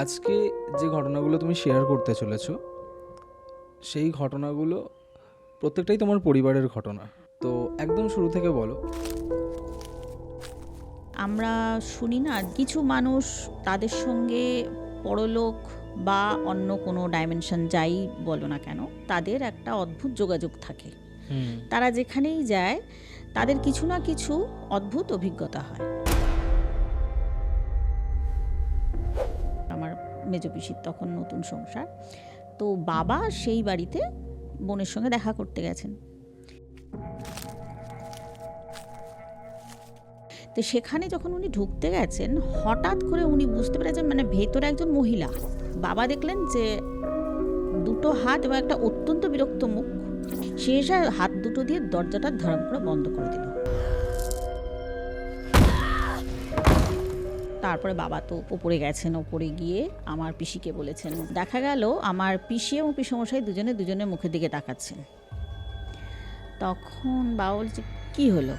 আজকে যে ঘটনাগুলো তুমি শেয়ার করতে চলেছো সেই ঘটনাগুলো প্রত্যেকটাই তোমার পরিবারের ঘটনা। তো একদম শুরু থেকে বলো। আমরা শুনি না কিছু মানুষ তাদের সঙ্গে পরলোক বা অন্য কোনো ডাইমেনশন যাই বলো না কেন, তাদের একটা অদ্ভুত যোগাযোগ থাকে। তারা যেখানেই যায় তাদের কিছু না কিছু অদ্ভুত অভিজ্ঞতা হয়। আমার মেজো পিসির তখন নতুন সংসার, তো বাবা সেই বাড়িতে বোনের সঙ্গে দেখা করতে গেছেন। তো সেখানে যখন উনি ঢুকতে গেছেন, হঠাৎ করে উনি বুঝতে পেরেছেন মানে ভেতরে একজন মহিলা। বাবা দেখলেন যে দুটো হাত এবং একটা অত্যন্ত বিরক্ত মুখ। সে এসে হাত দুটো দিয়ে দরজাটা ধরাম করে বন্ধ করে দিল। তারপরে বাবা তো ওপরে গেছেন, ওপরে গিয়ে আমার পিসিকে বলেছেন। দেখা গেল আমার পিসি এবং পিসমশাই দুজনের মুখের দিকে তাকাচ্ছেন। তখন বাবা বলছে, কি হলো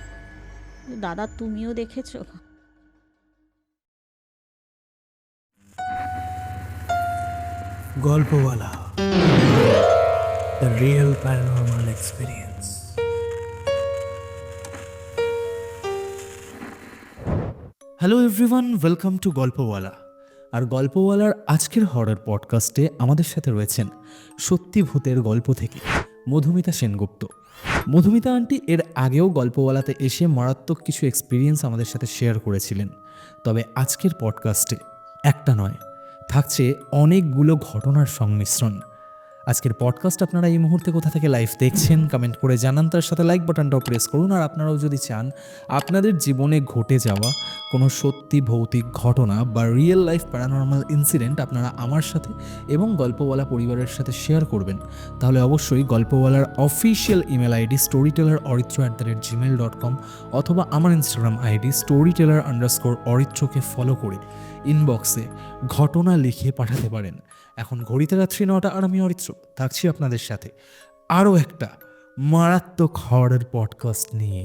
দাদা, তুমিও দেখেছো? Golpowala, the real paranormal experience. Hello everyone, welcome to Golpowala. আর গল্পওয়ালার আজকের হরর পডকাস্টে আমাদের সাথে রয়েছেন সত্যি ভূতের গল্প থেকে মধুমিতা সেনগুপ্ত। মধুমিতা আন্টি এর আগেও গল্পওয়ালাতে এসে মারাত্মক কিছু এক্সপিরিয়েন্স আমাদের সাথে শেয়ার করেছিলেন। তবে আজকের পডকাস্টে একটা নয়, থাকছে অনেকগুলো ঘটনার সংমিশ্রণ। আজকের পডকাস্ট আপনারা এই মুহূর্তে কোথা থেকে লাইভ দেখছেন কমেন্ট করে জানান, তার সাথে লাইক বাটনটাও প্রেস করুন। আর আপনারাও যদি চান আপনাদের জীবনে ঘটে যাওয়া কোনো সত্যি ভৌতিক ঘটনা বা রিয়েল লাইফ প্যারানর্মাল ইনসিডেন্ট আপনারা আমার সাথে এবং গল্পওয়ালা পরিবারের সাথে শেয়ার করবেন, তাহলে অবশ্যই গল্পওয়ালার অফিসিয়াল ইমেল আইডি storyteller@gmail.com অথবা আমার ইনস্টাগ্রাম আইডি storyteller_অরিত্রকে ফলো করে ইনবক্সে ঘটনা লিখে পাঠাতে পারেন। এখন ঘড়িতে রাত্রি 9টা আর আমি অরিত্র থাকছি আপনাদের সাথে আরও একটা মারাত্মক হরর পডকাস্ট নিয়ে।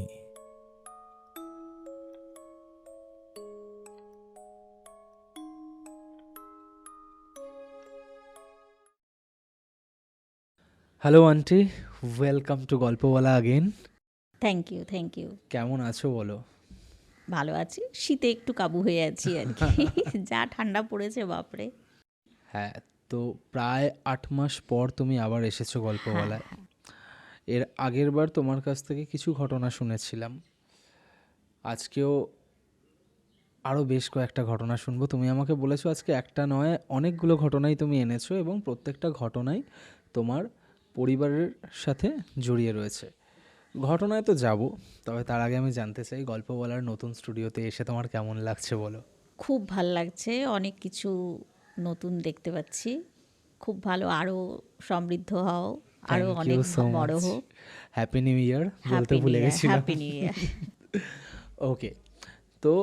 Hello aunty, welcome to Golpowala again. Thank you. কেমন আছো বলো? ভালো আছি, শীতে একটু কাবু হয়ে আছি আর কি। যা ঠান্ডা পড়েছে বাপরে। হ্যাঁ, তো প্রায় 8 মাস পর তুমি আবার এসেছো গল্পওয়ালায়। এর আগের বার তোমার কাছ থেকে কিছু ঘটনা শুনেছিলাম, আজকেও আরও বেশ কয়েকটা ঘটনা শুনবো। তুমি আমাকে বলেছো আজকে একটা নয় অনেকগুলো ঘটনাই তুমি এনেছো এবং প্রত্যেকটা ঘটনাই তোমার পরিবারের সাথে জড়িয়ে রয়েছে। ঘটনায় তো যাব, তবে তার আগে আমি জানতে চাই গল্প বলার নতুন স্টুডিওতে এসে তোমার কেমন লাগছে বলো। খুব ভাল লাগছে, অনেক কিছু নতুন দেখতে পাচ্ছি। খুব ভালো, আরও সমৃদ্ধ হও, আরও থ্যাংক অনেক ইউ সো বড় মাচ। হোক। হ্যাপি নিউ ইয়ার বলতে হ্যাপি নিউ ভুলে ইয়ার, গেছিলাম। Happy new year. ওকে, তো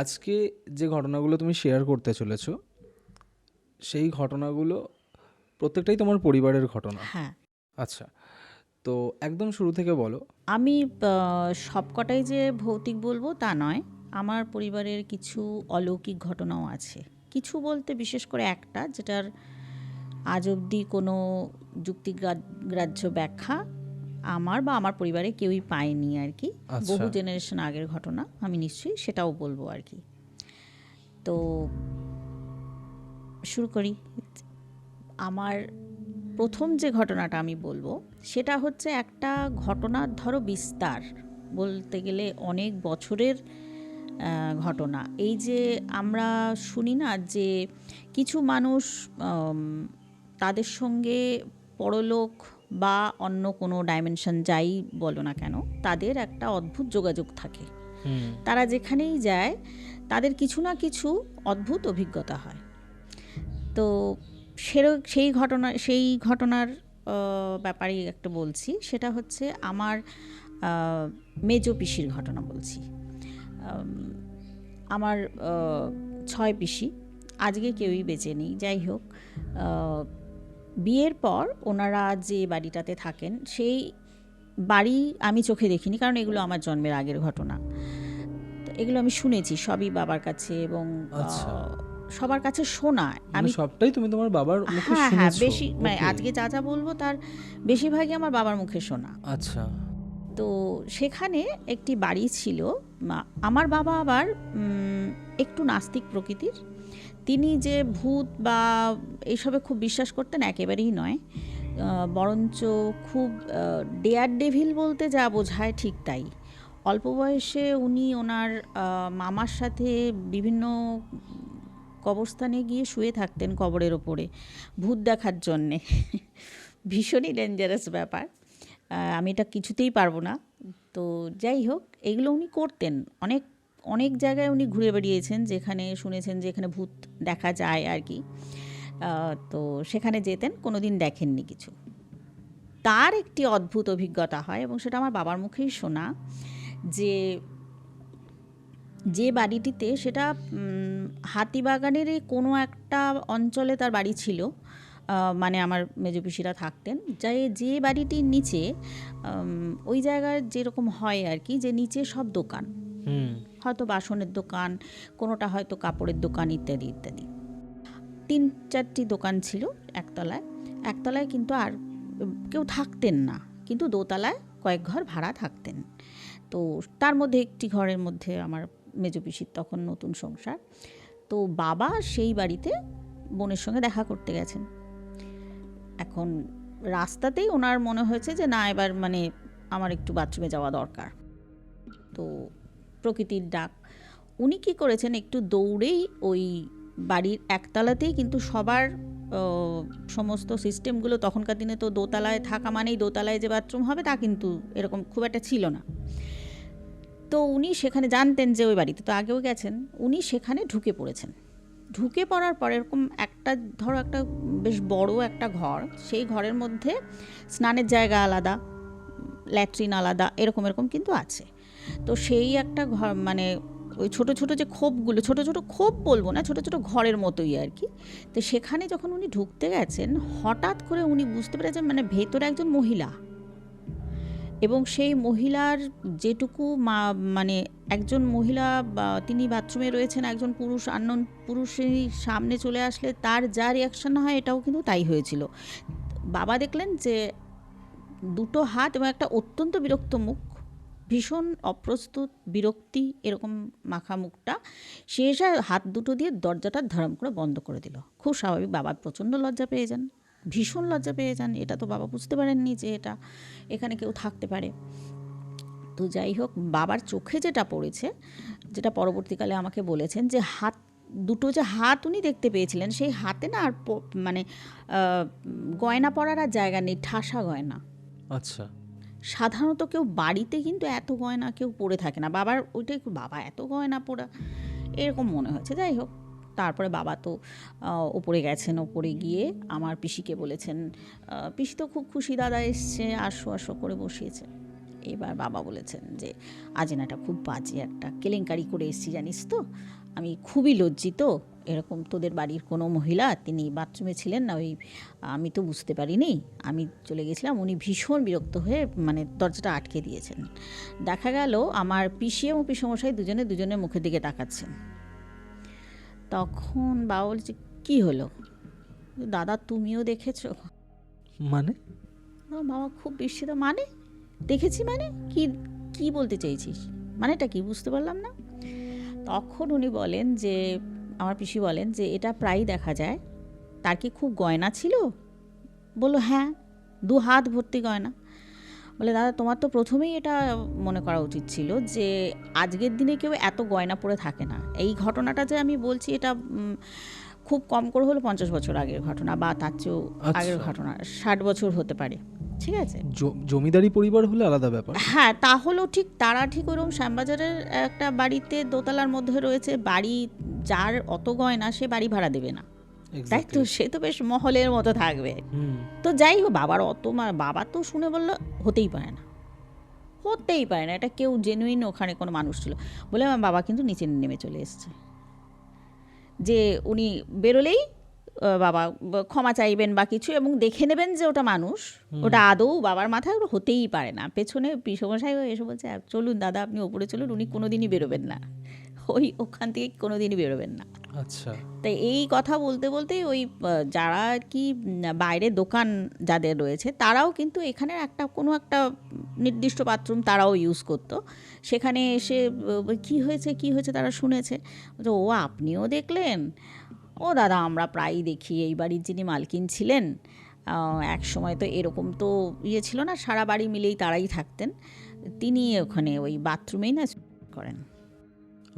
আজকে যে ঘটনাগুলো তুমি শেয়ার করতে চলেছো সেই ঘটনাগুলো প্রত্যেকটাই তোমার পরিবারের ঘটনা। হ্যাঁ, আচ্ছা, তো একদম শুরু থেকে বলো। আমি সবকটাই যে ভৌতিক বলবো তা নয়, আমার পরিবারের কিছু অলৌকিক ঘটনাও আছে। কিছু বলতে বিশেষ করে একটা, যেটার আজ অবধি কোনো যুক্তিগ্রাহ্য ব্যাখ্যা আমার বা আমার পরিবারে কেউই পায়নি আর কি। আচ্ছা। বহু জেনারেশন আগের ঘটনা, আমি নিশ্চয়ই সেটাও বলবো আর কি। তো শুরু করি। আমার প্রথম যে ঘটনাটা আমি বলবো সেটা হচ্ছে একটা ঘটনার ধরো বিস্তার, বলতে গেলে অনেক বছরের ঘটনা। এই যে আমরা শুনি না যে কিছু মানুষ তাদের সঙ্গে পরলোক বা অন্য কোনো ডাইমেনশন যাই বলো না কেন, তাদের একটা অদ্ভুত যোগাযোগ থাকে। তারা যেখানেই যায় তাদের কিছু না কিছু অদ্ভুত অভিজ্ঞতা হয়। তো সেই ঘটনার ব্যাপারেই একটা বলছি। সেটা হচ্ছে আমার মেজো পিসির ঘটনা বলছি। আমার 6 পিসি, আজকে কেউই বেঁচে নেই। যাই হোক, বিয়ের পর ওনারা যে বাড়িটাতে থাকেন সেই বাড়ি আমি চোখে দেখিনি, কারণ এগুলো আমার জন্মের আগের ঘটনা। এগুলো আমি শুনেছি সবই বাবার কাছে এবং সবার কাছে শোনা। আমি সবটাই তুমি তোমার বাবার মুখে শুনেছো? হ্যাঁ, বেশি মানে আজকে যা যা বলবো তার বেশিরভাগই আমার বাবার মুখে শোনা। আচ্ছা। তো সেখানে একটি বাড়ি ছিল। আমার বাবা আবার একটু নাস্তিক প্রকৃতির। তিনি যে ভূত বা এইসবে খুব বিশ্বাস করতেন একেবারেই নয়, বরঞ্চ খুব ডেয়ার ডেভিল বলতে যা বোঝায় ঠিক তাই। অল্প বয়সে উনি ওনার মামার সাথে বিভিন্ন কবরস্থানে গিয়ে শুয়ে থাকতেন কবরের ওপরে ভূত দেখার জন্যে। ভীষণই ডেঞ্জারাস ব্যাপার, আমি এটা কিছুতেই পারবো না। তো যাই হোক, এগুলো উনি করতেন। অনেক অনেক জায়গায় উনি ঘুরে বেরিয়েছেন যেখানে শুনেছেন যে এখানে ভূত দেখা যায় আর কি। তো সেখানে যেতেন, কোনো দিন দেখেননি কিছু। তার একটি অদ্ভুত অভিজ্ঞতা হয় এবং সেটা আমার বাবার মুখেই শোনা, যে বাড়িটিতে, সেটা হাতিবাগানেরই কোনো একটা অঞ্চলে তার বাড়ি ছিল, মানে আমার মেজো পিসিরা থাকতেন। যে বাড়িটির নিচে ওই জায়গায় যেরকম হয় আর কি, যে নিচে সব দোকান, হয়তো বাসনের দোকান, কোনোটা হয়তো কাপড়ের দোকান, ইত্যাদি ইত্যাদি। 3-4টি দোকান ছিল একতলায়, কিন্তু আর কেউ থাকতেন না, কিন্তু দোতলায় কয়েক ঘর ভাড়া থাকতেন। তো তার মধ্যে একটি ঘরের মধ্যে আমার মেজো পিসির তখন নতুন সংসার। তো বাবা সেই বাড়িতে বোনের সঙ্গে দেখা করতে গেছেন। এখন রাস্তাতেই ওনার মনে হয়েছে যে না, এবার মানে আমার একটু বাথরুমে যাওয়া দরকার। তো প্রকৃতির ডাক, উনি কী করেছেন, একটু দৌড়েই ওই বাড়ির একতলাতেই, কিন্তু সবার সমস্ত সিস্টেমগুলো, তখনকার দিনে তো দোতলায় থাকা মানেই দোতলায় যে বাথরুম হবে তা কিন্তু এরকম খুব একটা ছিল না। তো উনি সেখানে জানতেন যে ওই বাড়িতে তো আগেও গেছেন, উনি সেখানে ঢুকে পড়েছেন। ঢুকে পড়ার পর এরকম একটা বেশ বড় একটা ঘর, সেই ঘরের মধ্যে স্নানের জায়গা আলাদা, ল্যাট্রিন আলাদা, এরকম কিন্তু আছে। তো সেই একটা ঘর, মানে ওই ছোটো ছোটো যে খোপগুলো, ছোটো ছোটো খোপ বলবো না, ছোটো ছোটো ঘরের মতোই আর কি। তো সেখানে যখন উনি ঢুকতে গেছেন, হঠাৎ করে উনি বুঝতে পেরেছেন মানে ভেতরে একজন মহিলা, এবং সেই মহিলার যেটুকু মানে একজন মহিলা, তিনি বাথরুমে রয়েছেন, একজন পুরুষ, আননোন পুরুষের সামনে চলে আসলে তার যা রিয়াকশান হয়, এটাও কিন্তু তাই হয়েছিল। বাবা দেখলেন যে দুটো হাত এবং একটা অত্যন্ত বিরক্ত মুখ, ভীষণ অপ্রস্তুত, বিরক্তি এরকম মাখা মুখটা, সে এসে হাত দুটো দিয়ে দরজাটা ধরম করে বন্ধ করে দিল। খুব স্বাভাবিক, বাবা প্রচণ্ড লজ্জা পেয়ে যান, ভীষণ লজ্জা পেয়ে যান। এটা তো বাবা বুঝতে পারেননি যে এখানে কেউ থাকতে পারে। তো যাই হোক, বাবার চোখে যেটা পড়েছে, যেটা পরবর্তীকালে আমাকে বলেছেন, যে দুটো যে হাত উনি দেখতে পেয়েছিলেন, সেই হাতে না আর মানে গয়না পরার আর জায়গা নেই, ঠাসা গয়না। আচ্ছা। সাধারণত কেউ বাড়িতে কিন্তু এত গয়না কেউ পরে থাকে না। বাবার ওইটাই, বাবা এত গয়না পরা, এরকম মনে হয়েছে। যাই হোক, তারপরে বাবা তো ওপরে গেছেন, ওপরে গিয়ে আমার পিসিকে বলেছেন। পিসি তো খুব খুশি, দাদা এসছে, আসো করে বসিয়েছে। এবার বাবা বলেছেন যে আজিনাটা খুব বাজে একটা কেলেঙ্কারি করে এসছি, জানিস তো, আমি খুবই লজ্জিত। এরকম তোদের বাড়ির কোনো মহিলা, তিনি বাথরুমে ছিলেন না, আমি তো বুঝতে পারিনি, আমি চলে গেছিলাম। উনি ভীষণ বিরক্ত হয়ে মানে দরজাটা আটকে দিয়েছেন। দেখা গেল আমার পিসি এবং পিসমশাই দুজনের মুখের দিকে তাকাচ্ছেন। তখন বাবা বলছে, কী হলো দাদা, তুমিও দেখেছো? মানে? বাবা খুব বিস্মিত, মানে দেখেছি মানে কি বলতে চাইছিস, মানেটা কি বুঝতে পারলাম না। তখন উনি বলেন যে, আমার পিসি বলেন যে এটা প্রায়ই দেখা যায়। তার কি খুব গয়না ছিল? বললো হ্যাঁ, 2 হাত ভর্তি গয়না। বলে দাদা, তোমার তো প্রথমেই এটা মনে করা উচিত ছিল যে আজকের দিনে কেউ এত গয়না পরে থাকে না। এই ঘটনাটা যে আমি বলছি, এটা খুব কম করে হলো 50 বছর আগের ঘটনা, বা তার চেয়েও আগের ঘটনা, 60 বছর হতে পারে। ঠিক আছে, জমিদারি পরিবার হলে আলাদা ব্যাপার। হ্যাঁ, তাহলেও তারা ঠিক ওরকম শ্যামবাজারের একটা বাড়িতে দোতলার মধ্যে রয়েছে, বাড়ি যার অত গয়না, সে বাড়ি ভাড়া দেবে না, তাই তো, সে তো বেশ মহলের মতো থাকবে। তো যাই হোক, বাবা তো শুনে বললো হতেই পারে না, এটা কেউ জেনুইন ওখানে কোনো মানুষ ছিল বলে। আমার বাবা কিন্তু নিচে নেমে চলে এসছে, যে উনি বেরোলেই বাবা ক্ষমা চাইবেন বা কিছু, এবং দেখে নেবেন যে ওটা মানুষ, ওটা আদৌ বাবার মাথায় হতেই পারে না। পেছনে পিসমশাই এসে বলছে, চলুন দাদা, আপনি ওপরে চলুন, উনি কোনোদিনই বেরোবেন না, ওখান থেকে কোনোদিনই বেরোবেন না। আচ্ছা। তাই এই কথা বলতে বলতেই ওই যারা আর কি বাইরে দোকান যাদের রয়েছে তারাও কিন্তু এখানে কোনো একটা নির্দিষ্ট বাথরুম তারাও ইউজ করতো। সেখানে এসে কি হয়েছে তারা শুনেছে, যে ও আপনিও দেখলেন? ও দাদা আমরা প্রায়ই দেখি, এই বাড়ির যিনি মালকিন ছিলেন এক সময় তো এরকম তো ছিল না, সারা বাড়ি মিলেই তারাই থাকতেন, তিনি ওখানে ওই বাথরুমেই না করেন।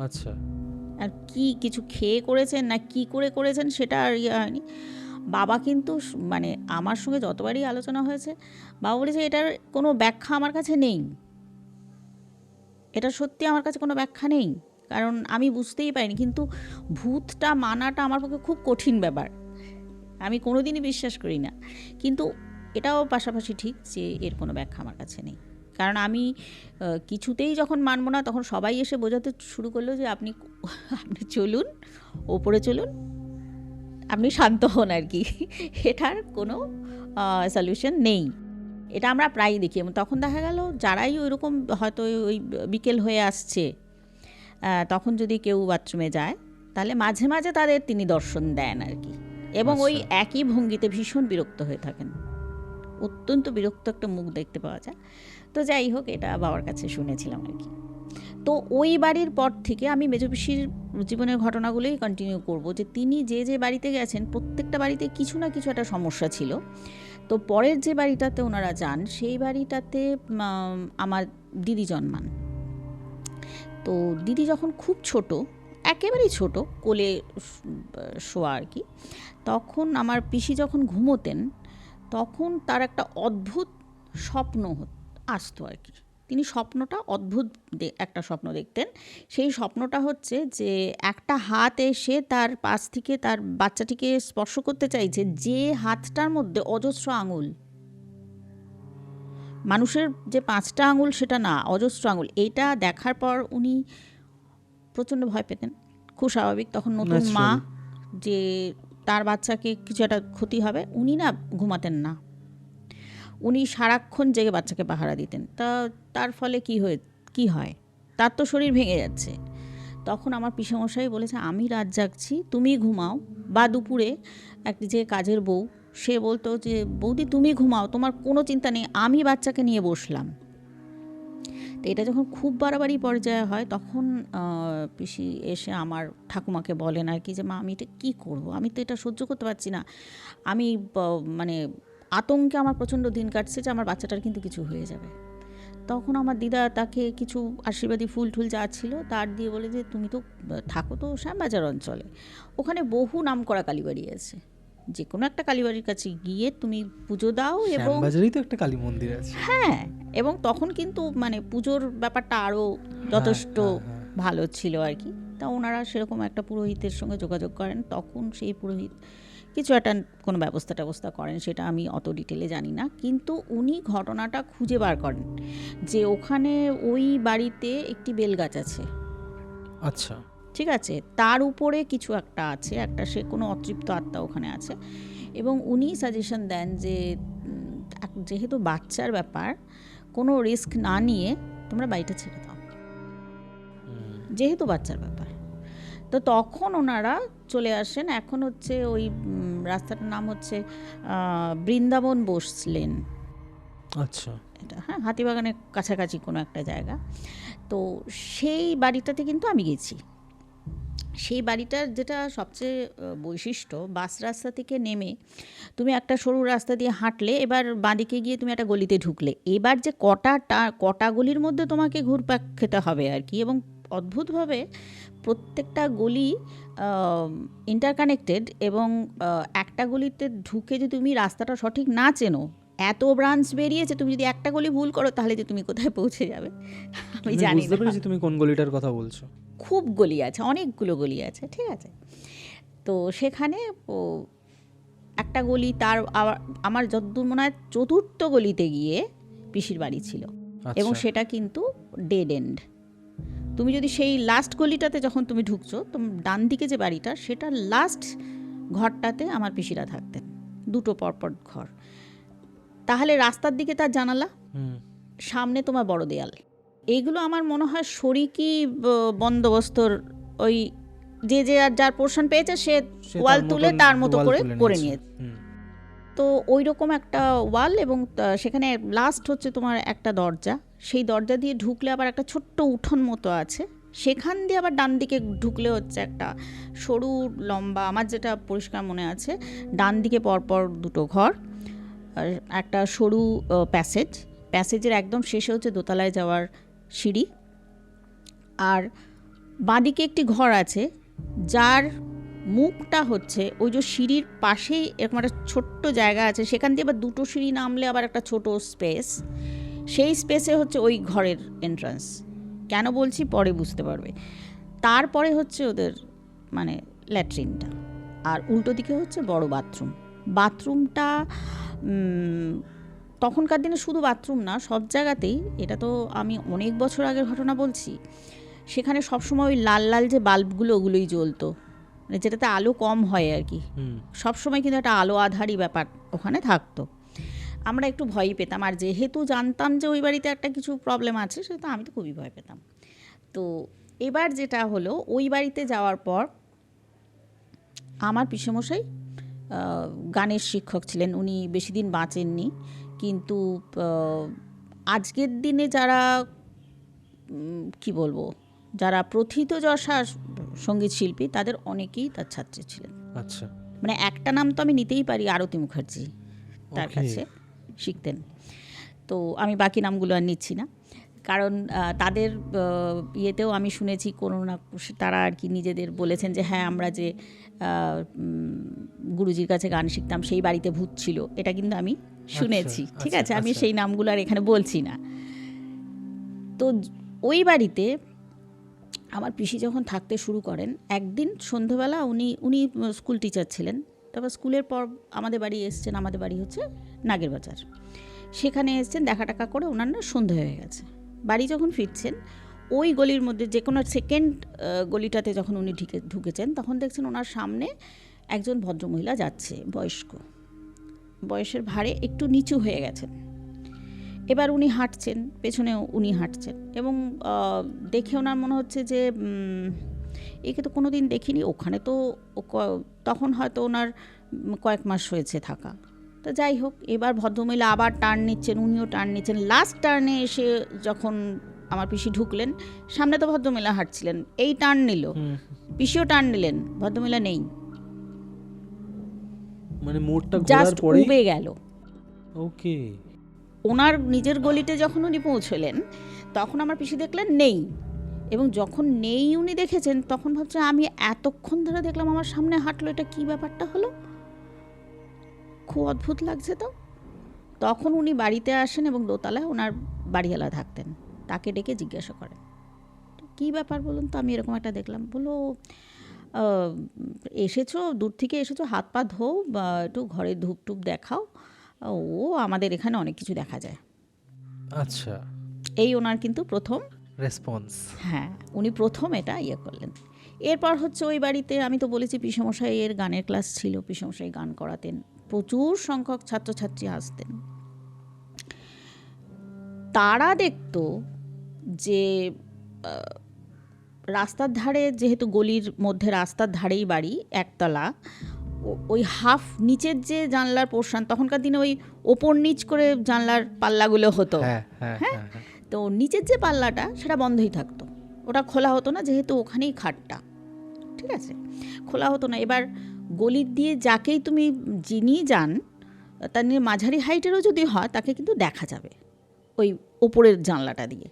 আচ্ছা। আর কি কিছু খেয়ে করেছেন না কি করে করেছেন সেটা আর হয়নি। বাবা কিন্তু মানে আমার সঙ্গে যতবারই আলোচনা হয়েছে বাবা বলেছে এটার কোনো ব্যাখ্যা আমার কাছে নেই, এটা সত্যি আমার কাছে কোনো ব্যাখ্যা নেই, কারণ আমি বুঝতেই পারিনি। কিন্তু ভূতটা মানাটা আমার পক্ষে খুব কঠিন ব্যাপার, আমি কোনোদিনই বিশ্বাস করি না, কিন্তু এটাও পাশাপাশি ঠিক যে এর কোনো ব্যাখ্যা আমার কাছে নেই। কারণ আমি কিছুতেই যখন মানব না তখন সবাই এসে বোঝাতে শুরু করলো যে আপনি চলুন, ওপরে চলুন, আপনি শান্ত হন আর কি, এটার কোনো সলিউশন নেই। এটা আমরা প্রায়ই দেখি। এবং তখন দেখা গেল যারাই ওইরকম হয়তো ওই বিকেল হয়ে আসছে তখন যদি কেউ বাথরুমে যায় তাহলে মাঝে মাঝে তাদের তিনি দর্শন দেন আর কি, এবং ওই একই ভঙ্গিতে ভীষণ বিরক্ত হয়ে থাকেন, অত্যন্ত বিরক্ত একটা মুখ দেখতে পাওয়া যায়। তো যাই হোক, এটা বাবার কাছে শুনেছিলাম আর কি। তো ওই বাড়ির পর থেকে আমি মেজো পিসির জীবনের ঘটনাগুলোই কন্টিনিউ করব, যে তিনি যে বাড়িতে গেছেন প্রত্যেকটা বাড়িতে কিছু না কিছু একটা সমস্যা ছিল। তো পরের যে বাড়িটাতে ওনারা যান সেই বাড়িটাতে আমার দিদি জন্মান। তো দিদি যখন খুব ছোট, একেবারেই ছোট, কোলে শোয়া আর কি, তখন আমার পিসি যখন ঘুমোতেন তখন তার একটা অদ্ভুত স্বপ্ন আসতো আর কি। তিনি স্বপ্নটা অদ্ভুত একটা স্বপ্ন দেখতেন। সেই স্বপ্নটা হচ্ছে যে একটা হাত এসে তার পাশ থেকে তার বাচ্চাটিকে স্পর্শ করতে চাইছে, যে হাতটার মধ্যে অজস্র আঙুল, মানুষের যে 5টা আঙুল সেটা না, অজস্র আঙুল। এইটা দেখার পর উনি প্রচণ্ড ভয় পেতেন, খুব স্বাভাবিক, তখন নতুন মা, যে তার বাচ্চাকে কিছু একটা ক্ষতি হবে। উনি না ঘুমাতেন না, উনি সারাক্ষণ জেগে বাচ্চাকে পাহারা দিতেন। তার ফলে কি হয়, তার তো শরীর ভেঙে যাচ্ছে। তখন আমার পিসেমশাই বলেছে আমি রাত জাগছি, তুমি ঘুমাও। বা দুপুরে একটি যে কাজের বউ, সে বলতো যে বৌদি তুমি ঘুমাও, তোমার কোনো চিন্তা নেই, আমি বাচ্চাকে নিয়ে বসলাম। তো এটা যখন খুব বাড়াবাড়ি পর্যায়ে হয় তখন পিসি এসে আমার ঠাকুমাকে বলেন আর কি, যে মা আমি এটা কী করবো, আমি তো এটা সহ্য করতে পারছি না, আমি মানে আতঙ্কে আমার প্রচণ্ড দিন কাটছে যে আমার বাচ্চাটার কিন্তু কিছু হয়ে যাবে। তখন আমার দিদা তাকে কিছু আশীর্বাদী ফুল টুল যা ছিল তার দিয়ে বলে যে তুমি তো থাকো তো শ্যামবাজার অঞ্চলে, ওখানে বহু নামকরা কালীবাড়ি আছে, যে কোনো একটা কালীবাড়ির কাছে গিয়ে তুমি পুজো দাও। এবং শ্যামবাজারেই তো একটা কালী মন্দির আছে। হ্যাঁ, এবং তখন কিন্তু মানে পুজোর ব্যাপারটা আরও যথেষ্ট ভালো ছিল আর কি। তা ওনারা সেরকম একটা পুরোহিতের সঙ্গে যোগাযোগ করেন, তখন সেই পুরোহিত কিছু একটা কোনো ব্যবস্থা করেন, সেটা আমি অত ডিটেলে জানি না। কিন্তু উনি ঘটনাটা খুঁজে বার করেন যে ওখানে ওই বাড়িতে একটি বেলগাছ আছে, আচ্ছা, ঠিক আছে, তার উপরে কিছু একটা আছে, একটা সে কোনো অতৃপ্ত আত্মা ওখানে আছে। এবং উনি সাজেশন দেন যে যেহেতু বাচ্চার ব্যাপার, কোনো রিস্ক না নিয়ে তোমরা বাড়িটা ছেড়ে দাও, যেহেতু বাচ্চার ব্যাপার। তো তখন ওনারা চলে আসেন। এখন হচ্ছে ওই রাস্তাটার নাম হচ্ছে বৃন্দাবন বসলেন, আচ্ছা, এটা হ্যাঁ হাতিবাগানের কাছাকাছি কোনো একটা জায়গা। তো সেই বাড়িটাতে কিন্তু আমি গেছি। সেই বাড়িটার যেটা সবচেয়ে বৈশিষ্ট্য, বাস রাস্তা থেকে নেমে তুমি একটা সরু রাস্তা দিয়ে হাঁটলে, এবার বাঁদিকে গিয়ে তুমি একটা গলিতে ঢুকলে, এবার যে কটা গলির মধ্যে তোমাকে ঘুরপাক খেতে হবে আর কি। এবং অদ্ভুতভাবে প্রত্যেকটা গলি ইন্টারকানেক্টেড, এবং একটা গলিতে ঢুকে যদি তুমি রাস্তাটা সঠিক না চেনো, এত ব্রাঞ্চ বেরিয়েছে, তুমি যদি একটা গলি ভুল করো তাহলে যে তুমি কোথায় পৌঁছে যাবে আমি জানি বুঝতে পেরেছি তুমি কোন গলিটার কথা বলছো। খুব গলি আছে, অনেকগুলো গলি আছে, ঠিক আছে। তো সেখানে একটা গলি, তার আমার যতদূর মনে হয় 4র্থ গলিতে গিয়ে পিসির বাড়ি ছিল, এবং সেটা কিন্তু ডেড এন্ড। তুমি যদি সেই লাস্ট গলিটাতে যখন তুমি ঢুকছো, ডান দিকে যে বাড়িটা, সেটা লাস্ট ঘরটাতে আমার পিসিরা থাকতেন, 2টো পরপর ঘর। তাহলে রাস্তার দিকে তার জানালা, সামনে তোমার বড় দেয়াল। এইগুলো আমার মনে হয় শরিকি বন্দোবস্তর ওই যে যে আর যার পোর্শন পেয়েছে সে সে ওয়াল তার তুলে মতন তার মতো ওয়াল করে তুলে করে নিয়েছে। নিয়েছে। হুম। তো ওই রকম একটা ওয়াল, এবং সেখানে লাস্ট হচ্ছে তোমার একটা দরজা, সেই দরজা দিয়ে ঢুকলে আবার একটা ছোট্ট উঠোন মতো আছে, সেখান দিয়ে আবার ডান দিকে ঢুকলে হচ্ছে একটা সরু লম্বা, আমার যেটা পরিষ্কার মনে আছে, ডান দিকে পরপর দুটো ঘর, আর একটা সরু প্যাসেজের একদম শেষে হচ্ছে দোতলায় যাওয়ার সিঁড়ি, আর বাঁদিকে একটি ঘর আছে যার মুখটা হচ্ছে ওই যে সিঁড়ির পাশেই এরকম একটা ছোট্ট জায়গা আছে, সেখান দিয়ে আবার দুটো সিঁড়ি নামলে আবার একটা ছোট স্পেস, সেই স্পেসে হচ্ছে ওই ঘরের এন্ট্রান্স। কেন বলছি পরে বুঝতে পারবে। তারপরে হচ্ছে ওদের মানে ল্যাট্রিনটা, আর উল্টো দিকে হচ্ছে বড় বাথরুমটা তখনকার দিনে শুধু বাথরুম না, সব জায়গাতেই, এটা তো আমি অনেক বছর আগের ঘটনা বলছি, সেখানে সবসময় ওই লাল লাল যে বাল্বগুলো ওগুলোই জ্বলতো, মানে যেটাতে আলো কম হয় আর কি, সবসময় কিন্তু একটা আলো আধারই ব্যাপার ওখানে থাকতো। আমরা একটু ভয়ই পেতাম, আর যেহেতু জানতাম যে ওই বাড়িতে একটা কিছু প্রবলেম আছে, সেটা আমি তো খুবই ভয় পেতাম। তো এবার যেটা হলো, ওই বাড়িতে যাওয়ার পর আমার পিসেমশাই গানের শিক্ষক ছিলেন, উনি বেশি দিন বাঁচেননি, কিন্তু আজকের দিনে যারা কি বলবো, যারা প্রথিতযশা সঙ্গীত শিল্পী, তাদের অনেকেই তার ছাত্রী ছিলেন। আচ্ছা। মানে একটা নাম তো আমি নিতেই পারি, আরতি মুখার্জি তার কাছে শিখতেন। তো আমি বাকি নামগুলো আর নিচ্ছি না, কারণ তাদের ইয়েতেও আমি শুনেছি কোনো না, তারা আর কি নিজেদের বলেছেন যে হ্যাঁ আমরা যে গুরুজির কাছে গান শিখতাম সেই বাড়িতে ভূত ছিল, এটা কিন্তু আমি শুনেছি। ঠিক আছে, আমি সেই নামগুলো আর এখানে বলছি না। তো ওই বাড়িতে আমার পিসি যখন থাকতে শুরু করেন, একদিন সন্ধ্যেবেলা উনি স্কুল টিচার ছিলেন, তারপর স্কুলের পর আমাদের বাড়ি এসছেন, আমাদের বাড়ি হচ্ছে নাগের বাজার, সেখানে এসছেন, দেখা টাকা করে ওনার না সন্ধে হয়ে গেছে। বাড়ি যখন ফিরছেন, ওই গলির মধ্যে যে কোনো সেকেন্ড গলিটাতে যখন উনি ঢুকেছেন, তখন দেখছেন ওনার সামনে একজন ভদ্রমহিলা যাচ্ছে, বয়সের ভারে একটু নিচু হয়ে গেছেন। এবার উনি হাঁটছেন, পেছনে উনি হাঁটছেন, এবং দেখে ওনার মনে হচ্ছে যে একে তো কোনো দিন দেখিনি, ওখানে তো তখন হয়তো ওনার কয়েক মাস হয়েছে থাকা। তো যাই হোক, এবার ভদ্রমহিলা আবার টার্ন নিচ্ছেন, উনিও টার্ন নিচ্ছেন, লাস্ট টার্নে এসে যখন আমার পিসি ঢুকলেন, সামনে তো ভদ্রমহিলা হাঁটছিলেন, এই টার্ন নিল, পিসিও টার্ন নিলেন, ভদ্রমহিলা নেই, মানে মোড়টা জাস্ট ঘোরার পরেই উবে গেল। ওকে। ওনার নিজের গলিতে যখন উনি পৌঁছলেন, তখন আমার পিসি দেখলেন নেই, এবং যখন নেই উনি দেখেছেন, তখন ভাবছেন আমি এতক্ষণ ধরে দেখলাম আমার সামনে হাঁটলো, এটা কি ব্যাপারটা হলো, খুব অদ্ভুত লাগছে। তো তখন উনি বাড়িতে আসেন, এবং দোতলায় ওনার বাড়িওয়ালা থাকতেন, তাকে ডেকে জিজ্ঞাসা করেন কি ব্যাপার বলুন তো, আমি এরকম একটা দেখলাম। বললো এসেছো, দূর থেকে এসেছো, হাত পা ধো, বা একটু ঘরে ধূপ টুপ দেখাও, ও আমাদের এখানে অনেক কিছু দেখা যায়। আচ্ছা, এই ওনার কিন্তু প্রথম রেসপন্স। হ্যাঁ, উনি প্রথম এটা ইয়ে করলেন। এরপর হচ্ছে ওই বাড়িতে আমি তো বলেছি পিসেমশাইয়ের গানের ক্লাস ছিল, পিসেমশাই গান করাতেন, প্রচুর সংখ্যক ছাত্রছাত্রী আসতেন। তারা দেখতো যে রাস্তার ধারে, যেহেতু গলির মধ্যে রাস্তার ধারেই বাড়ি, একতলা, ওই হাফ নিচের যে জানলার পোর্শন, তখনকার দিনে ওই ওপর নিচ করে জানলার পাল্লাগুলো হতো, হ্যাঁ, তো নিচের যে পাল্লাটা সেটা বন্ধই থাকতো, ওটা খোলা হতো না, যেহেতু ওখানেই খাটটা, ঠিক আছে, খোলা হতো না। এবার গলির দিয়ে যাকেই তুমি যিনি যান, তার নিয়ে মাঝারি হাইটেরও যদি হয়, তাকে কিন্তু দেখা যাবে ওই ওপরের জানলাটা দিয়ে।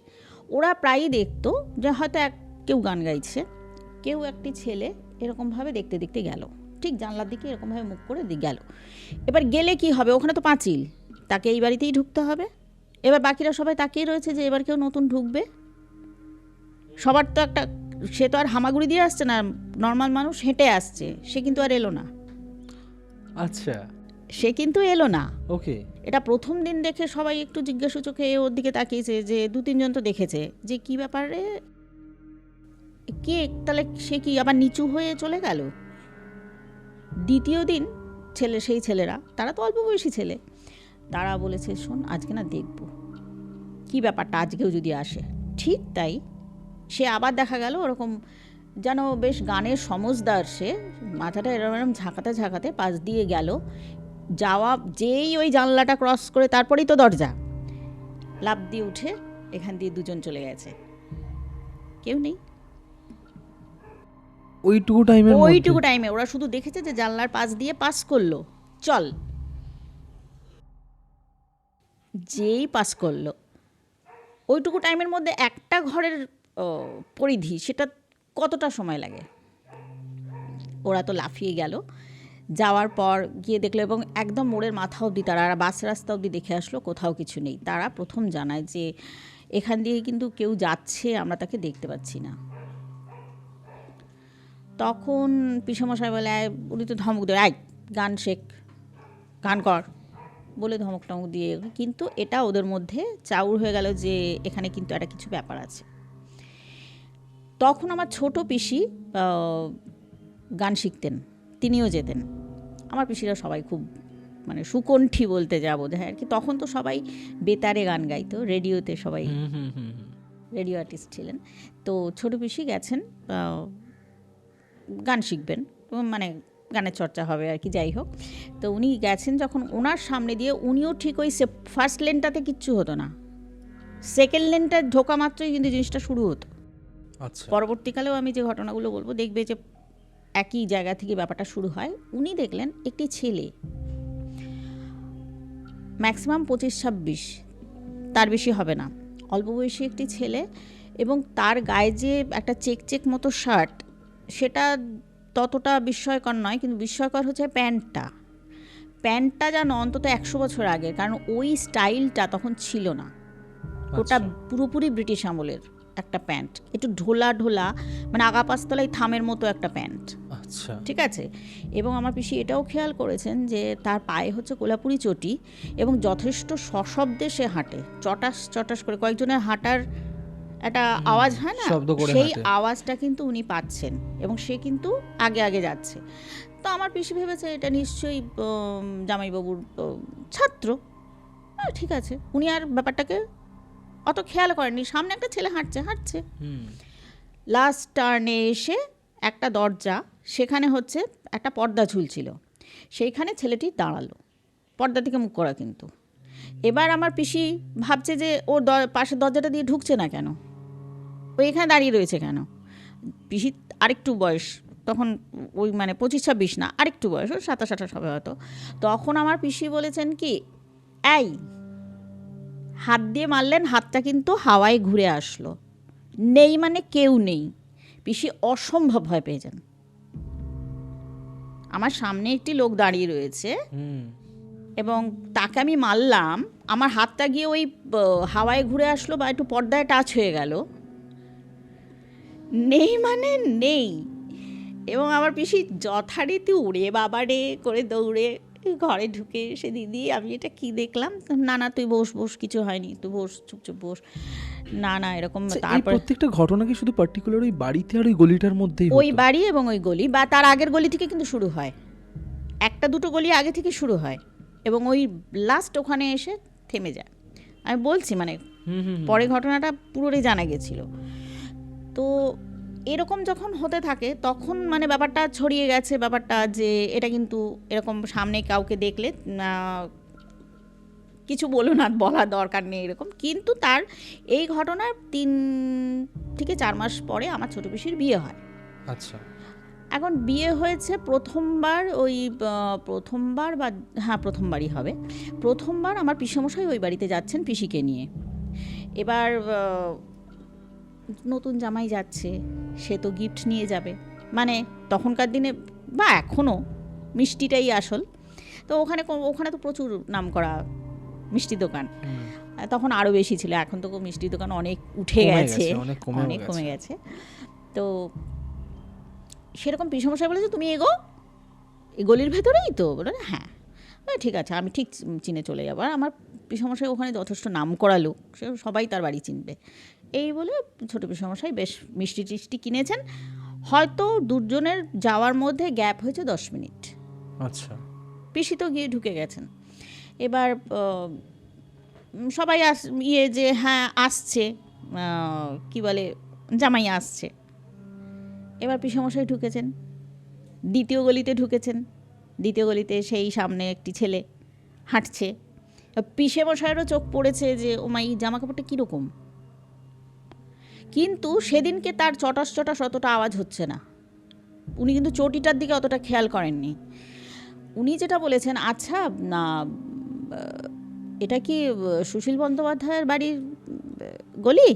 ওরা প্রায়ই দেখতো যে হয়তো কেউ গান গাইছে, কেউ একটি ছেলে এরকমভাবে দেখতে দেখতে গেল, ঠিক জানলার দিকে এরকমভাবে মুখ করে গেল। এবার গেলে কি হবে, ওখানে তো পাঁচিল, তাকে এই বাড়িতেই ঢুকতে হবে। এবার বাকিরা সবাই তাকিয়ে রয়েছে যে এবার কেউ নতুন ঢুকবে, সবার তো একটা, সে তো আর হামাগুড়ি দিয়ে আসছে না, নর্মাল মানুষ হেঁটে আসছে, সে কিন্তু আর এলো না। আচ্ছা, সে কিন্তু এলো না। ওকে। এটা প্রথম দিন দেখে সবাই একটু জিজ্ঞাসু চোখে ওর দিকে তাকিয়েছে, যে দু তিনজন তো দেখেছে যে কি ব্যাপারে, কে, তাহলে সে কি আবার নিচু হয়ে চলে গেল। দ্বিতীয় দিন সেই ছেলেরা, তারা তো অল্প বয়সী ছেলে, তারা বলেছে শোন আজকে না দেখব কি ব্যাপারটা, আজকেও যদি আসে। ঠিক তাই, সে আবার দেখা গেল ওরকম যেন বেশ গানের সমজদার, সে মাথাটা এরম এরম ঝাঁকাতে ঝাঁকাতে পাশ দিয়ে গেল, যাওয়া যেই ওই জানলাটা ক্রস করে তারপরেই তো দরজা, লাফ দিয়ে উঠে এখান দিয়ে দুজন চলে গেছে, কেউ নেই। ওইটুকু টাইমের ওইটুকু টাইমে ওরা শুধু দেখেছে যে জানলার পাশ দিয়ে পাস করলো, চল, যেই পাস করলো ওইটুকু টাইমের মধ্যে একটা ঘরের পরিধি, সেটা কতটা সময় লাগে। ওরা তো লাফিয়ে গেল, যাওয়ার পর গিয়ে দেখলো এবং একদম মোড়ের মাথা অবধি তারা বাস রাস্তা অবধি দেখে আসলো, কোথাও কিছু নেই। তারা প্রথম জানায় যে এখান দিয়ে কিন্তু কেউ যাচ্ছে, আমরা তাকে দেখতে পাচ্ছি না। তখন পিসমশাই বলে, উনি তো ধমক দেয়, আয় গান শেখ, গান কর বলে ধমক টমক দিয়ে, কিন্তু এটা ওদের মধ্যে চাউর হয়ে গেল যে এখানে কিন্তু একটা কিছু ব্যাপার আছে। তখন আমার ছোট পিসি গান শিখতেন, তিনিও যেতেন। আমার পিসিরা সবাই খুব মানে সুকণ্ঠী বলতে যা বোধ হয় আর কি, তখন তো সবাই বেতারে গান গাইতো, রেডিওতে সবাই রেডিও আর্টিস্ট ছিলেন। তো ছোট পিসি গেছেন গান শিখবেন, মানে গানের চর্চা হবে আর কি, যাই হোক। তো উনি গেছেন যখন, ওনার সামনে দিয়ে উনিও ঠিক ওই ফার্স্ট লেনটাতে কিচ্ছু হতো না, সেকেন্ড লেনটা ঢোকা মাত্রই কিন্তু জিনিসটা শুরু হতো। আচ্ছা, পরবর্তীকালেও আমি যে ঘটনাগুলো বলবো দেখবে যে একই জায়গা থেকে ব্যাপারটা শুরু হয়। উনি দেখলেন একটি ছেলে, ম্যাক্সিমাম 25-26, তার বেশি হবে না, অল্প বয়সী একটি ছেলে, এবং তার গায়ে যে একটা চেক চেক মতো শার্ট, সেটা ততটা বিস্ময়কর নয়, কিন্তু বিস্ময়কর হচ্ছে প্যান্টটা যেন অন্তত 100 বছর আগে, কারণ ওই স্টাইলটা তখন ছিল না, ওটা পুরোপুরি ব্রিটিশ আমলের একটা প্যান্ট, একটু ঢোলা ঢোলা, মানে আগা পাঁচতলায় থামের মতো একটা প্যান্ট। আচ্ছা, ঠিক আছে। এবং আমার পিসি এটাও খেয়াল করেছেন যে তার পায়ে হচ্ছে কোলাপুরি চটি, এবং যথেষ্ট সশব্দে সে হাঁটে, চটাস চটাস করে, কয়েকজনের হাঁটার একটা আওয়াজ হয় না, শব্দ করে সেই হাঁটে। আওয়াজটা কিন্তু উনি পাচ্ছেন, এবং সে কিন্তু আগে আগে যাচ্ছে। তো আমার পিসি ভেবেছে এটা নিশ্চয়ই জামাইবাবুর ছাত্র। ঠিক আছে, উনি আর ব্যাপারটাকে অত খেয়াল করেননি, সামনে একটা ছেলে হাঁটছে। লাস্ট টার্নে এসে একটা দরজা, সেখানে হচ্ছে একটা পর্দা ঝুলছিল, সেইখানে ছেলেটি দাঁড়ালো, পর্দা থেকে মুখ করা কিন্তু। এবার আমার পিসি ভাবছে যে ও পাশের দরজাটা দিয়ে ঢুকছে না কেন, ও এখানে দাঁড়িয়ে রয়েছে কেন। পিসি আরেকটু বয়স তখন, ওই মানে 25-26 না, আরেকটু বয়স, ওই 27-28 হবে হয়তো। তখন আমার পিসি বলেছেন কি, এই, হাত দিয়ে মারলেন, হাতটা কিন্তু হাওয়ায় ঘুরে আসলো, নেই মানে কেউ নেই। পিসি অসম্ভব ভয় পেয়ে যান। আমার সামনে একটি লোক দাঁড়িয়ে রয়েছে এবং তাকে আমি মারলাম, আমার হাতটা গিয়ে ওই হাওয়ায় ঘুরে আসলো বা একটু পর্দায় টাচ হয়ে গেল, নেই মানে নেই। এবং আমার পিসি যথারীতি উড়ে বাবারে করে দৌড়ে ঘরে ঢুকে এসে, দিদি আমি এটা কি দেখলাম, না তুই বস, কিছু হয়নি, তুই বস, চুপচুপ বস, না এরকম। তারপর প্রত্যেকটা ঘটনা কি শুধু পার্টিকুলার ওই বাড়িতে আর ওই গলিটার মধ্যেই ওই বাড়ি এবং ওই গলি, বা তার আগের গলি থেকে কিন্তু শুরু হয়, একটা দুটো গলি আগে থেকে শুরু হয়, এবং ওই লাস্ট ওখানে এসে থেমে যায়। আমি বলছি মানে পরে ঘটনাটা পুরোটাই জানা গেছিল। তো এরকম যখন হতে থাকে তখন মানে ব্যাপারটা ছড়িয়ে গেছে, ব্যাপারটা যে এটা কিন্তু এরকম সামনে কাউকে দেখলে কিছু বলো না, বলা দরকার নেই এরকম। কিন্তু তার এই ঘটনার 3 থেকে 4 মাস পরে আমার ছোট পিসির বিয়ে হয়। আচ্ছা, এখন বিয়ে হয়েছে প্রথমবার, ওই প্রথমবার বা হ্যাঁ প্রথমবারই হবে, প্রথমবার আমার পিসমশাই ওই বাড়িতে যাচ্ছেন পিসিকে নিয়ে। এবার নতুন জামাই যাচ্ছে, সে তো গিফট নিয়ে যাবে, মানে তখনকার দিনে বা এখনও মিষ্টিটাই আসল। তো ওখানে তো প্রচুর নাম করা মিষ্টি দোকান, তখন আরও বেশি ছিল, এখন তো মিষ্টি দোকান অনেক উঠে গেছে, অনেক কমে গেছে। তো সেরকম পিসমশাই বলেছে, তুমি এগো, এই গলির ভেতরেই তো, বলে হ্যাঁ ঠিক আছে, আমি ঠিক চিনে চলে যাবো। আর আমার পিসমশাই ওখানে যথেষ্ট নাম করা লোক, সে সবাই তার বাড়ি চিনবে, এই বলে ছোটো পিসমশাই বেশ মিষ্টি টিষ্টি কিনেছেন। হয়তো দুজনের যাওয়ার মধ্যে গ্যাপ হয়েছে 10 মিনিট। আচ্ছা, পিসি তো গিয়ে ঢুকে গেছেন। এবার সবাই যে হ্যাঁ আসছে, কি বলে, জামাই আসছে। এবার পিসেমশাই ঢুকেছেন, দ্বিতীয় গলিতে ঢুকেছেন। দ্বিতীয় গলিতে সেই সামনে একটি ছেলে হাঁটছে। পিসেমশাইয়েরও চোখ পড়েছে যে ও মা, এই জামা কাপড়টা কীরকম। কিন্তু সেদিনকে তার চটাস চটাস অতটা আওয়াজ হচ্ছে না, উনি কিন্তু চটিটার দিকে অতটা খেয়াল করেননি। উনি যেটা বলেছেন, আচ্ছা না এটা কি সুশীল বন্দ্যোপাধ্যায়ের বাড়ির গলি?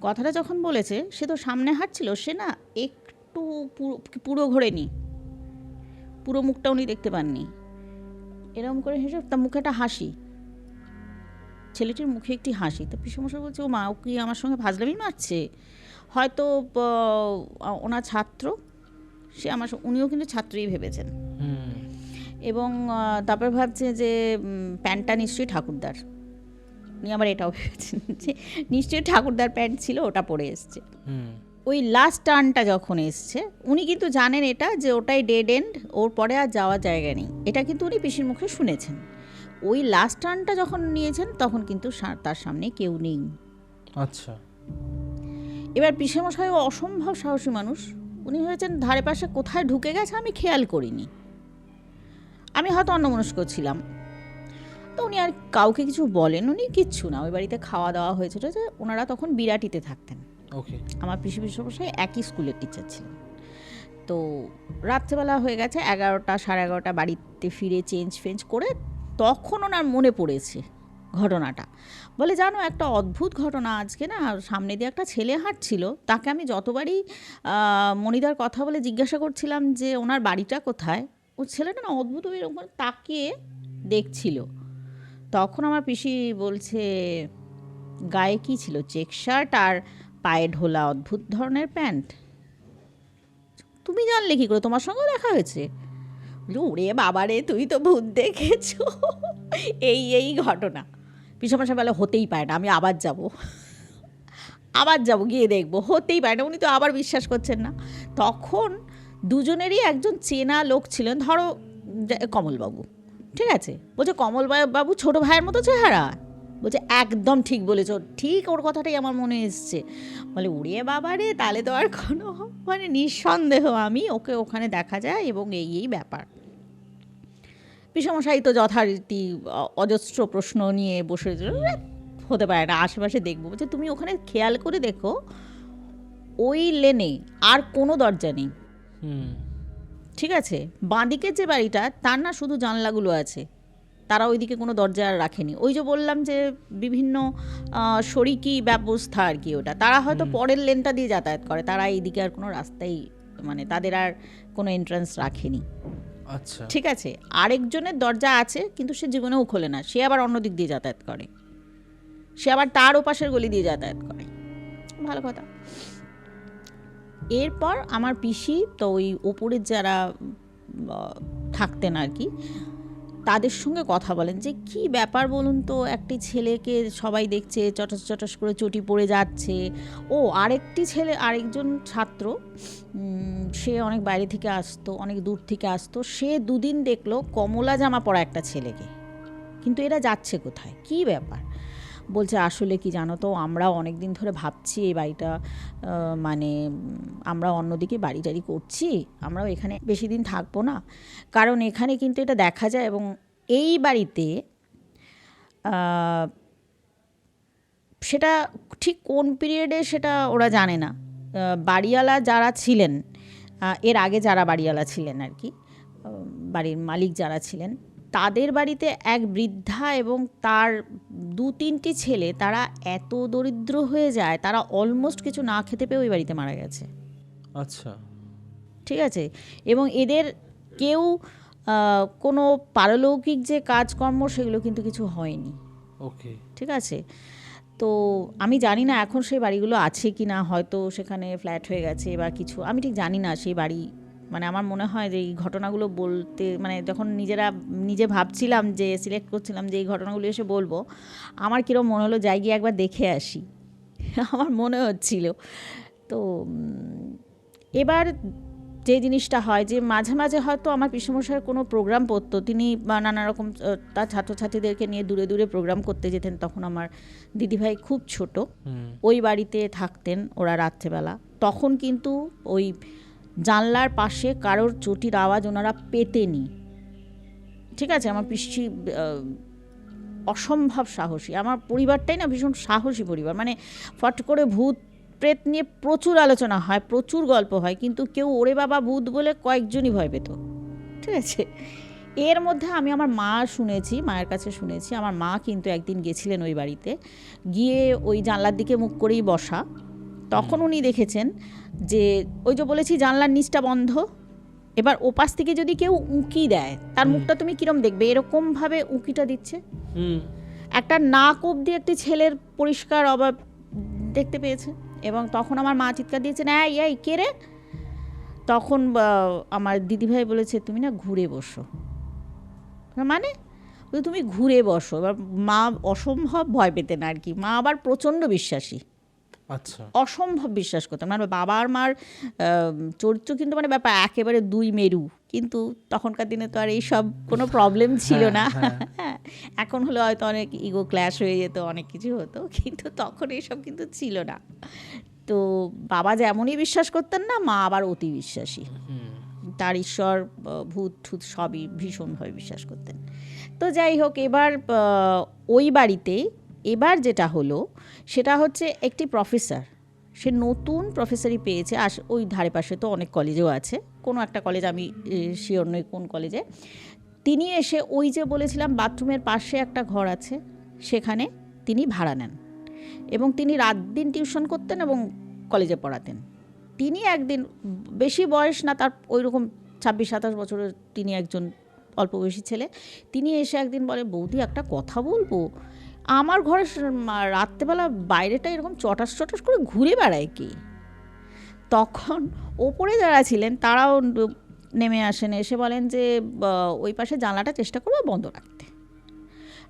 কথাটা যখন বলেছে, সে তো সামনে হাঁটছিল, সে না একটু পুরো ঘোরেনি, পুরো মুখটা উনি দেখতে পাননি। এরকম করে হেসে তার মুখে একটা হাসি, ছেলেটির মুখে একটি হাসি। তো পিসেমশাই বলছে, ও মা, ও কি আমার সঙ্গে ফাজলামি মারছে? হয়তো ওনার ছাত্র, সে উনিও কিন্তু ছাত্রই ভেবেছেন। এবং তারপর ভাবছে যে প্যান্টটা নিশ্চয়ই ঠাকুরদার। উনি আবার এটাও ভেবেছেন যে নিশ্চয়ই ঠাকুরদার প্যান্ট ছিল, ওটা পরে এসছে। ওই লাস্ট টার্নটা যখন এসছে, উনি কিন্তু জানেন এটা যে ওটাই ডেড এন্ড, ওর পরে আর যাওয়ার জায়গা নেই। এটা কিন্তু উনি পিসির মুখে শুনেছেন। ওই লাস্ট টার্নটা যখন নিয়েছেন, তখন কিন্তু তার সামনে কেউ নেই। আচ্ছা। এবার পিসেমশাই অসম্ভব সাহসী মানুষ, উনি হয়েছেন ধারে পাশে কোথায় ঢুকে গেছে আমি খেয়াল করিনি, আমি হয়তো অন্যমনস্ক ছিলাম। তো উনি আর কাউকে কিছু বলেন, উনি কিচ্ছু না। ওই বাড়িতে খাওয়া দাওয়া হয়েছিল যে ওনারা তখন বিরাটিতে থাকতেন। ওকে। আমার পিসেমশাই একই স্কুলের টিচার ছিলেন। তো রাত্রেবেলা হয়ে গেছে 11টা, 11:30 বাড়িতে ফিরে চেঞ্জ করে তখন ওনার মনে পড়েছে ঘটনাটা। বলে, জানো একটা অদ্ভুত ঘটনা আজকে না, সামনে দিয়ে একটা ছেলে হাঁটছিল, তাকে আমি যতবারই মণিদার কথা বলে জিজ্ঞাসা করছিলাম যে ওনার বাড়িটা কোথায়, ও ছেলেটা না অদ্ভুত এরকম তাকিয়ে দেখছিল। তখন আমার পিসি বলছে, গায়ে কী ছিল? চেক শার্ট আর পায়ে ঢোলা অদ্ভুত ধরনের প্যান্ট। তুমি জানলে কী করে? তোমার সঙ্গে দেখা হয়েছে? ওরে বাবারে, তুই তো ভূত দেখেছো। এই ঘটনা। পিসেমশাই বলে, হতেই পারে না, আমি আবার যাব গিয়ে দেখবো, হতেই পারে না। উনি তো আবার বিশ্বাস করছেন না। তখন দুজনেরই একজন চেনা লোক ছিলেন, ধরো কমলবাবু, ঠিক আছে? বলছে, কমলবাবু ছোটো ভাইয়ের মতো চেহারা। বলছে, একদম ঠিক বলেছ, ঠিক ওর কথাটাই আমার মনে এসছে। বলে, উড়িয়ে বাবারে, তাহলে তো আর কোনো মানে নিঃসন্দেহ আমি ওকে ওখানে দেখা যায় এবং এই ব্যাপার। পিসেমশাই তো যথারীতি অজস্র প্রশ্ন নিয়ে বসে, হতে পারে না, আশেপাশে দেখবো। বলছে, তুমি ওখানে খেয়াল করে দেখো, ওই লেনে আর কোনো দরজা নেই, ঠিক আছে? বাঁদিকের যে বাড়িটা, তার না শুধু জানলাগুলো আছে, তারা ওইদিকে কোনো দরজা আর রাখেনি। ওই যে বললাম যে বিভিন্ন শরিকি ব্যবস্থা আর কি, ওটা তারা হয়তো পরের লেনটা দিয়ে যাতায়াত করে, তারা এইদিকে আর কোনো রাস্তাই, মানে তাদের আর কোনো এন্ট্রান্স রাখেনি। আচ্ছা, ঠিক আছে? আরেকজনের দরজা আছে, কিন্তু সে জীবনেও খোলে না, সে আবার অন্য দিক দিয়ে যাতায়াত করে, সে আবার তার ওপাশের গলি দিয়ে যাতায়াত করে। ভালো কথা। এরপর আমার পিসি তো ওই ওপরের যারা থাকতেন আর কি, তাদের সঙ্গে কথা বলেন যে কি ব্যাপার বলুন তো, একটি ছেলেকে সবাই দেখছে চটাস করে চটি পড়ে যাচ্ছে। ও আরেকজন ছাত্র, সে অনেক বাইরে থেকে আসতো, অনেক দূর থেকে আসতো, সে দুদিন দেখলো কমলা জামা পরা একটা ছেলেকে। কিন্তু এরা যাচ্ছে কোথায়, কি ব্যাপার? বলছে, আসলে কি জানো তো, আমরা অনেক দিন ধরে ভাবছি এই বাড়িটা, মানে আমরা অন্যদিকে বাড়ি টাড়ি করছি, আমরাও এখানে বেশি দিন থাকবো না, কারণ এখানে কিন্তু এটা দেখা যায়। এবং এই বাড়িতে সেটা ঠিক কোন পিরিয়ডে সেটা ওরা জানে না, বাড়িওয়ালা যারা ছিলেন, এর আগে যারা বাড়িওয়ালা ছিলেন আর কি, বাড়ির মালিক যারা ছিলেন, তাদের বাড়িতে এক বৃদ্ধা এবং তার 2-3টি ছেলে, তারা এত দরিদ্র হয়ে যায়, তারা অলমোস্ট কিছু না খেতে পেয়ে ওই বাড়িতে মারা গেছে। আচ্ছা, ঠিক আছে? এবং এদের কেউ কোনো পারলৌকিক যে কাজকর্ম, সেগুলো কিন্তু কিছু হয়নি। ওকে। ঠিক আছে? তো আমি জানি না এখন সেই বাড়িগুলো আছে কি না, হয়তো সেখানে ফ্ল্যাট হয়ে গেছে বা কিছু, আমি ঠিক জানি না সেই বাড়ি। মানে আমার মনে হয় যে এই ঘটনাগুলো বলতে, মানে যখন নিজে ভাবছিলাম যে সিলেক্ট করছিলাম যে এই ঘটনাগুলো এসে বলবো, আমার কীরকম মনে হলো, যাই গিয়ে একবার দেখে আসি, আমার মনে হচ্ছিল। তো এবার যে জিনিসটা হয় যে মাঝে মাঝে হয়তো আমার পিসেমশাইয়ের কোনো প্রোগ্রাম পড়তো, তিনি নানা রকম তার ছাত্রছাত্রীদেরকে নিয়ে দূরে দূরে প্রোগ্রাম করতে যেতেন, তখন আমার দিদিভাই খুব ছোট, ওই বাড়িতে থাকতেন ওরা রাত্রেবেলা। তখন কিন্তু ওই জানলার পাশে কারোর চটির আওয়াজ ওনারা পেতেনি, ঠিক আছে? আমার পিসি অসম্ভব সাহসী, আমার পরিবারটাই না ভীষণ সাহসী পরিবার, মানে ফট করে ভূত প্রেত নিয়ে প্রচুর আলোচনা হয়, প্রচুর গল্প হয়, কিন্তু কেউ ওরে বাবা ভূত বলে কয়েকজনই ভয় পেত, ঠিক আছে? এর মধ্যে আমি আমার মা শুনেছি, মায়ের কাছে শুনেছি, আমার মা কিন্তু একদিন গেছিলেন ওই বাড়িতে, গিয়ে ওই জানলার দিকে মুখ করেই বসা, তখন উনি দেখেছেন যে ওই যে বলেছি জানলার নিচটা বন্ধ, এবার ওপাশ থেকে যদি কেউ উঁকি দেয় তার মুখটা তুমি কিরম দেখবে, এরকমভাবে উঁকিটা দিচ্ছে, একটা নাক অব্দি একটি ছেলের পরিষ্কার অভাব দেখতে পেয়েছে। এবং তখন আমার মা চিৎকার দিয়েছেন, এই কে রে? তখন আমার দিদিভাই বলেছে, তুমি না ঘুরে বসো। মানে তুমি ঘুরে বসো। এবার মা অসম্ভব ভয় পেতেন আর কি, মা আবার প্রচণ্ড বিশ্বাসী, আচ্ছা, অসম্ভব বিশ্বাস করতেন। মানে বাবা আর মার চরিত্র কিন্তু মানে ব্যাপার একেবারে দুই মেরু, কিন্তু তখনকার দিনে তো আর এইসব কোনো প্রবলেম ছিল না। হ্যাঁ, এখন হলে হয়তো অনেক ইগো ক্ল্যাশ হয়ে যেত, অনেক কিছু হতো, কিন্তু তখন এইসব কিন্তু ছিল না। তো বাবা যেমনই বিশ্বাস করতেন না, মা আবার অতি বিশ্বাসী, তার ঈশ্বর ভূত ঠুত সবই ভীষণভাবে বিশ্বাস করতেন। তো যাই হোক, এবার ওই বাড়িতে এবার যেটা হলো সেটা হচ্ছে একটি প্রফেসর, সে নতুন প্রফেসরই পেয়েছে, ওই ধারে পাশে তো অনেক কলেজেও আছে, কোনো একটা কলেজ, আমি শিওর নই কোন কলেজে, তিনি এসে ওই যে বলেছিলাম বাথরুমের পাশে একটা ঘর আছে সেখানে তিনি ভাড়া নেন, এবং তিনি রাত দিন টিউশন করতেন এবং কলেজে পড়াতেন। তিনি একদিন, বেশি বয়স না তার, ওই রকম 26-27 বছরের তিনি একজন অল্প বয়সী ছেলে, তিনি এসে একদিন বলে, বৌদি একটা কথা বলবো, আমার ঘরে রাত্রেবেলা বাইরেটা এরকম চটাস চটাস করে ঘুরে বেড়ায় কি? তখন ওপরে যারা ছিলেন তারাও নেমে আসেন, এসে বলেন যে ওই পাশে জানলাটা চেষ্টা করবে বন্ধ রাখতে।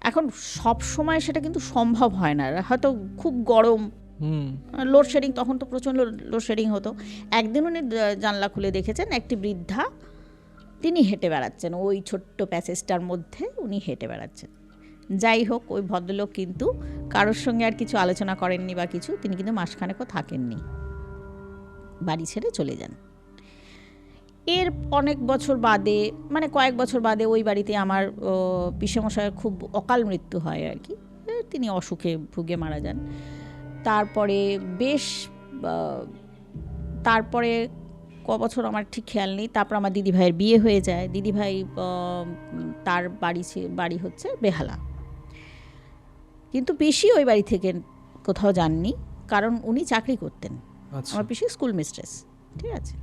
এখন সব সময় সেটা কিন্তু সম্ভব হয় না, হয়তো খুব গরম, লোডশেডিং, তখন তো প্রচণ্ড লোডশেডিং হতো। একদিন উনি জানলা খুলে দেখেছেন একটি বৃদ্ধা, তিনি হেঁটে বেড়াচ্ছেন ওই ছোট্ট প্যাসেজটার মধ্যে, উনি হেঁটে বেড়াচ্ছেন। যাই হোক, ওই ভদ্রলোক কিন্তু কারোর সঙ্গে আর কিছু আলোচনা করেননি বা কিছু, তিনি কিন্তু মাসখানেকও থাকেননি, বাড়ি ছেড়ে চলে যান। এর অনেক বছর বাদে, মানে কয়েক বছর বাদে, ওই বাড়িতে আমার পিসেমশায়ের খুব অকাল মৃত্যু হয় আর কি, তিনি অসুখে ভুগে মারা যান। তারপরে তারপরে ক বছর আমার ঠিক খেয়াল নেই, তারপর আমার দিদিভাইয়ের বিয়ে হয়ে যায়। দিদিভাই তার বাড়ি হচ্ছে বেহালা, কিন্তু পিসি ওই বাড়ি থেকে কোথাও যাননি, কারণ উনি চাকরি করতেন, আমার পিসি স্কুল মিস্ট্রেস, ঠিক আছে?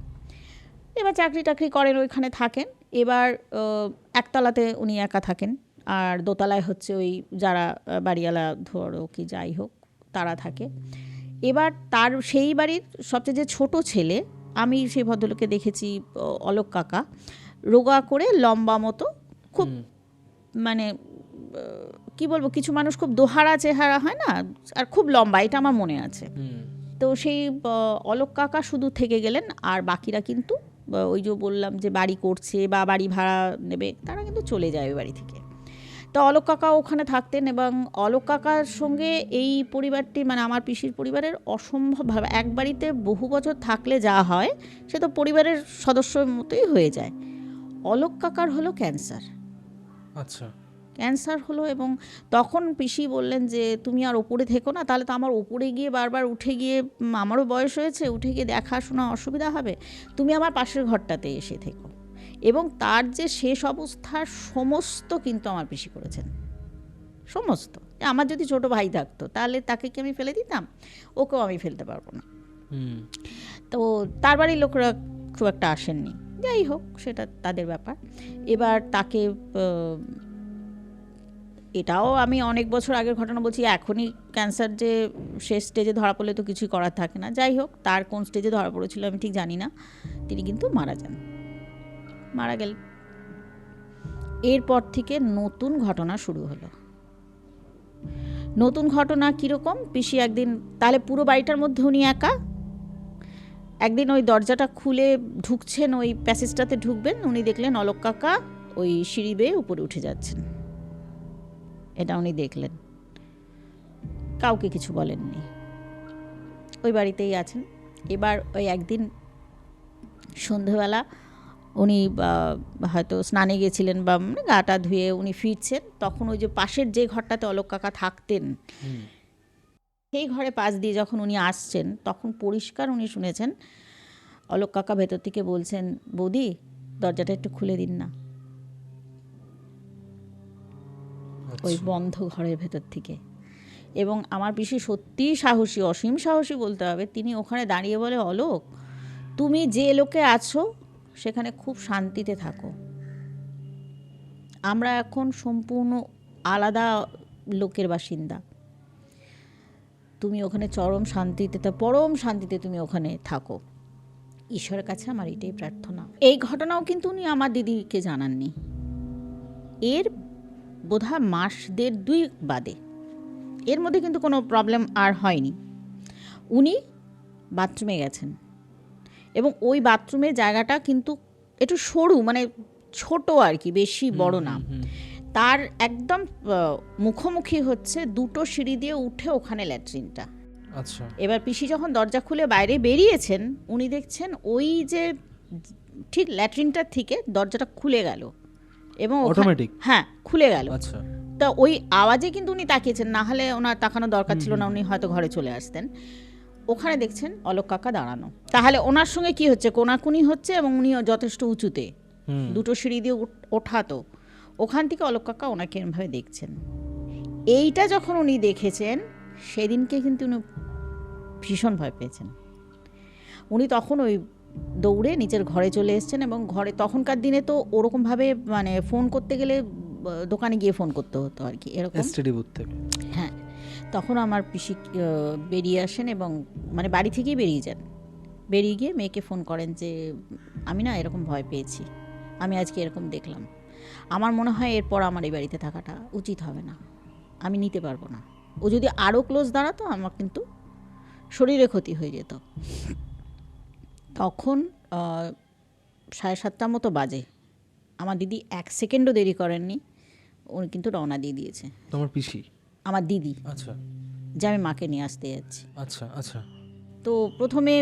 এবার চাকরি টাকরি করেন, ওইখানে থাকেন। এবার একতলাতে উনি একা থাকেন, আর দোতলায় হচ্ছে ওই যারা বাড়িওয়ালা ধরো কি যাই হোক তারা থাকে। এবার তার সেই বাড়ির সবচেয়ে যে ছোট ছেলে, আমি সেই ভদ্রলোককে দেখেছি, অলোক কাকা, রোগা করে লম্বা মতো, খুব মানে কি বলবো, কিছু মানুষ খুব দোহারা চেহারা হয় না, আর খুব লম্বা, এটা আমার মনে আছে। তো সেই অলোক কাকা শুধু থেকে গেলেন, আর বাকিরা কিন্তু ওই যে বললাম যে বাড়ি করছে বা বাড়ি ভাড়া নেবে, তারা কিন্তু চলে যায় ওই বাড়ি থেকে। তো অলোক কাকা ওখানে থাকতেন, এবং অলোক কাকার সঙ্গে এই পরিবারটি, মানে আমার পিসির পরিবারের অসম্ভবভাবে, এক বাড়িতে বহু বছর থাকলে যা হয় সে তো পরিবারের সদস্যের মতোই হয়ে যায়। অলোক কাকার হলো ক্যান্সার। আচ্ছা, ক্যান্সার হলো, এবং তখন পিসি বললেন যে তুমি আর ওপরে থেকো না, তাহলে তো আমার ওপরে গিয়ে বারবার উঠে গিয়ে, আমারও বয়স হয়েছে, উঠে গিয়ে দেখাশোনা অসুবিধা হবে, তুমি আমার পাশের ঘরটাতে এসে থেকো। এবং তার যে শেষ অবস্থার সমস্ত কিন্তু আমার পিসি করেছেন, সমস্ত। আমার যদি ছোট ভাই থাকতো তাহলে তাকে কি আমি ফেলে দিতাম? ওকেও আমি ফেলতে পারবো না। তো তার বাড়ির লোকরা খুব একটা আসেননি, যাই হোক সেটা তাদের ব্যাপার। এবার তাকে, এটাও আমি অনেক বছর আগের ঘটনা বলছি, এখনই ক্যান্সার যে শেষ স্টেজে ধরা পড়লে তো কিছুই করার থাকে না। যাই হোক, তার কোন স্টেজে ধরা পড়েছিল আমি ঠিক জানি না, তিনি কিন্তু মারা গেলেন। এরপর থেকে নতুন ঘটনা শুরু হলো। নতুন ঘটনা কীরকম? পিসি একদিন, তাহলে পুরো বাড়িটার মধ্যে উনি একা, একদিন ওই দরজাটা খুলে ঢুকছেন, ওই প্যাসেজটাতে ঢুকবেন, উনি দেখলেন অলোক কাকা ওই সিঁড়ি বেয়ে উপরে উঠে যাচ্ছেন। এটা উনি দেখলেন, কাউকে কিছু বলেননি, ওই বাড়িতেই আছেন। এবার ওই একদিন সন্ধেবেলা উনি হয়তো স্নানে গেছিলেন বা গাটা ধুয়ে উনি ফিরছেন, তখন ওই যে পাশের যে ঘরটাতে অলোক কাকা থাকতেন সেই ঘরে পাশ দিয়ে যখন উনি আসছেন, তখন পরিষ্কার উনি শুনেছেন অলোক কাকা ভেতর থেকে বলছেন, বৌদি দরজাটা একটু খুলে দিন না, ওই বন্ধ ঘরের ভেতর থেকে। এবং আমার পিসি সত্যিই সাহসী, অসীম সাহসী বলতে হবে। তিনি ওখানে দাঁড়িয়ে বলে, অলোক তুমি যে লোকে আছো সেখানে খুব শান্তিতে থাকো, আমরা এখন সম্পূর্ণ আলাদা লোকের বাসিন্দা, তুমি ওখানে চরম শান্তিতে, পরম শান্তিতে তুমি ওখানে থাকো, ঈশ্বরের কাছে আমার এটাই প্রার্থনা। এই ঘটনাও কিন্তু উনি আমার দিদিকে জানাননি, এর বোধহয় মাস 1.5-2 বাদে। এর মধ্যে কিন্তু কোনো প্রবলেম আর হয়নি। উনি বাথরুমে গেছেন এবং ওই বাথরুমের জায়গাটা কিন্তু একটু সরু, মানে ছোট আর কি, বেশি বড় না। তার একদম মুখোমুখি হচ্ছে 2টো সিঁড়ি দিয়ে উঠে ওখানে ল্যাট্রিনটা। আচ্ছা। এবার পিসি যখন দরজা খুলে বাইরে বেরিয়েছেন, উনি দেখছেন ওই যে ঠিক ল্যাট্রিনটার থেকে দরজাটা খুলে গেল এবং অটোমেটিক, হ্যাঁ খুলে গেল। আচ্ছা। তা ওই আওয়াজে কিন্তু উনি তাকিয়েছেন, না হলে ওনার তাকানো দরকার ছিল না, উনি হয়তো ঘরে চলে আসতেন। ওখানে দেখছেন অলোক কাকা দাঁড়ানো, তাহলে ওনার সঙ্গে কি হচ্ছে, কোনাকুনি হচ্ছে এবং উনি যথেষ্ট উঁচুতে, 2টো সিঁড়ি দিয়ে ওঠাতো, ওখান থেকে অলোক কাকা ওনাকে এরমভাবে দেখছেন। এইটা যখন উনি দেখেছেন সেদিনকে কিন্তু উনি ভীষণ ভয় পেয়েছেন। উনি তখন ওই দৌড়ে নিজের ঘরে চলে এসেছেন এবং ঘরে, তখনকার দিনে তো ওরকমভাবে মানে ফোন করতে গেলে দোকানে গিয়ে ফোন করতে হতো আর কি, এরকম এসটিডি বুথ থেকে। হ্যাঁ, তখন আমার পিসি বেরিয়ে আসেন এবং মানে বাড়ি থেকেই বেরিয়ে যান, বেরিয়ে গিয়ে মেয়েকে ফোন করেন যে আমি না এরকম ভয় পেয়েছি, আমি আজকে এরকম দেখলাম, আমার মনে হয় এরপর আমার এই বাড়িতে থাকাটা উচিত হবে না, আমি নিতে পারবো না, ও যদি আরও ক্লোজ দাঁড়াতো আমার কিন্তু শরীরে ক্ষতি হয়ে যেত। তখন 7:30 মতো বাজে, আমার দিদি 1 সেকেন্ডও দেরি করেননি, উনি কিন্তু রওনা দিয়ে দিয়েছে। তোমার পিসি? আমার দিদি, আচ্ছা, যে আমি মাকে নিয়ে আসতে যাচ্ছি। আচ্ছা আচ্ছা। তো প্রথমে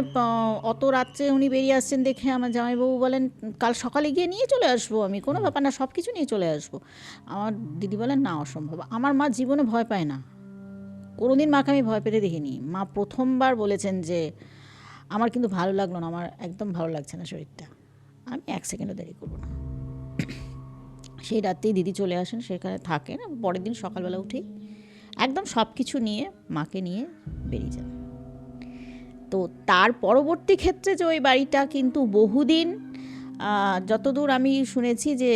অত রাত্রে উনি বেরিয়ে আসছেন দেখে আমার জামাইবাবু বলেন, কাল সকালে গিয়ে নিয়ে চলে আসবো, আমি কোনো ব্যাপার না, সব কিছু নিয়ে চলে আসবো। আমার দিদি বলেন, না অসম্ভব, আমার মা জীবনে ভয় পায় না, কোনোদিন মাকে আমি ভয় পেতে দেখিনি। মা প্রথমবার বলেছেন যে আমার কিন্তু ভালো লাগলো না, আমার একদম ভালো লাগছে না শরীরটা, আমি 1 সেকেন্ডও দেরি করবো না। সেই রাত্রেই দিদি চলে আসেন, সেখানে থাকেন, পরের দিন সকালবেলা উঠেই একদম সব কিছু নিয়ে মাকে নিয়ে বেরিয়ে যান। তো তার পরবর্তী ক্ষেত্রে যে ওই বাড়িটা কিন্তু বহুদিন, যতদূর আমি শুনেছি যে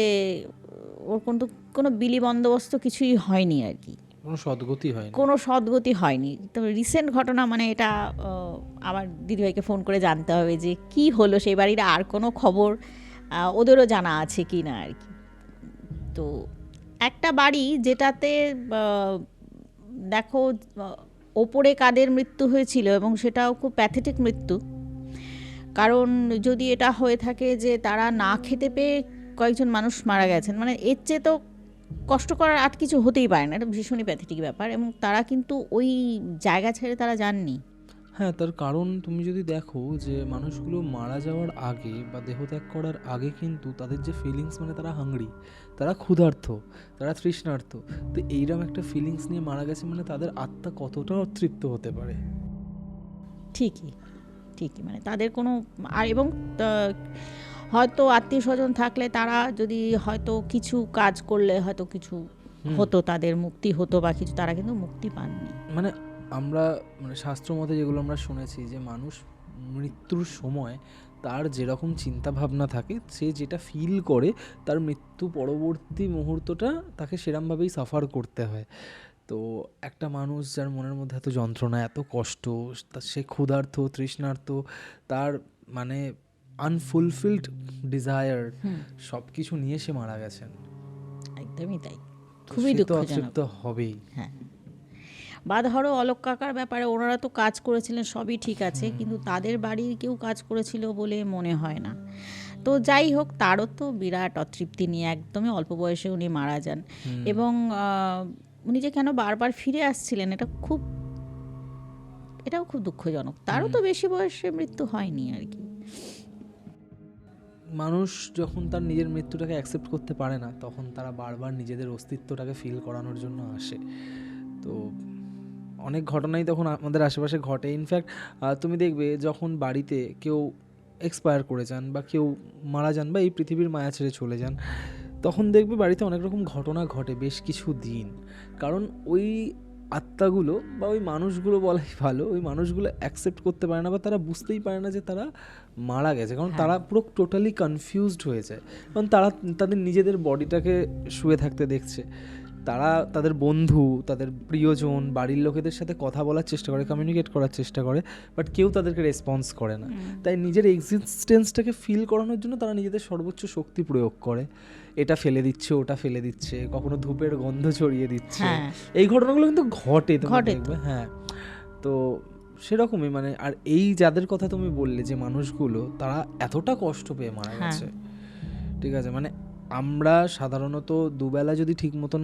ওর কিন্তু কোনো বিলি বন্দোবস্ত কিছুই হয়নি আর কি, কোনো সদ্গতি হয়নি, কোনো সদ্গতি হয়নি। তবে রিসেন্ট ঘটনা, মানে এটা আমার দিদিভাইকে ফোন করে জানতে হবে যে কি হলো সেই বাড়ির, আর কোনো খবর ওদেরও জানা আছে কি না আর কি। তো একটা বাড়ি যেটাতে দেখো ওপরে কাদের মৃত্যু হয়েছিল এবং সেটাও খুব প্যাথেটিক মৃত্যু, কারণ যদি এটা হয়ে থাকে যে তারা না খেতে পেয়ে কয়েকজন মানুষ মারা গেছেন, মানে এর চেয়ে তো কষ্ট করার আর কিছু হতেই পারে না, এটা ভীষণই প্যাথেটিক ব্যাপার। এবং তারা কিন্তু ওই জায়গা ছেড়ে তারা যাননি। হ্যাঁ, তার কারণ তুমি যদি দেখো যে মানুষগুলো মারা যাওয়ার আগে বা দেহত্যাগ করার আগে কিন্তু তাদের যে ফিলিংস, মানে তারা হাংরি, তারা ক্ষুধার্ত, তারা তৃষ্ণার্ত, তো এইরকম একটা ফিলিংস নিয়ে মারা গেছে, মানে তাদের আত্মা কতটা তৃপ্ত হতে পারে। ঠিকই ঠিকই, মানে তাদের কোনো আর, এবং হয়তো আত্মীয় স্বজন থাকলে তারা যদি হয়তো কিছু কাজ করলে হয়তো কিছু হতো, তাদের মুক্তি হতো বা কিছু, তারা কিন্তু মুক্তি পাননি। মানে আমরা মানে শাস্ত্র মতে যেগুলো আমরা শুনেছি যে মানুষ মৃত্যুর সময় তার যেরকম চিন্তা ভাবনা থাকে, সে যেটা ফিল করে, তার মৃত্যু পরবর্তী মুহূর্তটা তাকে সেরমভাবেই সাফার করতে হয়। তো একটা মানুষ যার মনের মধ্যে এত যন্ত্রণা, এত কষ্ট, সে ক্ষুধার্ত, তৃষ্ণার্ত, তার মানে আনফুলফিলড ডিজায়ার সব কিছু নিয়ে সে মারা গেছেন। একদমই তাই, তো খুবই সে তো দুঃখজনক। অতৃপ্ত হবেই। হ্যাঁ, বা ধরো অলোক কাকার ব্যাপারে ওনারা তো কাজ করেছিলেন, সবই ঠিক আছে, কিন্তু তাদের বাড়ির কেউ কাজ করেছিল বলে মনে হয় না। তো যাই হোক, তারও তো বিরাট অতৃপ্তি নিয়ে একদমই অল্প বয়সে উনি মারা যান। এবং উনি যে কেন বারবার ফিরে আসছিলেন, এটাও খুব দুঃখজনক। তারও তো বেশি বয়সে মৃত্যু হয়নি আর কি। মানুষ যখন তার নিজের মৃত্যুটাকে অ্যাকসেপ্ট করতে পারে না, তখন তারা বারবার নিজেদের অস্তিত্বটাকে ফিল করানোর জন্য আসে। তো অনেক ঘটনাই তখন আমাদের আশেপাশে ঘটে। ইনফ্যাক্ট তুমি দেখবে যখন বাড়িতে কেউ এক্সপায়ার করে যান বা কেউ মারা যান বা এই পৃথিবীর মায়া ছেড়ে চলে যান, তখন দেখবে বাড়িতে অনেক রকম ঘটনা ঘটে বেশ কিছু দিন। কারণ ওই আত্মাগুলো বা ওই মানুষগুলো বলাই ভালো, ওই মানুষগুলো অ্যাকসেপ্ট করতে পারে না বা তারা বুঝতেই পারে না যে তারা মারা গেছে। কারণ তারা পুরো টোটালি কনফিউজড হয়ে যায়। কারণ তারা তাদের নিজেদের বডিটাকে শুয়ে থাকতে দেখছে। তারা তাদের বন্ধু, তাদের প্রিয়জন, বাড়ির লোকেদের সাথে কথা বলার চেষ্টা করে, কমিউনিকেট করার চেষ্টা করে, বাট কেউ তাদেরকে রেসপন্স করে না। তাই নিজের এক্সিস্টেন্সটাকে ফিল করানোর জন্য তারা নিজেদের সর্বোচ্চ শক্তি প্রয়োগ করে। এটা ফেলে দিচ্ছে, ওটা ফেলে দিচ্ছে, কখনো ধূপের গন্ধ ছড়িয়ে দিচ্ছে। এই ঘটনাগুলো কিন্তু ঘটে, দেখবে। হ্যাঁ, তো সেরকমই মানে। আর এই যাদের কথা তুমি বললে যে মানুষগুলো, তারা এতটা কষ্ট পেয়ে মারা গেছে, ঠিক আছে, মানে আমরা সাধারণত দুবেলা যদি ঠিক মতন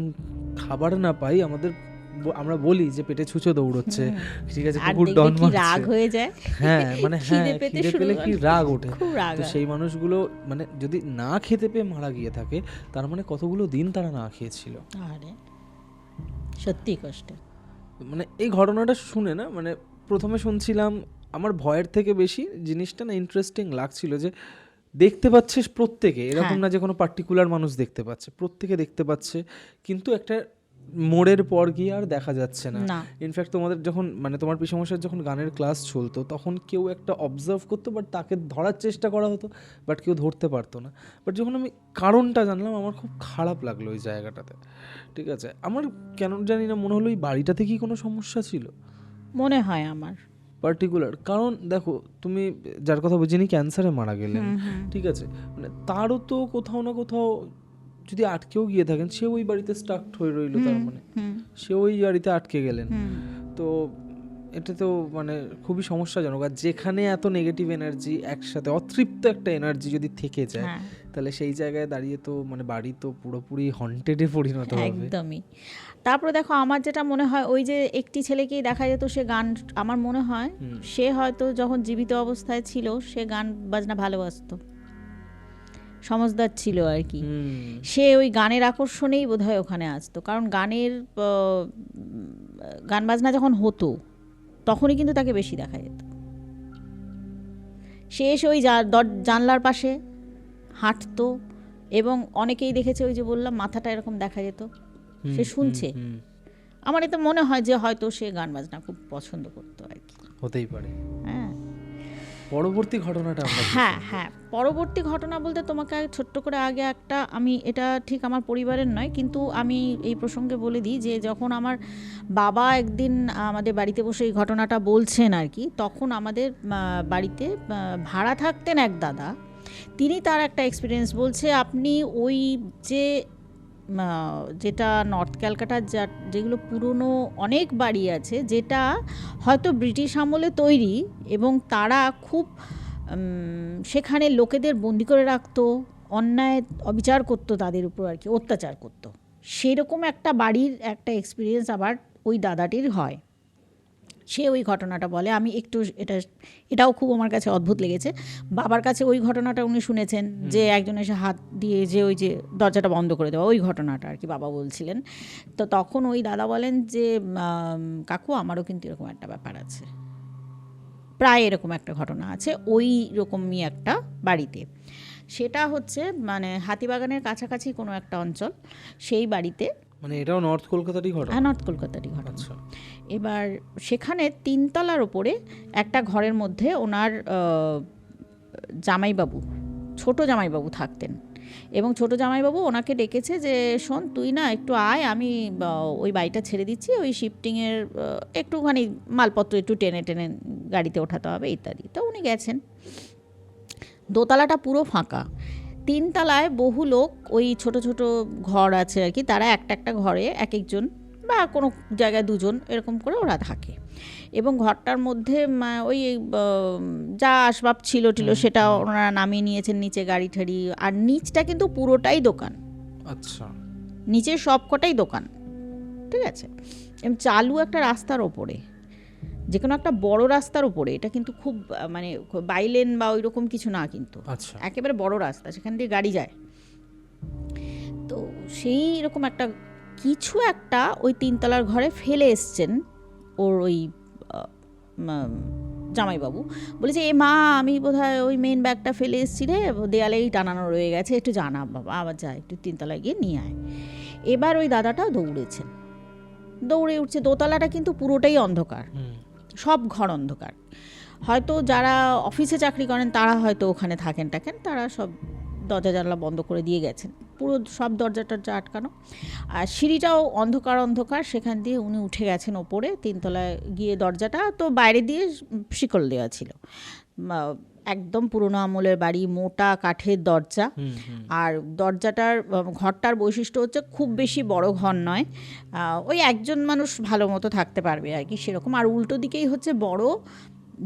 খাবার না পাই, আমরা বলি যে পেটে ছুঁচো দৌড়চ্ছে, ঠিক আছে, কুকুর ডন মারছে, রাগ হয়ে যায়। হ্যাঁ মানে হ্যাঁ, খিদে পেলে কি রাগ ওঠে। তো সেই মানুষগুলো মানে যদি না খেতে পেয়ে মারা গিয়ে থাকে, তার মানে কতগুলো দিন তারা না খেয়েছিল। আরে সত্যি কষ্ট। মানে এই ঘটনাটা শুনে না, মানে প্রথমে শুনছিলাম, আমার ভয়ের থেকে বেশি জিনিসটা না ইন্টারেস্টিং লাগছিল যে দেখতে পাচ্ছে প্রত্যেকে, এরকম না যে কোনো পার্টিকুলার মানুষ দেখতে পাচ্ছে, প্রত্যেকে দেখতে পাচ্ছে, কিন্তু একটা মোড়ের পর গিয়ে আর দেখা যাচ্ছে না। ইনফ্যাক্ট তোমাদের যখন মানে তোমার পিসমশাইয়ের যখন গানের ক্লাস চলতো, তখন কেউ একটা অবজার্ভ করতো, বাট তাকে ধরার চেষ্টা করা হতো, বাট কেউ ধরতে পারতো না। বাট যখন আমি কারণটা জানলাম, আমার খুব খারাপ লাগলো ওই জায়গাটাতে, ঠিক আছে। আমার কেন জানি না মনে হলো এই বাড়িটাতে কি কোনো সমস্যা ছিল, মনে হয় আমার পার্টিকুলার। কারণ দেখো, তুমি যার কথা বুঝিনি ক্যান্সারে মারা গেলেন, ঠিক আছে, মানে তারও তো কোথাও না কোথাও যদি আটকেও গিয়ে থাকেন, সে ওই বাড়িতে স্টাক হয়ে রইল, তার মানে সে ওই বাড়িতে আটকে গেলেন। তো এটা তো মানে খুবই সমস্যাজনক। আর যেখানে এত নেগেটিভ এনার্জি একসাথে, অতৃপ্ত একটা এনার্জি যদি থেকে যায়, তাহলে সেই জায়গায় দাঁড়িয়ে তো মানে বাড়ি তো পুরোপুরি হন্টেডে পরিণত হবে। একদমই। তারপরে দেখো, আমার যেটা মনে হয়, ওই যে একটি ছেলেকেই দেখা যেত সে গান, আমার মনে হয় সে হয়তো যখন জীবিত অবস্থায় ছিল সে গান বাজনা ভালোবাসতো, সমজদার ছিল আর কি। সে ওই গানের আকর্ষণেই বোধহয় ওখানে আসতো। কারণ গান বাজনা যখন হতো তখনই কিন্তু তাকে বেশি দেখা যেত। সে এসে ওই জানলার পাশে হাঁটতো, এবং অনেকেই দেখেছে, ওই যে বললাম মাথাটা এরকম দেখা যেত, সে শুনছে। আমার এটা মনে হয় যে হয়তো সে গান বাজনা খুব পছন্দ করতো আর কি, হতেই পারে। হ্যাঁ, পরবর্তী ঘটনাটা হ্যাঁ পরবর্তী ঘটনা বলতে তোমাকে ছোট্ট করে আগে একটা, আমি এটা ঠিক আমার পরিবারের নয়, কিন্তু আমি এই প্রসঙ্গে বলে দিই যে যখন আমার বাবা একদিন আমাদের বাড়িতে বসে এই ঘটনাটা বলছেন আর কি, তখন আমাদের বাড়িতে ভাড়া থাকতেন এক দাদা, তিনি তার একটা এক্সপিরিয়েন্স বলছে। আপনি ওই যেটা নর্থ ক্যালকাটার যেগুলো পুরনো অনেক বাড়ি আছে, যেটা হয়তো ব্রিটিশ আমলে তৈরি, এবং তারা খুব সেখানে লোকেদের বন্দি করে রাখতো, অন্যায় অবিচার করতো তাদের উপর আর কি, অত্যাচার করতো, সেরকম একটা বাড়ির একটা এক্সপিরিয়েন্স আবার ওই দাদাটির হয়। সে ওই ঘটনাটা বলে, আমি একটু এটাও খুব আমার কাছে অদ্ভুত লেগেছে। বাবার কাছে ওই ঘটনাটা উনি শুনেছেন, যে একজন এসে হাত দিয়ে যে ওই যে দরজাটা বন্ধ করে দেওয়া, ওই ঘটনাটা আর কি বাবা বলছিলেন। তো তখন ওই দাদা বলেন যে কাকু, আমারও কিন্তু এরকম একটা ব্যাপার আছে, প্রায় এরকম একটা ঘটনা আছে ওই রকমই একটা বাড়িতে। সেটা হচ্ছে মানে হাতিবাগানের কাছাকাছি কোনো একটা অঞ্চল, সেই বাড়িতে, মানে এটাও নর্থ কলকাতারই ঘটনা। হ্যাঁ, নর্থ কলকাতারই ঘটনা। এবার সেখানে 3 তলার ওপরে একটা ঘরের মধ্যে ওনার জামাইবাবু, ছোট জামাইবাবু থাকতেন, এবং ছোট জামাইবাবু ওনাকে ডেকেছে যে শোন, তুই না একটু আয়, আমি ওই বাড়িটা ছেড়ে দিচ্ছি, ওই শিফটিংয়ের একটুখানি মালপত্র একটু টেনে টেনে গাড়িতে ওঠাতে হবে ইত্যাদি। তো উনি গেছেন। দোতলাটা পুরো ফাঁকা, 3 তলায় বহু লোক, ওই ছোট ছোট ঘর আছে আর কি, তারা একটা একটা ঘরে এক একজন বা কোনো জায়গায় দুজন, এরকম করে ওরা থাকে। এবং ঘরটার মধ্যে ওই যা আসবাব ছিল সেটা ওনারা নামিয়ে নিয়েছেন নিচে, গাড়ি ঠাড়ি। আর নিচটা কিন্তু পুরোটাই দোকান, আচ্ছা, নিচে সব কটাই দোকান, ঠিক আছে। এবং চালু একটা রাস্তার ওপরে, যে কোনো একটা বড় রাস্তার উপরে, এটা কিন্তু খুব মানে বাইলেন বা ওই রকম কিছু না, কিন্তু আচ্ছা, একেবারে বড় রাস্তা, সেখান দিয়ে গাড়ি যায়। তো সেই রকম একটা কিছু একটা ওই 3 তলার ঘরে ফেলে এসছেন ওর ওই জামাইবাবু। বলেছে, এ মা, আমি বোধহয় ওই মেন ব্যাগটা ফেলে এসেছি রে, দেয়ালেই টানানো রয়ে গেছে, একটু জানা বাবা, আবার যা একটু 3 তলায় গিয়ে নিয়ে আয়। এবার ওই দাদাটাও দৌড়েছেন, দৌড়ে উঠছে। দোতলাটা কিন্তু পুরোটাই অন্ধকার, সব ঘর অন্ধকার। হয়তো যারা অফিসে চাকরি করেন তারা হয়তো ওখানে থাকেন, তারা সব দরজা জানলা বন্ধ করে দিয়ে গেছেন, পুরো সব দরজা টরজা আটকানো। আর সিঁড়িটাও অন্ধকার, সেখান দিয়ে উনি উঠে গেছেন ওপরে 3 তলায় গিয়ে। দরজাটা তো বাইরে দিয়ে শিকল দেওয়া ছিল, একদম পুরোনো আমলের বাড়ি, মোটা কাঠের দরজা। আর দরজাটার, ঘরটার বৈশিষ্ট্য হচ্ছে খুব বেশি বড় ঘর নয়, ওই একজন মানুষ ভালো মতো থাকতে পারবে আর কি, সেরকম। আর উল্টো দিকেই হচ্ছে বড়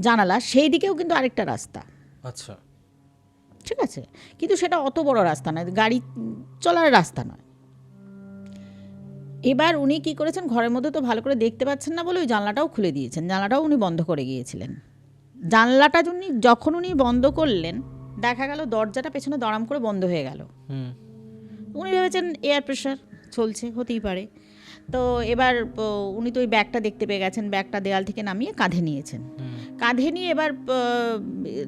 জানালা, সেই দিকেও কিন্তু আরেকটা রাস্তা, আচ্ছা, ঠিক আছে। কিন্তু সেটা অত বড় রাস্তা নয়, গাড়ি চলার রাস্তা নয়। এবার উনি কি করেছেন, ঘরের মধ্যে তো ভালো করে দেখতে পাচ্ছেন না বলে ওই জানলাটাও খুলে দিয়েছেন, জানলাটাও উনি বন্ধ করে গিয়েছিলেন। জানলাটা যখন উনি বন্ধ করলেন, দেখা গেল দরজাটা পেছনে দড়াম করে বন্ধ হয়ে গেল। উনি ভেবেছেন এয়ার প্রেশার চলছে, হতেই পারে। তো এবার উনি তো ওই ব্যাগটা দেখতে পেয়ে গেছেন, ব্যাগটা দেয়াল থেকে নামিয়ে কাঁধে নিয়েছেন। কাঁধে নিয়ে এবার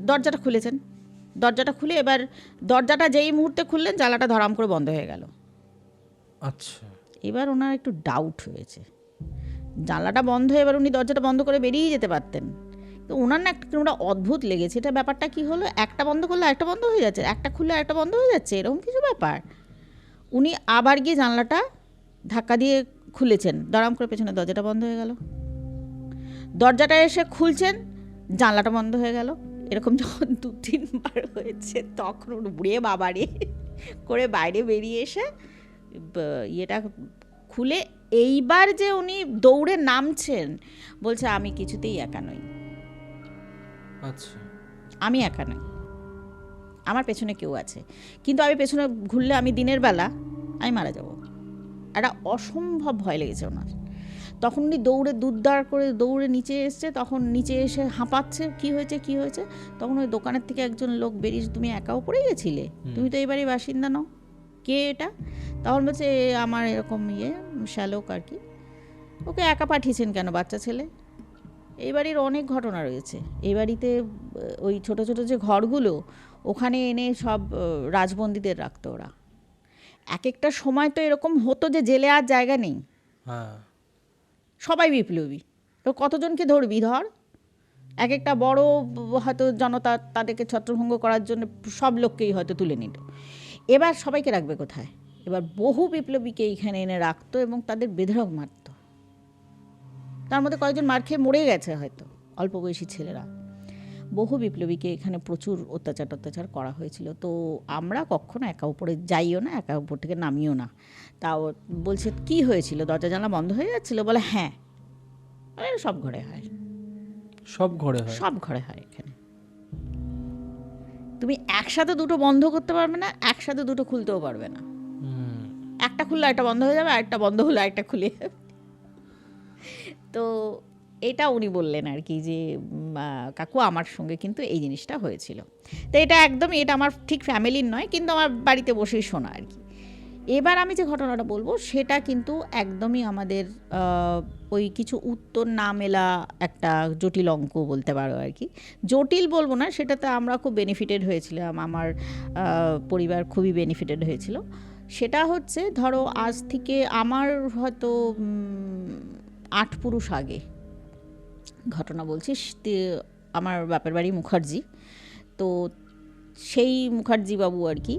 দরজাটা খুলেছেন। দরজাটা খুলে এবার দরজাটা যেই মুহূর্তে খুললেন, জানলাটা ধরাম করে বন্ধ হয়ে গেল। আচ্ছা, এবার ওনার একটু ডাউট হয়েছে, জানলাটা বন্ধ, এবার উনি দরজাটা বন্ধ করে বেরিয়ে যেতে পারতেন। তো ওনার না একটা অদ্ভুত লেগেছে, এটা ব্যাপারটা কি হলো, একটা বন্ধ করলে একটা বন্ধ হয়ে যাচ্ছে, একটা খুললে একটা বন্ধ হয়ে যাচ্ছে, এরকম কিছু ব্যাপার। উনি আবার গিয়ে জানলাটা ধাক্কা দিয়ে খুলেছেন, দড়াম করে পেছনে দরজাটা বন্ধ হয়ে গেল। দরজাটা এসে খুলছেন, জানলাটা বন্ধ হয়ে গেল। এরকম যখন 2-3 বার হয়েছে, তখন উনি বুড়িয়ে বাবারে করে বাইরে বেরিয়ে এসে ইয়েটা খুলে, এইবার যে উনি দৌড়ে নামছেন, বলছে আমি কিছুতেই একা নই, আচ্ছা, আমি একা নই, আমার পেছনে কেউ আছে। কিন্তু আমি পেছনে ঘুরলে, আমি দিনের বেলা আমি মারা যাব। একটা অসম্ভব ভয় লেগেছে ওনার। তখন উনি দৌড়ে দুধদার করে দৌড়ে নিচে এসছে, তখন নিচে এসে হাঁপাচ্ছে, কি হয়েছে। তখন ওই দোকানের থেকে একজন লোক বেরিয়ে, তুমি একাও পড়ে গেছিলে, তুমি তো এই বাড়ির বাসিন্দা নও, কে এটা? তখন বলছে, আমার এরকম শ্যালক আর কি, ওকে একা পাঠিয়েছেন কেন, বাচ্চা ছেলে। এই বাড়ির অনেক ঘটনা রয়েছে। এই বাড়িতে ওই ছোট ছোট যে ঘরগুলো, ওখানে এনে সব রাজবন্দীদের রাখতো ওরা। এক একটা সময় তো এরকম হতো যে জেলে আর জায়গা নেই, সবাই বিপ্লবী, তো কতজনকে ধরবি, ধর। এক একটা বড় হয়তো জনতা, তাদেরকে ছত্রভঙ্গ করার জন্য সব লোককেই হয়তো তুলে নিল। এবার সবাইকে রাখবে কোথায়? এবার বহু বিপ্লবীকে এইখানে এনে রাখতো এবং তাদের বেধড়ক মারত। তার মধ্যে কয়েকজন মার খেয়ে মরে গেছে হয়তো, অল্প বয়সী ছেলেরা। বহু বিপ্লবীকে এখানে প্রচুর অত্যাচার করা হয়েছিল। তো আমরা কখনো একা উপরে যাইও না, একা উপর থেকে নামিও না। তাও বলছে, কি হয়েছিল, দরজা জানলা বন্ধ হয়ে যাচ্ছিল? বলে হ্যাঁ। সব ঘরে হয়, সব ঘরে হয় এখানে। তুমি একসাথে দুটো বন্ধ করতে পারবে না, একসাথে দুটো খুলতেও পারবে না। একটা খুললে একটা বন্ধ হয়ে যাবে, আরেকটা বন্ধ হলে আরেকটা খুলে যাবে। তো এটা উনি বললেন আর কি, যে কাকু আমার সঙ্গে কিন্তু এই জিনিসটা হয়েছিল। তো এটা একদমই, এটা আমার ঠিক ফ্যামিলির নয়, কিন্তু আমার বাড়িতে বসেই শোনা আর কি। এবার আমি যে ঘটনাটা বলবো, সেটা কিন্তু একদমই আমাদের ওই কিছু উত্তর না মেলা একটা জটিল অঙ্ক বলতে পারো আর কি। জটিল বলবো না, সেটাতে আমরা খুব বেনিফিটেড হয়েছিলাম, আমার পরিবার খুবই বেনিফিটেড হয়েছিল। সেটা হচ্ছে, ধরো আজ থেকে আমার হয়তো 8 পুরুষ আগে ঘটনা বলছি। আমার বাপের বাড়ি মুখার্জি। তো সেই মুখার্জি বাবু আর কি,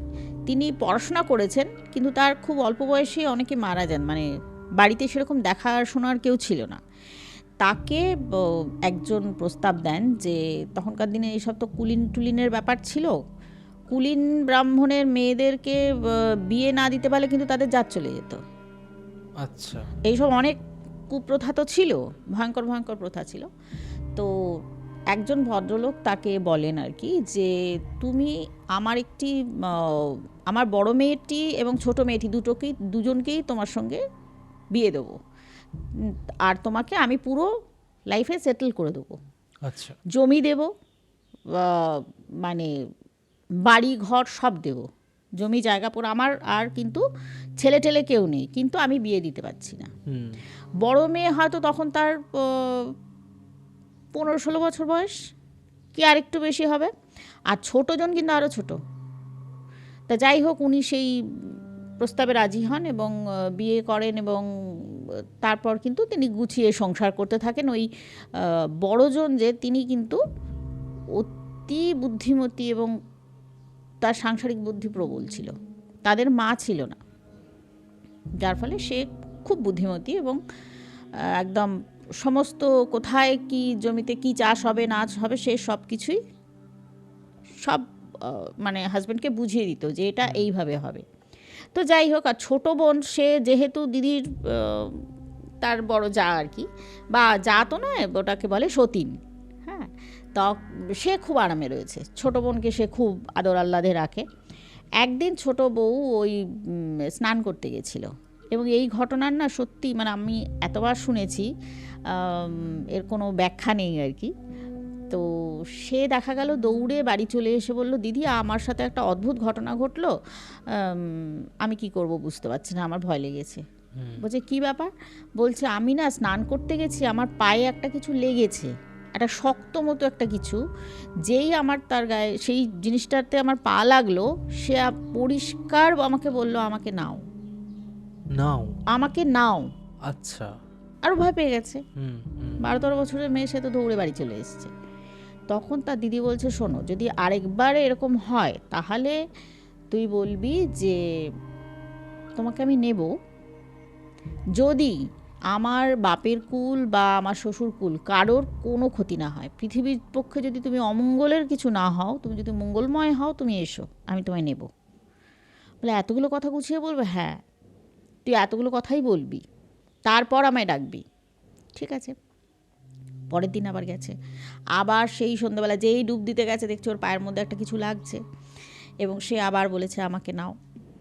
তিনি পড়াশোনা করেছেন, কিন্তু তার খুব অল্প বয়সে অনেকে মারা যান, মানে বাড়িতে সেরকম দেখাশোনার কেউ ছিল না। তাকে একজন প্রস্তাব দেন যে, তখনকার দিনে এইসব তো কুলিন টুলিনের ব্যাপার ছিল, কুলিন ব্রাহ্মণের মেয়েদেরকে বিয়ে না দিতে পারলে কিন্তু তাদের জাত চলে যেত। আচ্ছা। এইসব অনেক কুপ্রথা তো ছিল, ভয়ঙ্কর ভয়ঙ্কর প্রথা ছিল। তো একজন ভদ্রলোক তাকে বলেন আর কি যে তুমি আমার একটি আমার বড় মেয়েটি এবং ছোট মেয়েটি দুজনকেই তোমার সঙ্গে বিয়ে দেবো, আর তোমাকে আমি পুরো লাইফে সেটেল করে দেবো, আচ্ছা। জমি দেব, মানে বাড়ি ঘর সব দেব, জমি জায়গা পুরো আমার, আর কিন্তু ছেলে টেলে কেউ নেই, কিন্তু আমি বিয়ে দিতে পারছি না। হুম। বড় মেয়ে হয়তো তখন তার 15-16 বছর বয়স, কি আরেকটু বেশি হবে, আর ছোটজন কিন্তু আরও ছোট। তা যাই হোক, উনি সেই প্রস্তাবে রাজি হন এবং বিয়ে করেন, এবং তারপর কিন্তু তিনি গুছিয়ে সংসার করতে থাকেন। ওই বড়জন যে, তিনি কিন্তু অতি বুদ্ধিমতী এবং তার সাংসারিক বুদ্ধি প্রবল ছিল। তাদের মা ছিল না, যার ফলে সে খুব বুদ্ধিমতী এবং একদম সমস্ত কোথায় কি জমিতে কি চাষ হবে না হবে সে সব কিছুই সব মানে হাজব্যান্ডকে বুঝিয়ে দিত যে এটা এইভাবে হবে। তো যাই হোক, আর ছোটো বোন সে যেহেতু দিদির তার বড় যা আর কি, বা যা তো নয়, ওটাকে বলে সতীন। হ্যাঁ, তা সে খুব আরামে রয়েছে, ছোটো বোনকে সে খুব আদর আহ্লাদে রাখে। একদিন ছোট বউ ওই স্নান করতে গেছিলো, এবং এই ঘটনার না সত্যি মানে আমি এতবার শুনেছি, এর কোনো ব্যাখ্যা নেই আর কি। তো সে দেখা গেল দৌড়ে বাড়ি চলে এসে বলল, দিদি আমার সাথে একটা অদ্ভুত ঘটনা ঘটলো, আমি কি করব বুঝতে পারছি না, আমার ভয় লেগেছে। বলছে কী ব্যাপার? বলছে আমি না স্নান করতে গেছি, আমার পায়ে একটা কিছু লেগেছে, একটা শক্ত মতো একটা কিছু, যেই আমার তার গায়ে সেই জিনিসটাতে আমার পা লাগলো, সে পরিষ্কার আমাকে বলল আমাকে নাও, নাও, আমাকে নাও। আচ্ছা। আরও ভয় পেয়ে গেছে। 12-13 বছরের মেয়ে, সে তো দৌড়ে বাড়ি চলে এসেছে। তখন তার দিদি বলছে, শোনো, যদি আরেকবার এরকম হয় তাহলে তুই বলবি যে তোমাকে আমি নেব, যদি আমার বাপের কুল বা আমার শ্বশুর কুল কারোর কোনো ক্ষতি না হয়, পৃথিবীর পক্ষে যদি তুমি অমঙ্গলের কিছু না হও, তুমি যদি মঙ্গলময় হও, তুমি এসো, আমি তোমায় নেব। বলে এতগুলো কথা গুছিয়ে বলবে? হ্যাঁ, তুই এতগুলো কথাই বলবি, তারপর আমায় ডাকবি। ঠিক আছে। পরের দিন আবার গেছে, আবার সেই সন্ধ্যাবেলা যেই ডুব দিতে গেছে দেখছে ওর পায়ের মধ্যে একটা কিছু লাগছে, এবং সে আবার বলেছে আমাকে নাও।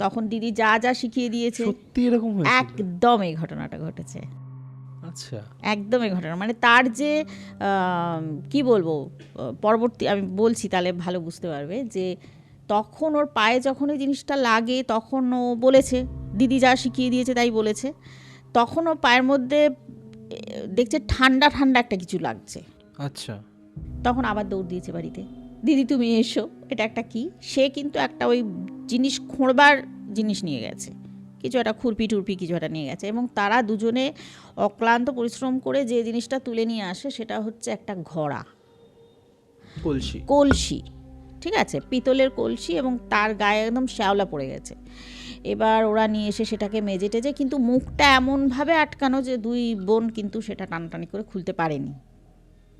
তখন দিদি যা যা শিখিয়ে দিয়েছে, সত্যি এরকম হয়েছিল? একদম এই ঘটনাটা ঘটেছে। আচ্ছা। একদম এই ঘটনা, মানে তার যে কি বলবো, পরবর্তী আমি বলছি তাহলে ভালো বুঝতে পারবে, যে তখন ওর পায়ে যখন এই জিনিসটা লাগে, তখন ও বলেছে, দিদি যা শিখিয়ে দিয়েছে তাই বলেছে, তখন ও পায়ের মধ্যে দেখছে ঠান্ডা ঠান্ডা একটা কিছু লাগছে। আচ্ছা। তখন আবার দৌড় দিয়েছে বাড়িতে, দিদি তুমি এসো, এটা একটা কি। সে কিন্তু একটা ওই জিনিস খোঁড়বার জিনিস নিয়ে গেছে, কিছু একটা খুরপি টুরপি কিছু একটা নিয়ে গেছে, এবং তারা দুজনে অক্লান্ত পরিশ্রম করে যে জিনিসটা তুলে নিয়ে আসে সেটা হচ্ছে একটা ঘড়া, কলসি। ঠিক আছে, পিতলের কলসি, এবং তার গায়ে একদম শ্যাওলা পড়ে গেছে। এবার ওরা নিয়ে এসে সেটাকে মেজে টেজে, কিন্তু মুখটা এমনভাবে আটকানো যে দুই বোন কিন্তু সেটা টানাটানি করে খুলতে পারেনি,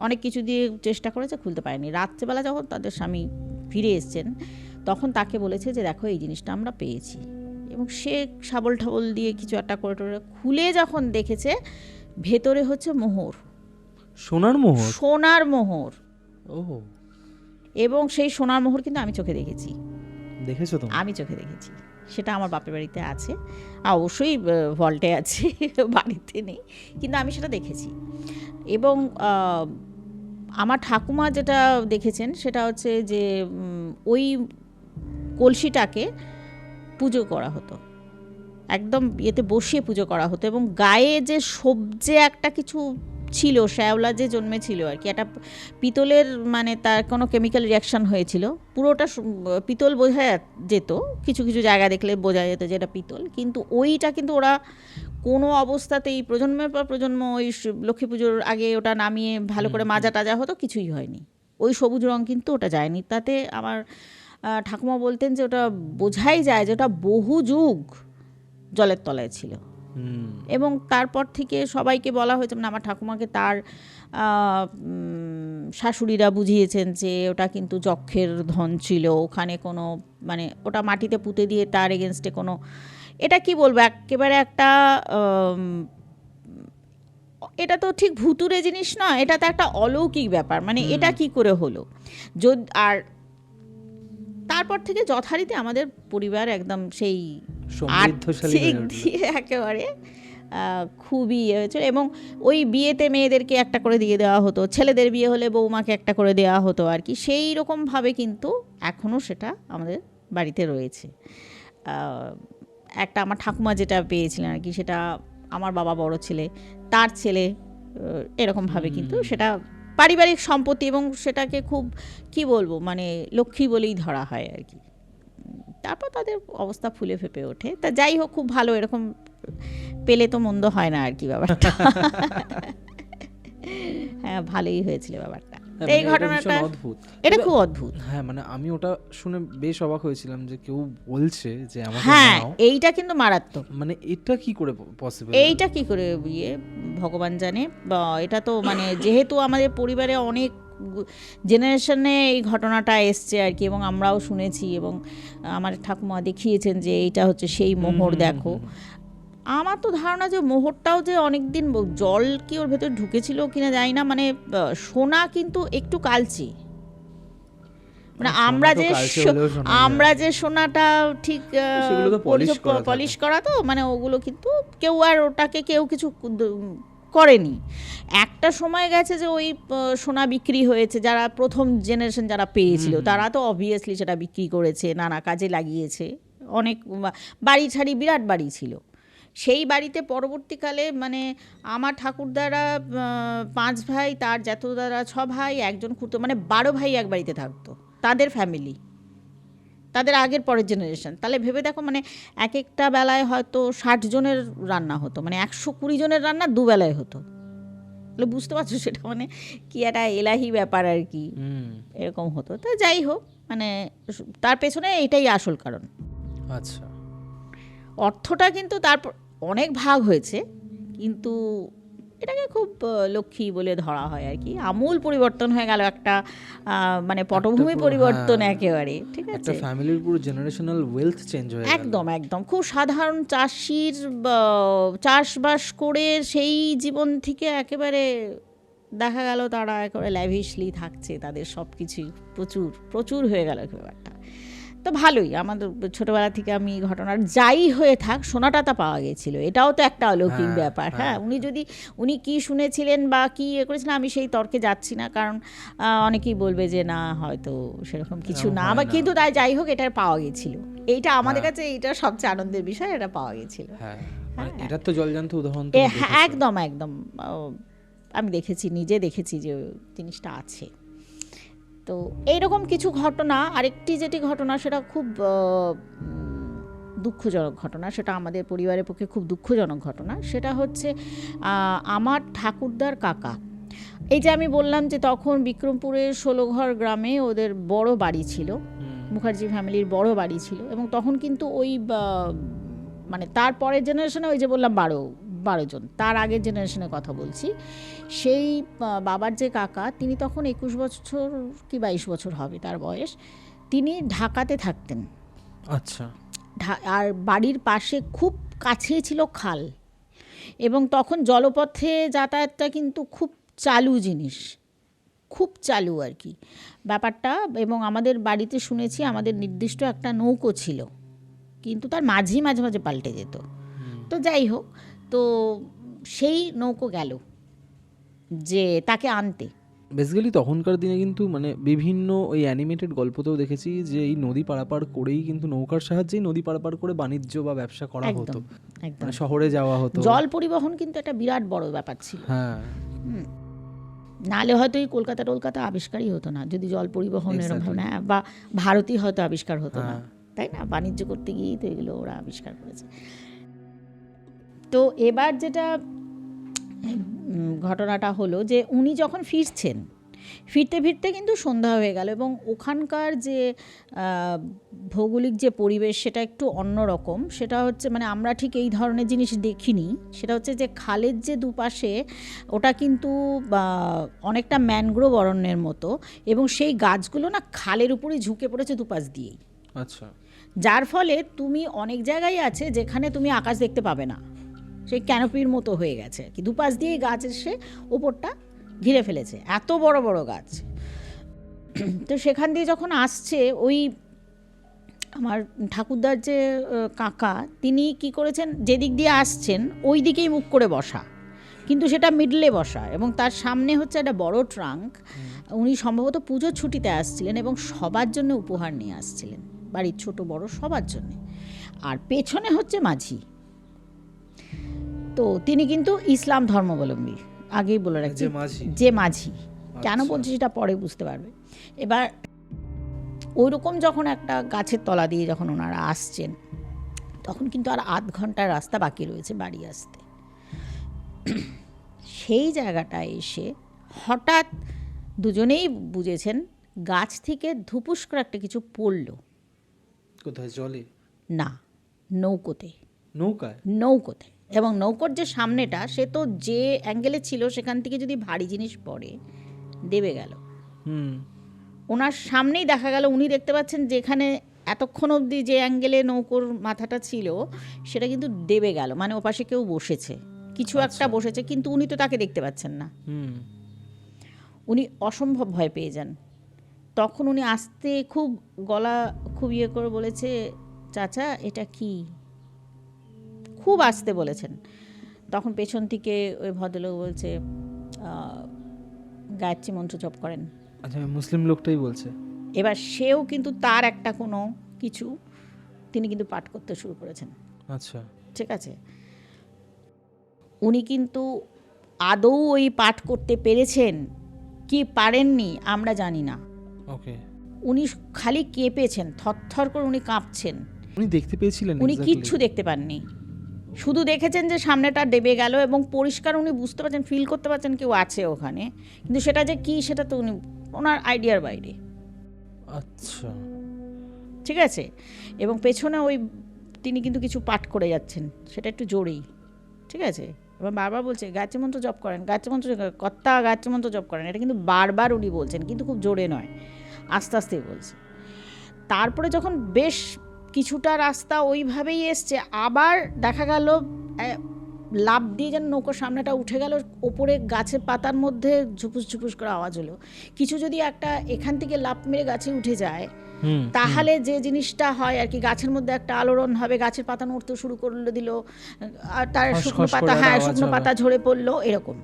অনেক কিছু দিয়ে চেষ্টা করেছে, খুলতে পারেনি। রাত্রেবেলা যখন তাদের স্বামী ফিরে এসছেন, তখন তাকে বলেছে যে দেখো এই জিনিসটা আমরা পেয়েছি, এবং সে শাবল ঠাবল দিয়ে কিছু একটা করে টোরে খুলে যখন দেখেছে, ভেতরে হচ্ছে মোহর, সোনার মোহর। সোনার মোহর। ও, এবং সেই সোনার মোহর কিন্তু আমি চোখে দেখেছি। দেখেছো তুমি? আমি চোখে দেখেছি, সেটা আমার বাপের বাড়িতে আছে, অবশ্যই ভল্টে আছে, বাড়িতে নেই, কিন্তু আমি সেটা দেখেছি। এবং আমার ঠাকুমা যেটা দেখেছেন সেটা হচ্ছে যে ওই কলসিটাকে পুজো করা হতো, একদম ইয়েতে বসিয়ে পুজো করা হতো, এবং গায়ে যে সবজে একটা কিছু ছিল, শ্যাওলা যে জন্মেছিল আর কি, একটা পিতলের, মানে তার কোনো কেমিক্যাল রিয়াকশান হয়েছিল, পুরোটা পিতল বোঝা যেত, কিছু কিছু জায়গা দেখলে বোঝা যেত যে এটা পিতল, কিন্তু ওইটা কিন্তু ওরা কোনো অবস্থাতেই প্রজন্মের পর প্রজন্ম ওই লক্ষ্মী পুজোর আগে ওটা নামিয়ে ভালো করে মাজা টাজা হতো, কিছুই হয়নি, ওই সবুজ রঙ কিন্তু ওটা যায়নি। তাতে আমার ঠাকুমা বলতেন যে ওটা বোঝাই যায় যে ওটা বহু যুগ জলের তলায় ছিল। এবং তারপর থেকে সবাইকে বলা হয়েছে, মানে আমার ঠাকুমাকে তার শাশুড়িরা বুঝিয়েছেন যে ওটা কিন্তু যক্ষের ধন ছিল, ওখানে কোনো মানে ওটা মাটিতে পুঁতে দিয়ে তার এগেনস্টে কোনো এটা কি বলবো, একেবারে একটা এটা তো ঠিক ভুতুরে জিনিস নয়, এটা তো একটা অলৌকিক ব্যাপার, মানে এটা কি করে হলো। আর তারপর থেকে যথারীতি আমাদের পরিবার একদম সেই সমৃদ্ধশালী হয়ে উঠলো। দিয়ে একেবারে খুবই হয়েছিল। এবং ওই বিয়েতে মেয়েদেরকে একটা করে দিয়ে দেওয়া হতো, ছেলেদের বিয়ে হলে বৌমাকে একটা করে দেওয়া হতো আর কি, সেই রকমভাবে কিন্তু এখনও সেটা আমাদের বাড়িতে রয়েছে। একটা আমার ঠাকুমা যেটা পেয়েছিলেন আর কি, সেটা আমার বাবা বড় ছেলে, তার ছেলে, এরকমভাবে কিন্তু সেটা পারিবারিক সম্পত্তি, এবং সেটাকে খুব কি বলবো মানে লক্ষ্মী বলেই ধরা হয় আর কি। তারপর তাদের অবস্থা ফুলে ফেপে ওঠে। তা যাই হোক, খুব ভালো, এরকম পেলে তো মন্দ হয় না আর কি ব্যাপারটা। হ্যাঁ, ভালোই হয়েছিল ব্যাপারটা। এই ঘটনাটা অদ্ভুত, এটা খুব অদ্ভুত। হ্যাঁ মানে আমি ওটা শুনে বেশ অবাক হয়েছিলাম যে কেউ বলছে যে আমাকে হ্যাঁ, নাও, এইটা কিন্তু মারাত্মক। মানে এটা কি করে পসিবল? এইটা কি করে বিয়ে ভগবান জানে। বা এটা তো মানে যেহেতু আমাদের পরিবারে অনেক জেনারেশনে এই ঘটনাটা এসছে আর কি, এবং আমরাও শুনেছি, এবং আমার ঠাকুমা দেখিয়েছেন যে এইটা হচ্ছে সেই মোহর। দেখো, আমার তো ধারণা যে মোহরটাও যে অনেক দিন, জল কি ওর ভেতর ঢুকেছিল কিনা জানি না, মানে সোনা কিন্তু একটু কালচে, মানে আমরা যে সোনাটা ঠিক পলিশ করা, তো মানে ওগুলো কিন্তু কেউ আর ওটাকে কেউ কিছু করেনি। একটা সময় গেছে যে ওই সোনা বিক্রি হয়েছে, যারা প্রথম জেনারেশন যারা পেয়েছিল তারা তো অবভিয়াসলি সেটা বিক্রি করেছে, নানা কাজে লাগিয়েছে, অনেক বাড়ি ছাড়ি বিরাট বাড়ি ছিল সেই বাড়িতে। পরবর্তীকালে মানে আমার ঠাকুরদারা 5 ভাই, তার জ্যাঠদারা 6 ভাই, একজন খুঁড়তো, মানে 12 ভাই এক বাড়িতে থাকতো, তাদের ফ্যামিলি, তাদের আগের পরের জেনারেশন। তাহলে ভেবে দেখো, মানে এক একটা বেলায় হয়তো 60 জনের রান্না হতো, মানে 120 জনের রান্না দুবেলায় হতো। তাহলে বুঝতে পারছো সেটা মানে কি একটা এলাহি ব্যাপার আর কি, এরকম হতো। তা যাই হোক, মানে তার পেছনে এটাই আসল কারণ। আচ্ছা, অর্থটা কিন্তু তারপর অনেক ভাগ হয়েছে, কিন্তু এটাকে খুব লক্ষ্মী বলে ধরা হয় আর কি। আমূল পরিবর্তন হয়ে গেল একটা, মানে পটভূমি পরিবর্তন একেবারে, ঠিক আছে, একটা ফ্যামিলির পুরো জেনারেশনাল ওয়েলথ চেঞ্জ হয়ে গেল। একদম একদম। খুব সাধারণ চাষির চাষবাস করে সেই জীবন থেকে একেবারে দেখা গেল তারা একেবারে ল্যাভিশলি থাকছে, তাদের সব কিছুই প্রচুর প্রচুর হয়ে গেল ব্যাপারটা। তো ভালোই, আমাদের ছোটোবেলা থেকে আমি ঘটনার যাই হয়ে থাক সোনাটা তা পাওয়া গেছিলো, এটাও তো একটা অলৌকিক ব্যাপার। হ্যাঁ, উনি কি শুনেছিলেন বা কি করেছিলেন আমি সেই তর্কে যাচ্ছি না, কারণ অনেকেই বলবে যে না হয়তো সেরকম কিছু না, বা কিন্তু তাই যাই হোক এটা পাওয়া গেছিলো। এইটা আমাদের কাছে এইটা সবচেয়ে আনন্দের বিষয়, এটা পাওয়া গেছিলো। এটা তো জলজান্ত উদাহরণ। হ্যাঁ, একদম একদম, আমি দেখেছি, নিজে দেখেছি যে জিনিসটা আছে। তো এইরকম কিছু ঘটনা। আরেকটি যেটি ঘটনা, সেটা খুব দুঃখজনক ঘটনা, সেটা আমাদের পরিবারের পক্ষে খুব দুঃখজনক ঘটনা। সেটা হচ্ছে আমার ঠাকুরদার কাকা, এই যে আমি বললাম যে তখন বিক্রমপুরের 16 ঘর গ্রামে ওদের বড় বাড়ি ছিল, মুখার্জি ফ্যামিলির বড় বাড়ি ছিল, এবং তখন কিন্তু ওই মানে তার পরের জেনারেশনে, ওই যে বললাম 12 জন, তার আগের জেনারেশনের কথা বলছি, সেই বাবার যে কাকা, তিনি তখন 21 বছর কি 22 বছর হবে তার বয়স, তিনি ঢাকাতে থাকতেন। আচ্ছা। আর বাড়ির পাশে খুব কাছেই ছিল খাল, এবং তখন জলপথে যাতায়াতটা কিন্তু খুব চালু জিনিস, খুব চালু আর কি ব্যাপারটা। এবং আমাদের বাড়িতে শুনেছি আমাদের নির্দিষ্ট একটা নৌকো ছিল, কিন্তু তার মাঝে মাঝে পাল্টে যেত। তো যাই হোক, তো সেই নৌকো গেল যে তাকে আনতে। বেসিক্যালি তখনকার দিনে কিন্তু মানে বিভিন্ন ওই অ্যানিমেটেড গল্পতেও দেখেছি যে এই নদী পারাপার করেই কিন্তু নৌকার সাহায্যেই নদী পারাপার করে বাণিজ্য বা ব্যবসা করা হতো, মানে শহরে যাওয়া হতো। জল পরিবহন কিন্তু একটা বিরাট বড় ব্যাপার ছিল। হ্যাঁ, নাহলে হয়তো এই কলকাতা আবিষ্কারই হতো না যদি জল পরিবহন এরকম না, বা ভারতই হয়তো আবিষ্কার হতো না, তাই না? বাণিজ্য করতে গিয়েই তো এগুলো ওরা আবিষ্কার করেছে। তো এবার যেটা ঘটনাটা হলো যে উনি যখন ফিরতে কিন্তু সন্ধ্যা হয়ে গেল, এবং ওখানকার যে ভৌগোলিক যে পরিবেশ সেটা একটু অন্যরকম। সেটা হচ্ছে মানে আমরা ঠিক এই ধরনের জিনিস দেখিনি। সেটা হচ্ছে যে খালের যে দুপাশে ওটা কিন্তু অনেকটা ম্যানগ্রোভ অরণ্যের মতো, এবং সেই গাছগুলো না খালের উপরে ঝুঁকে পড়েছে দুপাশ দিয়েই। আচ্ছা। যার ফলে তুমি অনেক জায়গায় আছে যেখানে তুমি আকাশ দেখতে পাবে না, সেই ক্যানোপির মতো হয়ে গেছে কি, দুপাশ দিয়েই গাছ এসে ওপরটা ঘিরে ফেলেছে, এত বড় বড় গাছ। তো সেখান দিয়ে যখন আসছে ওই আমার ঠাকুরদার যে কাকা, তিনি কি করেছেন, যেদিক দিয়ে আসছেন ওই দিকেই মুখ করে বসা, কিন্তু সেটা মিডলে বসা, এবং তার সামনে হচ্ছে একটা বড় ট্রাঙ্ক। উনি সম্ভবত পুজোর ছুটিতে আসছিলেন এবং সবার জন্য উপহার নিয়ে আসছিলেন, বাড়ির ছোট বড় সবার জন্য। আর পেছনে হচ্ছে মাঝি, তো তিনি কিন্তু ইসলাম ধর্মাবলম্বী, আগেই বলে রাখছি, যে মাঝি। কেন বলছি সেটা পরে বুঝতে পারবে। এবার ওই রকম যখন একটা গাছের তলা দিয়ে যখন ওনারা আসছেন, তখন কিন্তু আর আধ ঘন্টার রাস্তা বাকি রয়েছে বাড়ি আসতে। সেই জায়গাটায় এসে হঠাৎ দুজনেই বুঝেছেন গাছ থেকে ধুপুস করে একটা কিছু পড়ল। কোথায়? জলে? না, নৌকোতে। নৌকায়? এবং নৌকোর যে সামনেটা, সে তো যে অ্যাঙ্গেলে ছিল সেখান থেকে যদি ভারী জিনিস পড়ে দেবে গেল। ওনার সামনেই দেখা গেল, উনি দেখতে পাচ্ছেন যেখানে এতক্ষণ অবধি যে অ্যাঙ্গেলে নৌকোর মাথাটা ছিল সেটা কিন্তু দেবে গেল, মানে ওপাশে কেউ বসেছে, কিছু একটা বসেছে, কিন্তু উনি তো তাকে দেখতে পাচ্ছেন না। উনি অসম্ভব ভয় পেয়ে যান। তখন উনি আস্তে খুব গলা খুব ইয়ে করে বলেছে, চাচা এটা কি? খুব আস্তে বলেছেন। তখন পেছন থেকে ওই ভদ্রলোক বলছে, গায়ত্রী মন্ত্র জপ করেন। আচ্ছা, মুসলিম লোকটাই বলছে। এবার সেও কিন্তু তার একটা কোনো কিছু তিনি কিন্তু পাঠ করতে শুরু করেছেন। আচ্ছা, ঠিক আছে। উনি কিন্তু আদৌ ওই পাঠ করতে পেরেছেন কি পারেননি আমরা জানি না। ওকে। উনি খালি কেঁপেছেন, থরথর করে উনি কাঁপছেন। উনি দেখতে পেয়েছিলেন? উনি কিচ্ছু দেখতে পাননি, শুধু দেখেছেন যে সামনেটা দেবে গেল, এবং পরিষ্কার উনি বুঝতে পারছেন, ফিল করতে পারছেন কেউ আছে ওখানে, কিন্তু সেটা যে কি সেটা তো উনি ওনার আইডিয়ার বাইরে। আচ্ছা, ঠিক আছে। এবং পেছনে ওই তিনি কিন্তু কিছু পাঠ করে যাচ্ছেন, সেটা একটু জোরেই। ঠিক আছে। এবার বারবার বলছে গায়ত্রী মন্ত্র জপ করেন, গায়ত্রী মন্ত্র, কর্তা গায়ত্রী মন্ত্র জপ করেন। এটা কিন্তু বারবার উনি বলছেন, কিন্তু খুব জোরে নয়, আস্তে আস্তেই বলছে। তারপরে যখন বেশ কিছুটা রাস্তা ওইভাবেই এসছে, আবার দেখা গেল লাফ দিয়ে যেন নৌকোর সামনেটা উঠে গেল, ওপরে গাছের পাতার মধ্যে ঝুপুস ঝুপুস করে আওয়াজ হলো। কিছু যদি একটা এখান থেকে লাফ মেরে গাছে উঠে যায়, তাহলে যে জিনিসটা হয় আর কি, গাছের মধ্যে একটা আলোড়ন হবে, গাছের পাতা নড়তে শুরু করলো দিল, আর তার শুকনো পাতা, হ্যাঁ শুকনো পাতা ঝরে পড়লো, এরকম।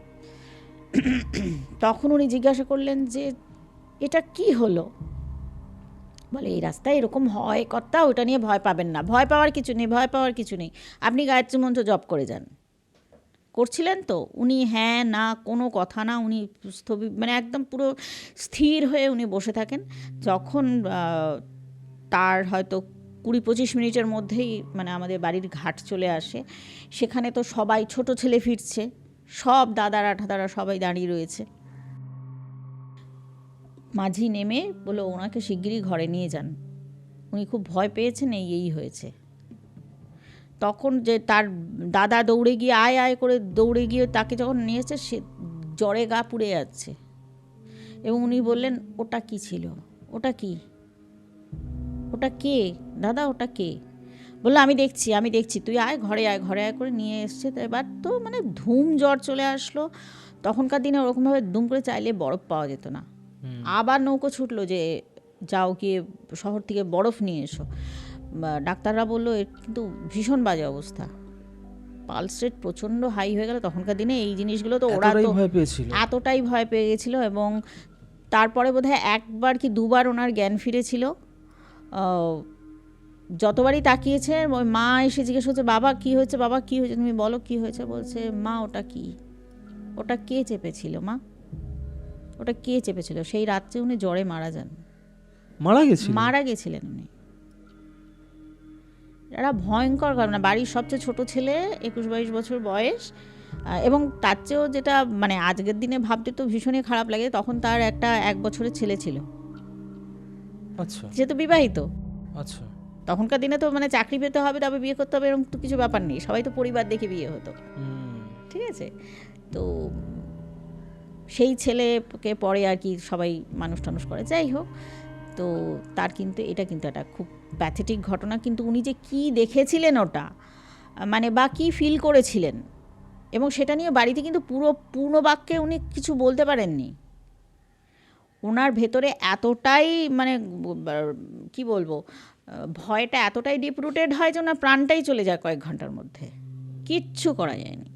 তখন উনি জিজ্ঞাসা করলেন যে এটা কি হলো? বলে এই রাস্তায় এরকম হয় কর্তা, ওটা নিয়ে ভয় পাবেন না, ভয় পাওয়ার কিছু নেই, ভয় পাওয়ার কিছু নেই, আপনি গায়ত্রী মন্ত্র জপ করে যান। করছিলেন তো উনি, হ্যাঁ না কোনো কথা না, উনি মানে একদম পুরো স্থির হয়ে উনি বসে থাকেন। যখন তার হয়তো 20-25 মিনিটের মধ্যেই মানে আমাদের বাড়ির ঘাট চলে আসে, সেখানে তো সবাই, ছোট ছেলে ফিরছে, সব দাদারা ঠাদারা সবাই দাঁড়িয়ে রয়েছে। মাঝি নেমে বলে ওনাকে শিগগিরই ঘরে নিয়ে যান, উনি খুব ভয় পেয়েছেন, এই হয়েছে। তখন যে তার দাদা দৌড়ে গিয়ে আয় আয় করে দৌড়ে গিয়ে তাকে যখন নিয়েছে, সে জ্বরে গা পুড়ে যাচ্ছে। এবং উনি বললেন ওটা কি ছিল, ওটা কি, ওটা কে দাদা, ওটা কে? বললো আমি দেখছি, তুই আয় ঘরে আয় করে নিয়ে এসছে। তো এবার তো মানে ধুম জ্বর চলে আসলো। তখনকার দিনে ওরকমভাবে দুম করে চাইলে বরফ পাওয়া যেত না। আবার নৌকো ছুটলো যে যাও গিয়ে শহর থেকে বরফ নিয়ে এসো। ডাক্তাররা বললো এর কিন্তু ভীষণ বাজে অবস্থা, পালস রেট প্রচণ্ড হাই হয়ে গেল। তখনকার দিনে এই জিনিসগুলো তো ওরা তো এতটাই ভয় পেয়ে গেছিলো। এবং তারপরে বোধহয় একবার কি দুবার ওনার জ্ঞান ফিরেছিল। যতবারই তাকিয়েছে ওই মা এসে জিজ্ঞেস করছে বাবা কী হয়েছে, বাবা কী হয়েছে, তুমি বলো কী হয়েছে। বলছে মা ওটা কি, ওটা কে চেপেছিল মা, ওটা কে চেপেছিল? সেই রাত্রে উনি জ্বরে মারা যান, মারা গেছিলেন উনি। এরা ভয়ঙ্কর ঘটনা। বাড়ির সবচেয়ে ছোট ছেলে, 21-22 বছর বয়স, এবং তার চেয়েও যেটা মানে আজকের দিনে ভাবতে তো ভীষণই খারাপ লাগে, তখন তার একটা 1 বছরের ছেলে ছিল। আচ্ছা, সে তো বিবাহিত। আচ্ছা, তখনকার দিনে তো মানে চাকরি পেতে হবে, তবে বিয়ে করতে হবে, এরকম তো কিছু ব্যাপার নেই, সবাই তো পরিবার দেখে বিয়ে হতো। ঠিক আছে। তো সেই ছেলেকে পরে আর কি সবাই মানুষ টানুষ করে, যাই হোক। তো তার কিন্তু এটা কিন্তু একটা খুব প্যাথেটিক ঘটনা, কিন্তু উনি যে কি দেখেছিলেন ওটা, মানে বা কি ফিল করেছিলেন, এবং সেটা নিয়ে বাড়িতে কিন্তু পূর্ণ বাক্যে উনি কিছু বলতে পারেননি। ওনার ভেতরে এতটাই মানে কি বলবো, ভয়টা এতটাই ডিপ রুটেড হয় যে ওনার প্রাণটাই চলে যায় কয়েক ঘন্টার মধ্যে, কিচ্ছু করা যায়নি।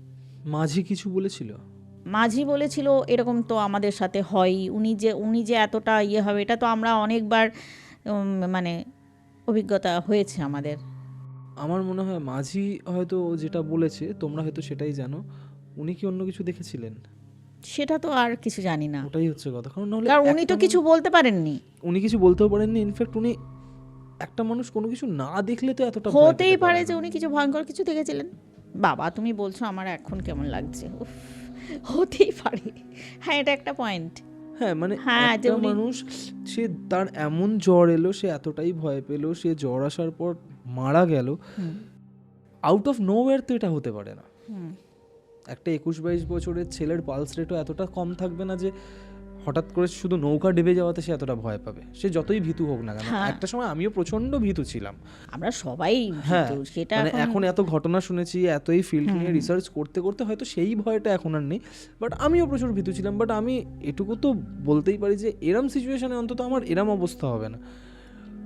মাঝি কিছু বলেছিল? মাঝি বলেছিল এরকম তো আমাদের সাথে হয়, উনি যে এতটা ইয়ে হবে এটা তো আমরা অনেকবার মানে অভিজ্ঞতা হয়েছে আমাদের। আমার মনে হয় মাঝি হয়তো যেটা বলেছে তোমরা হয়তো সেটাই জানো, উনি কি অন্য কিছু দেখেছিলেন? সেটা তো আর কিছু জানি না, ওটাই হচ্ছে কথা। কারণ নাহলে কারণ উনি তো কিছু বলতে পারেননি। উনি কিছু বলতেও পারেননি। ইনফ্যাক্ট উনি, একটা মানুষ কোনো কিছু না দেখলে তো এতটা ভয় হতেই পেতে পারে না। যে উনি কিছু ভয়ঙ্কর কিছু দেখেছিলেন। বাবা তুমি বলছো আমার এখন কেমন লাগছে, উফ, হতেই পারে। হ্যাঁ, এটা একটা পয়েন্ট। হ্যাঁ মানে হ্যাঁ, যে একটা উনি- মানুষ, সে তার এমন জ্বর এলো, সে এতটাই ভয় পেলো, সে জ্বর আসার পর মারা গেল, আউট অফ নোওয়্যার তো এটা হতে পারে না। একটা 21-22 বছরের ছেলের পালস রেটও এতটা কম থাকবে না যে হঠাৎ করে শুধু নৌকা ডেবে যাওয়াতে সে এতটা ভয় পাবে, সে যতই ভীতু হোক না কেন। হ্যাঁ। একটা সময় আমিও প্রচন্ড ভীতু ছিলাম। আমরা সবাই হ্যাঁ, ভীতু, সেটা মানে এখন এত ঘটনা শুনেছি, এতই ফিল্ড নিয়ে রিসার্চ করতে করতে হয়তো সেই ভয়টা এখন আর নেই, বাট আমিও প্রচুর ভীতু ছিলাম। বাট আমি এটুকু তো বলতেই পারি যে এরম সিচুয়েশনে অন্তত আমার এরম অবস্থা হবে না।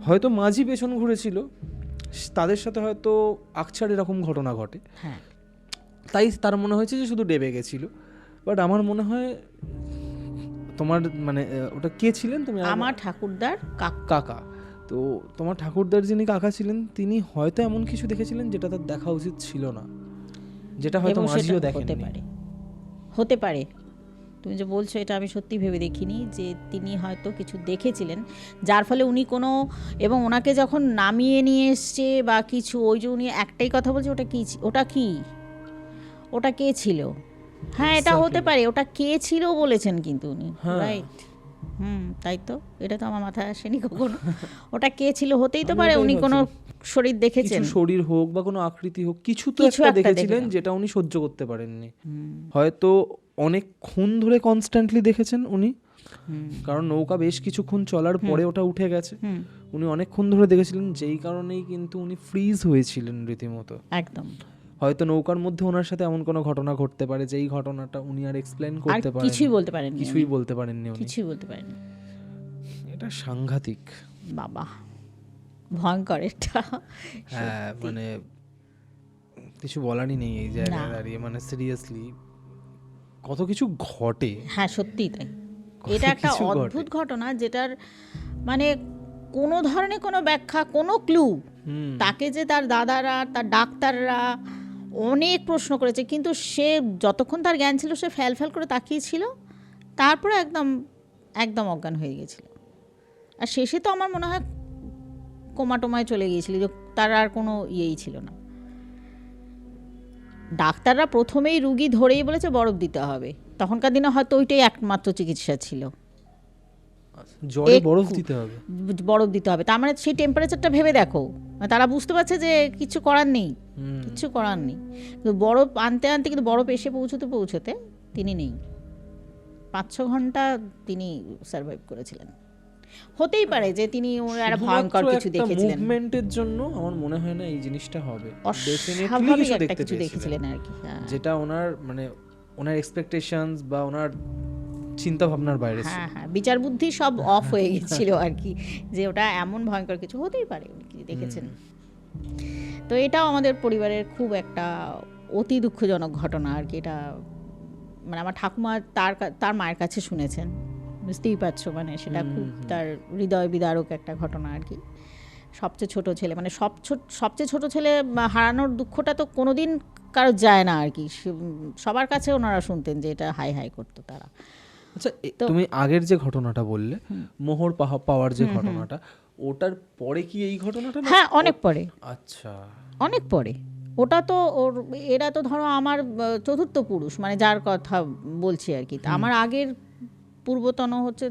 হয়তো মাঝি পেছন ঘুরেছিল, তাদের সাথে হয়তো আকছার এরকম ঘটনা ঘটে, হ্যাঁ, তাই তার মনে হয়েছে যে শুধু ডেবে গেছিল। বাট আমার মনে হয় তোমার মানে ওটা কে ছিলেন তুমি? আমার ঠাকুরদার কাকা। তো তোমার ঠাকুরদার যিনি কাকা ছিলেন তিনি হয়তো এমন কিছু দেখেছিলেন যেটা তার দেখা উচিত ছিল না, যেটা হয়তো এবং মাঝিও সেটা হতে দেখেননি। পারে, হতে পারে। তুমি যে বলছো এটা আমি সত্যি ভেবে দেখিনি, যে তিনি হয়তো কিছু দেখেছিলেন যার ফলে উনি কোনো, এবং ওনাকে যখন নামিয়ে নিয়ে এসছে বা কিছু, ওই যে উনি একটাই কথা বলছে, ওটা কি ওটা কে ছিল। হ্যাঁ, এটা হতে পারে, ওটা কে ছিল বলেছেন কিন্তু উনি, হ্যাঁ। রাইট। তাই তো, এটা তো আমার মাথায় আসেনি কখনো। ওটা কে ছিল হতেই তো আমি পারে, ওটাই উনি কোনো ভাবছিলাম। শরীর কিছু দেখেছেন, শরীর হোক বা কোনো আকৃতি হোক, কিছু তো কিছু একটা একটা দেখেছিলেন দেখেছেন। যেটা উনি সহ্য করতে পারেননি। হয়তো অনেকক্ষণ ধরে কনস্ট্যান্টলি দেখেছেন উনি, কারণ নৌকা বেশ কিছুক্ষণ চলার পরে ওটা উঠে গেছে। উনি অনেকক্ষণ ধরে দেখেছিলেন, যেই কারণেই কিন্তু উনি ফ্রিজ হয়েছিলেন রীতিমতো। একদম। হয়তো নৌকার মধ্যে ওনার সাথে এমন কোনো ঘটনা ঘটতে পারে যেই ঘটনাটা উনি আর এক্সপ্লেন আর করতে পারেন, কিছুই বলতে পারেননি, কিছুই বলতে পারেননি উনি। কিছুই বলতে পারেননি। এটা সাংঘাতিক। বাবা, ভয়ঙ্কর এটা। হ্যাঁ, মানে কিছু বলারই নেই এই জায়গায় না। দাঁড়িয়ে। মানে সিরিয়াসলি কত কিছু ঘটে। হ্যাঁ, সত্যিই তাই। কত এটা একটা কিছু ঘটে। অদ্ভুত ঘটনা, যেটার মানে কোনো ধরনের কোনো ব্যাখ্যা, কোনো ক্লু, তাকে যে তার দাদারা, তার ডাক্তাররা অনেক প্রশ্ন করেছে, কিন্তু সে যতক্ষণ তার জ্ঞান ছিল সে ফ্যাল করে তাকিয়েছিল, তারপরে একদম একদম অজ্ঞান হয়ে গেছিল। আর শেষে তো আমার মনে হয় কোমাটোমায় চলে গিয়েছিল, যে তার আর কোনো ইয়েই ছিল না। ডাক্তাররা প্রথমেই রুগী ধরেই বলেছে বরফ দিতে হবে, তখনকার দিনে হয়তো ওইটাই একমাত্র চিকিৎসা ছিল, জ্বরে বরফ দিতে হবে। বরফ দিতে হবে। তার মানে সেই টেম্পারেচারটা ভেবে দেখো, মানে তারা বুঝতে পারছে যে কিছু করার নেই, কিছু করার নেই। কিন্তু বরফ আনতে আনতে, কিন্তু বরফ এসে পৌঁছতে তিনি নেই। 5-6 ঘন্টা তিনি সার্ভাইভ করেছিলেন। হতেই পারে যে তিনি একটা ভয়ঙ্কর কিছু দেখেছিলেন, মুভমেন্টের জন্য আমার মনে হয় না এই জিনিসটা হবে। অস্বাভাবিক একটা কিছু দেখেছিলেন আর কি, যেটা ওনার মানে ওনার এক্সপেকটেশনস বা ওনার চিন্তা ভাবনার বাইরে ছিল। হ্যাঁ, বিচার বুদ্ধি সব অফ হয়ে গেছিল আর কি, যে ওটা এমন ভয়ঙ্কর কিছু হতেই পারে, উনি কি দেখেছেন। তো এটাও আমাদের পরিবারের খুব একটা অতি দুঃখজনক ঘটনা আর কি। এটা মানে আমার ঠাকুমা তার মায়ের কাছে শুনেছেন, বুঝতেই পারছো, মানে সেটা খুব তার হৃদয় বিদারক একটা ঘটনা আর কি। সবচেয়ে ছোট ছেলে, মানে সবচেয়ে ছোট ছেলে হারানোর দুঃখটা তো কোনোদিন কারো যায় না আর কি, সবার কাছে ওনারা শুনতেন যে এটা হাই হাই করতো তারা। আচ্ছা, তুমি আগের যে ঘটনাটা বললে, মোহর পাওয়ার যে ঘটনাটা, ওটার পরে কি এই ঘটনাটা? হ্যাঁ, অনেক পরে। আচ্ছা, অনেক পরে। ওটা তো এরা তো ধরো আমার চতুর্থ পুরুষ, মানে যার কথা বলছি আর কি। আমার আগের পূর্বতন হচ্ছে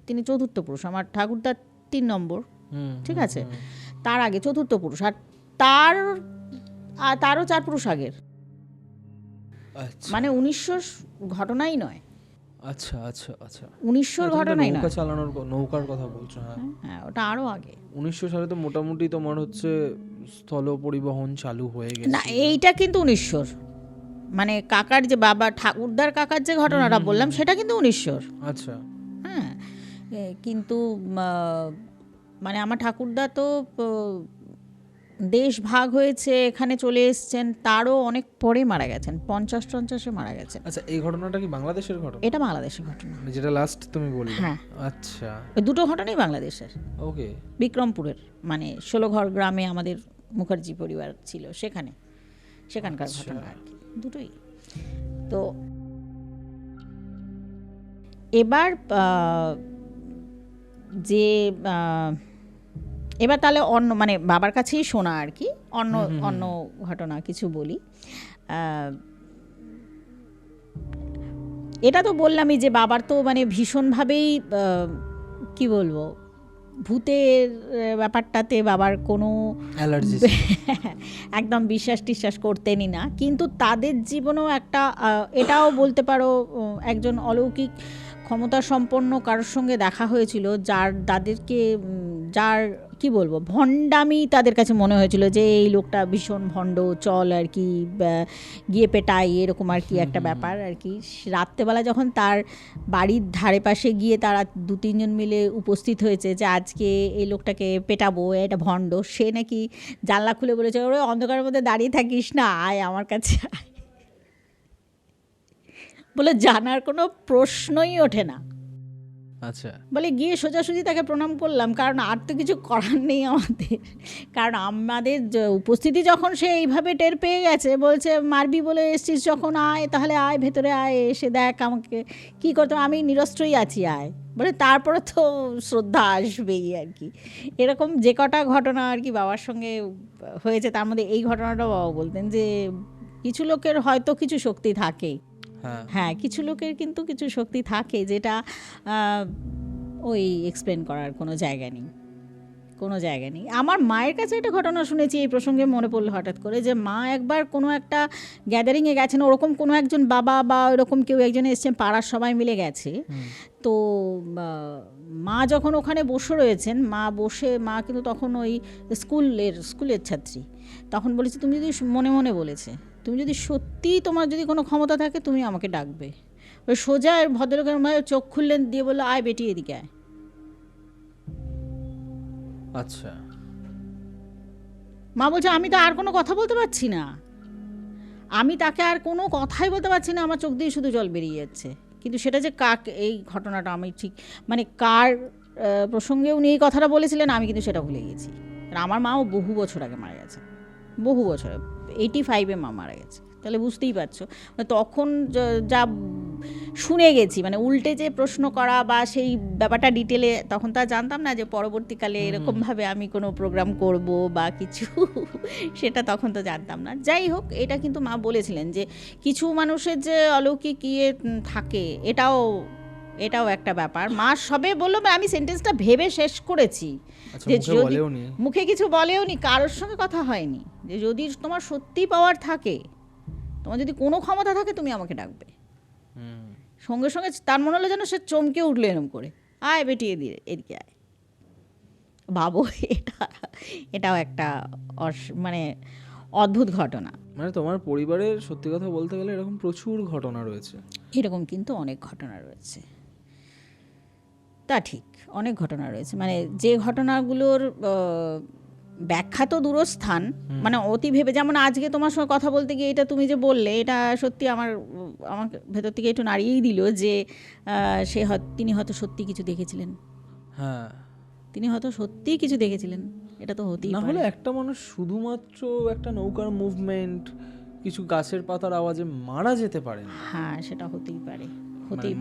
তিনি চতুর্থ পুরুষ, আমার ঠাকুরদার 3 নম্বর, ঠিক আছে। তার আগে চতুর্থ পুরুষ, আর তারও 4 পুরুষ আগের, মানে 1900 ঘটনাই নয়। আচ্ছা আচ্ছা আচ্ছা 1900 ঘটনাই না, নৌকা চালানোর নৌকার কথা বলছো? হ্যাঁ, হ্যাঁ ওটা আরও আগে। 1900 সালে তো মোটামুটি তোমার হচ্ছে স্থল পরিবহন চালু হয়ে না গেছে। এইটা কিন্তু 1900, মানে কাকার যে বাবা ঠাকুরদার কাকার যে ঘটনাটা বললাম সেটা কিন্তু 1900। আচ্ছা হ্যাঁ কিন্তু মানে আমার ঠাকুরদা তো দেশ ভাগ হয়েছে এখানে চলে এসছেন তারও অনেক পরে মারা গেছেন, 50-50 মারা গেছেন। আচ্ছা, এই ঘটনাটা কি বাংলাদেশের ঘটনা? এটা বাংলাদেশের ঘটনা। মানে যেটা লাস্ট তুমি বললে? হ্যাঁ। আচ্ছা, ওই দুটো ঘটনাই বাংলাদেশের, ওকে। বিক্রমপুরের, মানে 16 গ্রামে আমাদের মুখার্জি পরিবার ছিল, সেখানকার ঘটনা আর কি, দুটোই। তো এবার যে এবার তাহলে অন্য মানে বাবার কাছেই শোনা আর কি, অন্য ঘটনা কিছু বলি। এটা তো বললামই যে বাবার তো মানে ভীষণভাবেই কি বলবো, ভূতের ব্যাপারটাতে বাবার কোনো অ্যালার্জি, একদম বিশ্বাস টিশ্বাস করতেনই না। কিন্তু তাদের জীবনেও একটা এটাও বলতে পারো একজন অলৌকিক ক্ষমতা সম্পন্ন কারোর সঙ্গে দেখা হয়েছিল, যার কি বলবো ভণ্ডামি তাদের কাছে মনে হয়েছিল যে এই লোকটা ভীষণ ভণ্ড, চল আর কি গিয়ে পেটাই, এরকম আর কি একটা ব্যাপার আর কি। রাত্রেবেলা যখন তার বাড়ির ধারে পাশে গিয়ে তারা 2-3 জন মিলে উপস্থিত হয়েছে যে আজকে এই লোকটাকে পেটাবো, এটা ভণ্ড, সে নাকি জানলা খুলে বলেছে ওরে অন্ধকারের মধ্যে দাঁড়িয়ে থাকিস না, আয় আমার কাছে আয়, বলে জানার কোনো প্রশ্নই ওঠে না। আচ্ছা, বলে গিয়ে সোজাসুজি তাকে প্রণাম করলাম, কারণ আর তো কিছু করার নেই আমাদের, কারণ আমাদের উপস্থিতি যখন সে এইভাবে টের পেয়ে গেছে, বলছে মারবি বলে এসছিস যখন আয়, তাহলে আয় ভেতরে আয়, এসে দেখ আমাকে কী করতে, আমি নিরস্ত্রই আছি আয়, বলে তারপরে তো শ্রদ্ধা আসবেই আর কি। এরকম যে কটা ঘটনা আর কি বাবার সঙ্গে হয়েছে, তার মধ্যে এই ঘটনাটাও বাবা বলতেন যে কিছু লোকের হয়তো কিছু শক্তি থাকে, হ্যাঁ কিছু লোকের কিন্তু কিছু শক্তি থাকে যেটা ওই এক্সপ্লেন করার কোনো জায়গা নেই। আমার মায়ের কাছে একটা ঘটনা শুনেছি এই প্রসঙ্গে মনে পড়লো হঠাৎ করে, যে মা একবার কোনো একটা গ্যাদারিংয়ে গেছেন, ওরকম কোনো একজন বাবা বা ওরকম কেউ একজন এসছেন, পাড়ার সবাই মিলে গেছে। তো মা যখন ওখানে বসে রয়েছেন, মা কিন্তু তখন ওই স্কুলের ছাত্রী, তখন বলেছে তুমি যদি মনে মনে বলেছে তুমি যদি সত্যি তোমার যদি কোনো ক্ষমতা থাকে তুমি আমাকে ডাকবে। ওই সোজা ভদ্রলোকের মায়ের চোখ খুললেন, দিয়ে বললো আয় বেটি এদিকে আয়। আচ্ছা, মা বলছে আমি তো আর কোনো কথা বলতে পারছি না, আমি তাকে আর কোনো কথাই বলতে পারছি না, আমার চোখ দিয়ে শুধু জল বেরিয়ে যাচ্ছে। কিন্তু সেটা যে এই ঘটনাটা আমি ঠিক মানে কার প্রসঙ্গে উনি এই কথাটা বলেছিলেন আমি কিন্তু সেটা ভুলে গেছি। আমার মাও বহু বছর আগে মারা গেছে, বহু বছর, 85-এ মা মারা গেছে। তাহলে বুঝতেই পারছো তখন যা শুনে গেছি, মানে উল্টে যে প্রশ্ন করা বা সেই ব্যাপারটা ডিটেলে তখন তা জানতাম না যে পরবর্তীকালে এরকমভাবে আমি কোনো প্রোগ্রাম করব বা কিছু, সেটা তখন তো জানতাম না। যাই হোক, এটা কিন্তু মা বলেছিলেন যে কিছু মানুষের যে অলৌকিক ইয়ে থাকে, এটাও একটা ব্যাপার। মা সবে বললো, আমি সেন্টেন্সটা ভেবে শেষ করেছি যে যদি মুখে কিছু বলেও নি, কারোর সঙ্গে কথা হয়নি, যে যদি তোমার সত্যি পাওয়ার থাকে, তোমার যদি কোনো ক্ষমতা থাকে তুমি আমাকে ডাকবে। সঙ্গে সঙ্গে তার মনে হলো যেন সে চমকে উঠলো এরম করে, আয় বেটি এদিকে আয়। ভাবো এটাও একটা মানে অদ্ভুত ঘটনা। মানে তোমার পরিবারের সত্যি কথা বলতে গেলে এরকম প্রচুর ঘটনা রয়েছে। এরকম কিন্তু অনেক ঘটনা রয়েছে, তা ঠিক অনেক ঘটনা রয়েছে, মানে যে ঘটনাগুলোর ব্যাখ্যা তো দূরস্থান, মানে অতি ভেবে, যেমন আজকে তোমার সঙ্গে কথা বলতে গিয়ে এটা তুমি যে বললে, এটা সত্যি আমার ভেতর থেকে একটু নাড়িয়েই দিল যে তিনি হয়তো সত্যি কিছু দেখেছিলেন। হ্যাঁ, তিনি হয়তো সত্যি কিছু দেখেছিলেন, এটা তো হতেই পারে। না হলে একটা মানুষ শুধুমাত্র একটা নৌকার মুভমেন্ট, কিছু গাছের পাতার আওয়াজে মারা যেতে পারে না। হ্যাঁ, সেটা হতেই পারে,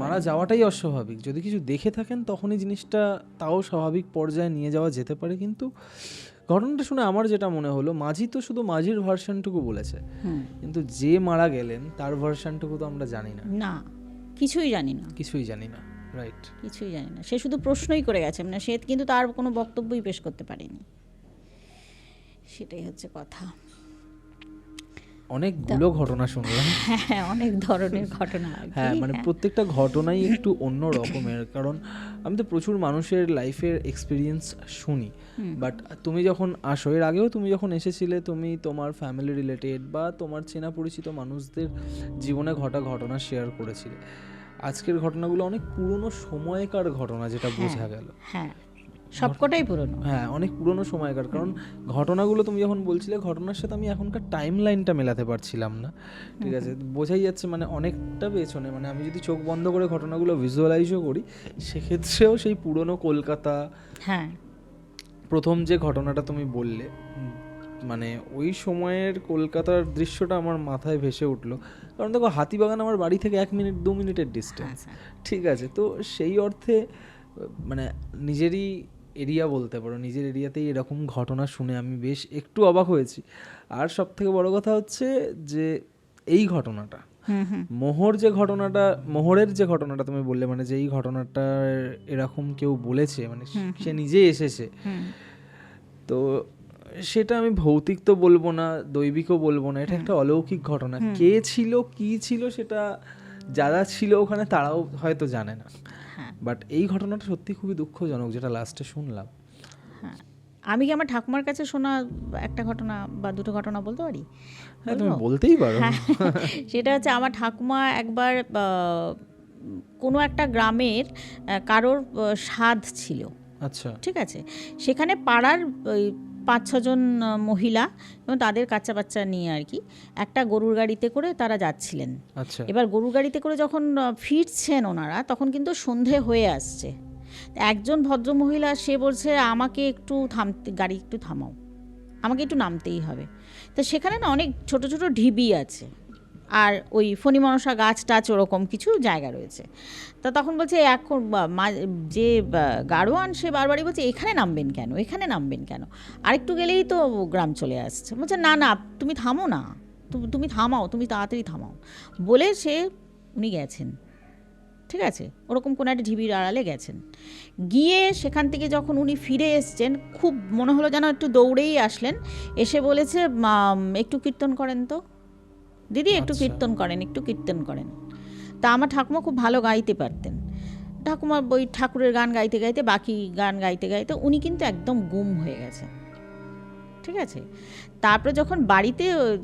মারা যাওয়াটাই অস্বাভাবিক। যদি কিছু দেখে থাকেন তখনই জিনিসটা তাও স্বাভাবিক পর্যায়ে নিয়ে যাওয়া যেতে পারে। কিন্তু ঘটনাটা শুনে আমার যেটা মনে হলো, মাঝি তো শুধু মাঝির ভার্সনটুকু বলেছে, কিন্তু যে মারা গেলেন তার ভার্সনটুকু তো আমরা জানি না। না, কিছুই জানি না, রাইট, কিছুই জানি না। সে শুধু প্রশ্নই করে গেছে, মানে সে কিন্তু তার কোনো বক্তব্যই পেশ করতে পারেনি, সেটাই হচ্ছে কথা। অনেকগুলো ঘটনা শুনলাম। হ্যাঁ, অনেক ধরনের ঘটনা আর কি। হ্যাঁ, মানে প্রত্যেকটা ঘটনাই একটু অন্য রকমের, কারণ আমি তো প্রচুর মানুষের লাইফের এক্সপিরিয়েন্স শুনি, বাট তুমি যখন আসো, এর আগেও তুমি যখন এসেছিলে, তুমি তোমার ফ্যামিলি রিলেটেড বা তোমার চেনা পরিচিত মানুষদের জীবনে ঘটা ঘটনা শেয়ার করেছিলে। আজকের ঘটনাগুলো অনেক পুরনো সময়কার ঘটনা, যেটা বোঝা গেল। হ্যাঁ, সবকটাই পুরনো। হ্যাঁ, অনেক পুরনো সময়কার, কারণ ঘটনাগুলো তুমি যখন বলছিলে, ঘটনার সাথে আমি এখনকার টাইম লাইনটা মেলাতে পারছিলাম না। ঠিক আছে, বোঝাই যাচ্ছে মানে অনেকটা পেছনে, মানে আমি যদি চোখ বন্ধ করে ঘটনাগুলো ভিজুয়ালাইজও করি, সেক্ষেত্রেও সেই পুরনো কলকাতা। হ্যাঁ, প্রথম যে ঘটনাটা তুমি বললে, মানে ওই সময়ের কলকাতার দৃশ্যটা আমার মাথায় ভেসে উঠলো, কারণ দেখো হাতিবাগান আমার বাড়ি থেকে 1-2 মিনিটের ডিস্টেন্স। ঠিক আছে, তো সেই অর্থে মানে নিজেরই এরিয়া বলতে পারো, নিজের এরিয়াতেই এরকম ঘটনা শুনে আমি বেশ একটু অবাক হয়েছি। আর সব থেকে বড় কথা হচ্ছে যে এই ঘটনাটা, মোহরের যে ঘটনাটা তুমি বললে, মানে যে এই ঘটনাটা এরকম কেউ বলেছে, মানে সে নিজে এসেছে, তো সেটা আমি ভৌতিক তো বলবো না, দৈবিকও বলবো না, এটা একটা অলৌকিক ঘটনা। কে ছিল, কি ছিল, সেটা যারা ছিল ওখানে তারাও হয়তো জানে না, বাট এই ঘটনাটা সত্যি খুবই দুঃখজনক, যেটা লাস্টে শুনলাম। হ্যাঁ, আমি কি আমার ঠাকুমার কাছে শোনা একটা ঘটনা বা দুটো ঘটনা বলতে পারি? হ্যাঁ, তুমি বলতেই পারো। সেটা হচ্ছে, আমার ঠাকুমা একবার কোনো একটা গ্রামের কারোর সাধ ছিল। আচ্ছা, ঠিক আছে, সেখানে পাড়ার ওই 5-6 জন মহিলা এবং তাদের বাচ্চা বাচ্চা নিয়ে আর কি একটা গরুর গাড়িতে করে তারা যাচ্ছিলেন। আচ্ছা, এবার গরুর গাড়িতে করে যখন ফিরছেন ওনারা, তখন কিন্তু সন্ধে হয়ে আসছে। একজন ভদ্রমহিলা, সে বলছে আমাকে একটু গাড়ি একটু থামাও, আমাকে একটু নামতেই হবে। তো সেখানে না অনেক ছোট ছোট ঢিবি আছে, আর ওই ফণি মনসা গাছ টাছ ওরকম কিছু জায়গা রয়েছে। তা তখন বলছে, এখন যে গাড়োয়ান সে বারবারই বলছে এখানে নামবেন কেন, এখানে নামবেন কেন, আরেকটু গেলেই তো গ্রাম চলে আসছে। বলছে না না, তুমি থামো না, তুমি থামাও, তুমি তাড়াতাড়ি থামাও বলে উনি গেছেন। ঠিক আছে, ওরকম কোনো একটা ঢিবির আড়ালে গেছেন, গিয়ে সেখান থেকে যখন উনি ফিরে এসছেন, খুব মনে হলো যেন একটু দৌড়েই আসলেন, এসে বলেছে একটু কীর্তন করেন তো দিদি, একটু কীর্তন করেন, একটু কীর্তন করেন। তা আমার ঠাকুমা খুব ভালো গাইতে পারতেন। ঠাকুমা ওই ঠাকুরের গান গাইতে গাইতে, বাকি গান গাইতে গাইতে উনি কিন্তু একদম গুম হয়ে গেছেন। ঠিক আছে, তারপরে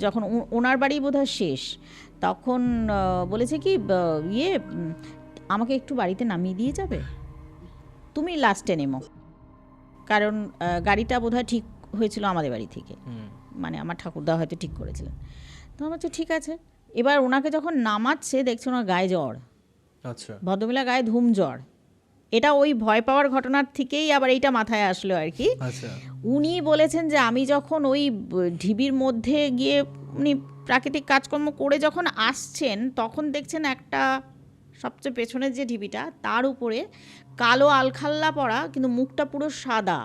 যখন ওনার বাড়ি বোধহয় শেষ, তখন বলেছে কি, আমাকে একটু বাড়িতে নামিয়ে দিয়ে যাবে, তুমি লাস্টে নেমো, কারণ গাড়িটা বোধহয় ঠিক হয়েছিল আমাদের বাড়ি থেকে, মানে আমার ঠাকুরদা হয়তো ঠিক করেছিলেন। তো আমার বলছে ঠিক আছে। এবার ওনাকে যখন নামাচ্ছে, দেখছে ওনার গায়ে জ্বর। আচ্ছা, ভদ্রমহিলা গায়ে ধুম জ্বর। এটা ওই ভয় পাওয়ার ঘটনার থেকেই আবার এইটা মাথায় আসলো আর কি। আচ্ছা, উনি বলেছেন যে আমি যখন ওই ঢিবির মধ্যে গিয়ে উনি প্রাকৃতিক কাজকর্ম করে যখন আসছেন, তখন দেখছেন একটা সবচেয়ে পেছনের যে ঢিবিটা, তার উপরে কালো আলখাল্লা পরা, কিন্তু মুখটা পুরো সাদা।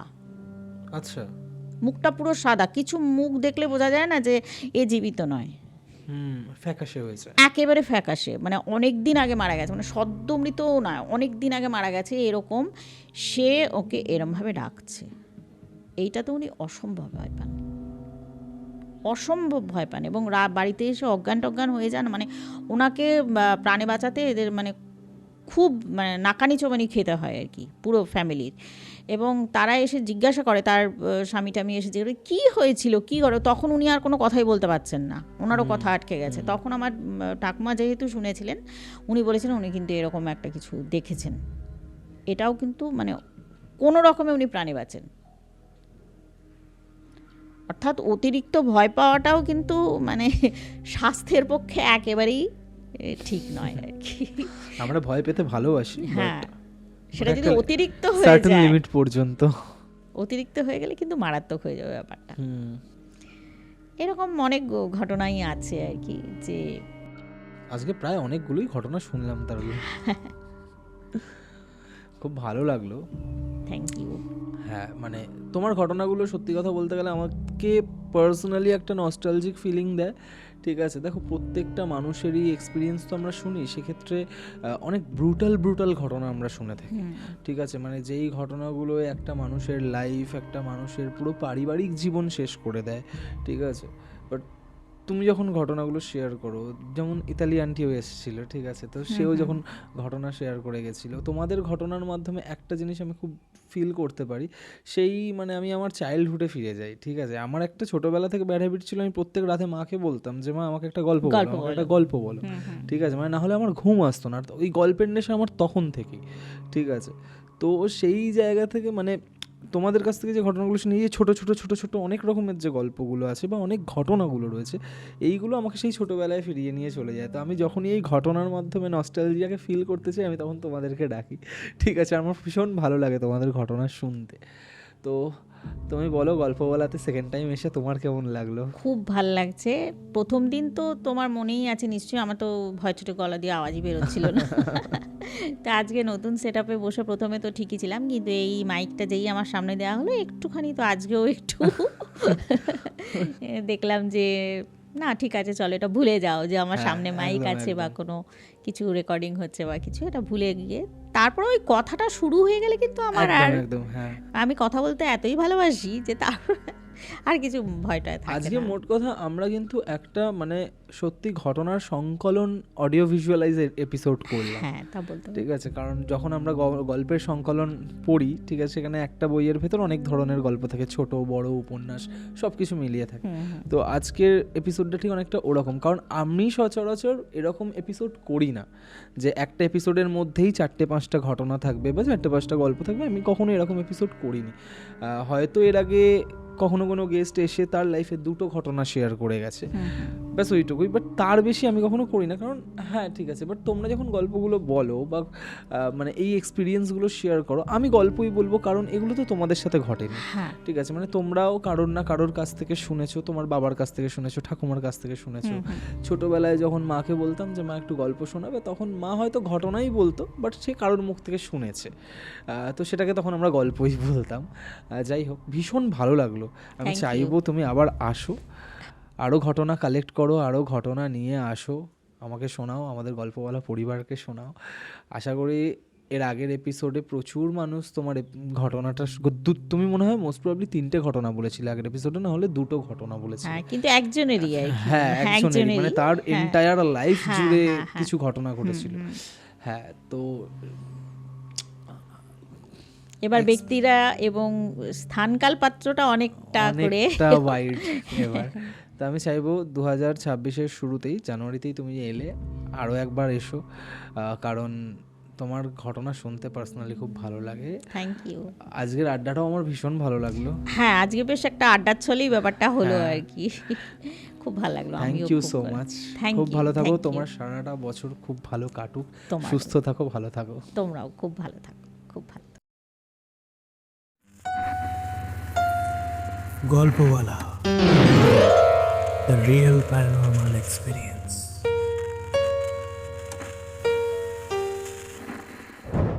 আচ্ছা, মুখটা পুরো সাদা, কিছু মুখ দেখলে বোঝা যায় না যে এ জীবিত নয়, ফ্যাকাশে হয়েছে, একেবারে ফ্যাকাশে, মানে অনেক দিন আগে মারা গেছে, মানে সদ্য মৃতও নয়, অনেক দিন আগে মারা গেছে এরকম। সে ওকে এরমভাবে ডাকছে, এইটা তো উনি অসম্ভব ভয় পান, অসম্ভব ভয় পান, এবং বাড়িতে এসে অজ্ঞান টজ্ঞান হয়ে যান। মানে ওনাকে প্রাণে বাঁচাতে এদের মানে খুব মানে নাকানি চোবানি খেতে হয় আর কি, পুরো ফ্যামিলির। এবং তারা এসে জিজ্ঞাসা করে, তার স্বামী টামি এসে জিজ্ঞাসা করে কী হয়েছিল, কী করে, তখন উনি আর কোনো কথাই বলতে পারছেন না, ওনারও কথা আটকে গেছে। তখন আমার ঠাকুমা যেহেতু শুনেছিলেন, উনি বলেছিলেন উনি কিন্তু এরকম একটা কিছু দেখেছেন। এটাও কিন্তু মানে কোনো রকমে উনি প্রাণে বাঁচেন। অর্থাৎ অতিরিক্ত ভয় পাওয়াটাও কিন্তু মানে স্বাস্থ্যের পক্ষে একেবারেই ঠিক নয় আর কি। আমরা ভয় পেতে ভালোবাসি, হ্যাঁ, সেটা যদি অতিরিক্ত হয়ে সার্টেন যায়, লিমিট পর্যন্ত, অতিরিক্ত হয়ে গেলে কিন্তু মারাত্মক হয়ে যাবে ব্যাপারটা। এরকম অনেক ঘটনাই আছে আর কি, যে আজকে প্রায় অনেকগুলোই ঘটনা শুনলাম, তার খুব ভালো লাগলো। Thank you. হ্যাঁ, মানে তোমার ঘটনাগুলো সত্যি কথা বলতে গেলে আমাকে পার্সোনালি একটা নস্টালজিক ফিলিং দেয়। ঠিক আছে, দেখো প্রত্যেকটা মানুষেরই এক্সপিরিয়েন্স তো আমরা শুনি, সেক্ষেত্রে অনেক ব্রুটাল ঘটনা আমরা শুনে থাকি। ঠিক আছে, মানে যেই ঘটনাগুলো একটা মানুষের লাইফ, একটা মানুষের পুরো পারিবারিক জীবন শেষ করে দেয়। ঠিক আছে, বাট তুমি যখন ঘটনাগুলো শেয়ার করো, যেমন ইতালি আন্টিও এসেছিলো, ঠিক আছে, তো সেও যখন ঘটনা শেয়ার করে গেছিলো, তোমাদের ঘটনার মাধ্যমে একটা জিনিস আমি খুব ফিল করতে পারি, সেই মানে আমি আমার চাইল্ডহুডে ফিরে যাই, ঠিক আছে। আমার একটা ছোটোবেলা থেকে ব্যাড হ্যাবিট ছিল, আমি প্রত্যেক রাতে মাকে বলতাম যে মা আমাকে একটা গল্প বলো, আমাকে একটা গল্প বলো, ঠিক আছে, মানে না হলে আমার ঘুম আসতো না, আর ওই গল্পের নেশা আমার তখন থেকেই, ঠিক আছে। তো সেই জায়গা থেকে মানে তোমাদের কাছ থেকে যে ঘটনাগুলো শুনে, এই ছোটো ছোটো ছোটো ছোটো অনেক রকমের যে গল্পগুলো আছে বা অনেক ঘটনাগুলো রয়েছে, এইগুলো আমাকে সেই ছোটোবেলায় ফিরিয়ে নিয়ে চলে যায়। তো আমি যখনই এই ঘটনার মাধ্যমে নস্টালজিয়াকে ফিল করতে চাই, আমি তখন তোমাদেরকে ডাকি, ঠিক আছে। আমার ভীষণ ভালো লাগে তোমাদের ঘটনা শুনতে। তো তুমি বলো, গল্প বলাতে সেকেন্ড টাইম এসে তোমার কেমন লাগলো? খুব ভাল লাগছে। প্রথম দিন তো তোমার মনেই আছে নিশ্চয়ই, আমার তো ভয় ছোটো গলা দিয়ে আওয়াজই বেরোচ্ছিল না। তা আজকে নতুন সেট আপে বসে প্রথমে তো ঠিকই ছিলাম, কিন্তু এই মাইকটা যেই আমার সামনে দেওয়া হলো, একটুখানি তো আজকেও একটু দেখলাম যে না ঠিক আছে, চলো এটা ভুলে যাও যে আমার সামনে মাইক আছে বা কোনো কিছু রেকর্ডিং হচ্ছে বা কিছু, এটা ভুলে গিয়ে তারপর ওই কথাটা শুরু হয়ে গেলে কিন্তু আমার আর একদম, হ্যাঁ, আমি কথা বলতে এতই ভালোবাসি যে তারপর আর কিছু ভয়টায় থাকে আজকে না। মোট কথা আমরা কিন্তু একটা মানে সত্যি ঘটনার সংকলন অডিও ভিজুয়ালাইজ এপিসোড করলাম, হ্যাঁ তা বলতে পারি। ঠিক আছে। কারণ যখন আমরা গল্পের সংকলন পড়ি, ঠিক আছে, সেখানে একটা বইয়ের ভেতর অনেক ধরনের গল্প থাকে, ছোট বড় উপন্যাস সব কিছু মিলিয়ে থাকে। তো আজকের এপিসোডটা ঠিক অনেকটা ওরকম, কারণ আমি সচরাচর এরকম এপিসোড করি না যে একটা এপিসোডের মধ্যেই 4-5টা ঘটনা থাকবে বা 4-5টা গল্প থাকবে। আমি কখনো এরকম এপিসোড করিনি। হয়তো এর আগে কখনো কোনো গেস্ট এসে তার লাইফে 2টো ঘটনা শেয়ার করে গেছে, ব্যাস ওইটুকুই, বাট তার বেশি আমি কখনো করি না। কারণ হ্যাঁ ঠিক আছে, বাট তোমরা যখন গল্পগুলো বলো বা মানে এই এক্সপিরিয়েন্সগুলো শেয়ার করো, আমি গল্পই বলবো, কারণ এগুলো তো তোমাদের সাথে ঘটেনি, ঠিক আছে। মানে তোমরাও কারোর না কারোর কাছ থেকে শুনেছো, তোমার বাবার কাছ থেকে শুনেছো, ঠাকুমার কাছ থেকে শুনেছো। ছোটোবেলায় যখন মাকে বলতাম যে মা একটু গল্প শোনাবে, তখন মা হয়তো ঘটনাই বলতো, বাট সে কারোর মুখ থেকে শুনেছে, তো সেটাকে তখন আমরা গল্পই বলতাম। যাই হোক, ভীষণ ভালো লাগলো। আমি চাইবো তুমি আবার আসো, আরও ঘটনা কালেক্ট করো, আরও ঘটনা নিয়ে আসো, আমাকে শোনাও, আমাদের গল্পওয়ালা পরিবারকে শোনাও। আশা করি এর আগের এপিসোডে প্রচুর মানুষ তোমার ঘটনাটা, তুমি মনে হয় মোস্ট প্রবাবলি 3টে ঘটনা বলেছিলে আগের এপিসোডে, না হলে 2টো ঘটনা বলেছিলে, হ্যাঁ কিন্তু একজনেরই আর কি। হ্যাঁ একজনেরই, মানে তার এন্টায়ার লাইফ জুড়ে কিছু ঘটনা ঘটেছিল। হ্যাঁ, তো এবার ব্যক্তিরা এবং স্থানকাল পাত্রটা অনেকটা করে ওয়াইড এবার। তো আমি চাইবো 2026-এর শুরুতেই, জানুয়ারিতেই তুমি এলে আরও একবার এসো, কারণ তোমার ঘটনা শুনতে পার্সোনালি খুব ভালো লাগে। Thank you. আজকের আড্ডাটাও আমার ভীষণ ভালো লাগলো। হ্যাঁ আজকে বেশ একটা আড্ডার ছলেই ব্যাপারটা হলো আর কি, খুব ভালো লাগলো। থ্যাংক ইউ সো মাচ, খুব ভালো থাকো, তোমার সারাটা বছর খুব ভালো কাটুক, সুস্থ থাকো, ভালো থাকো। তোমরাও খুব ভালো থাকো, খুব ভালো। গল্পওয়ালা, দ্য রিয়েল প্যারানর্মাল এক্সপিরিয়েন্স।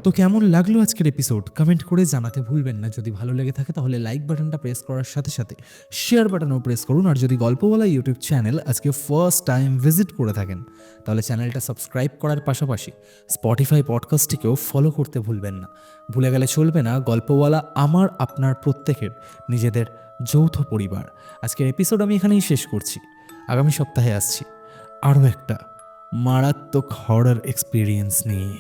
তো কেমন লাগলো আজকের এপিসোড, কমেন্ট করে জানাতে ভুলবেন না। যদি ভালো লেগে থাকে তাহলে লাইক বাটনটা প্রেস করার সাথে সাথে শেয়ার বাটনও প্রেস করুন। আর যদি গল্পওয়ালা ইউটিউব চ্যানেল আজকে ফার্স্ট টাইম ভিজিট করে থাকেন, তাহলে চ্যানেলটা সাবস্ক্রাইব করার পাশাপাশি স্পটিফাই পডকাস্টটিকেও ফলো করতে ভুলবেন না। ভুলে গেলে চলবে না, গল্পওয়ালা আমার আপনার প্রত্যেকের নিজেদের যৌথ পরিবার। আজকের এপিসোড আমি এখানেই শেষ করছি। আগামী সপ্তাহে আসছি আরও একটা মারাত্মক হরর এক্সপিরিয়েন্স নিয়ে।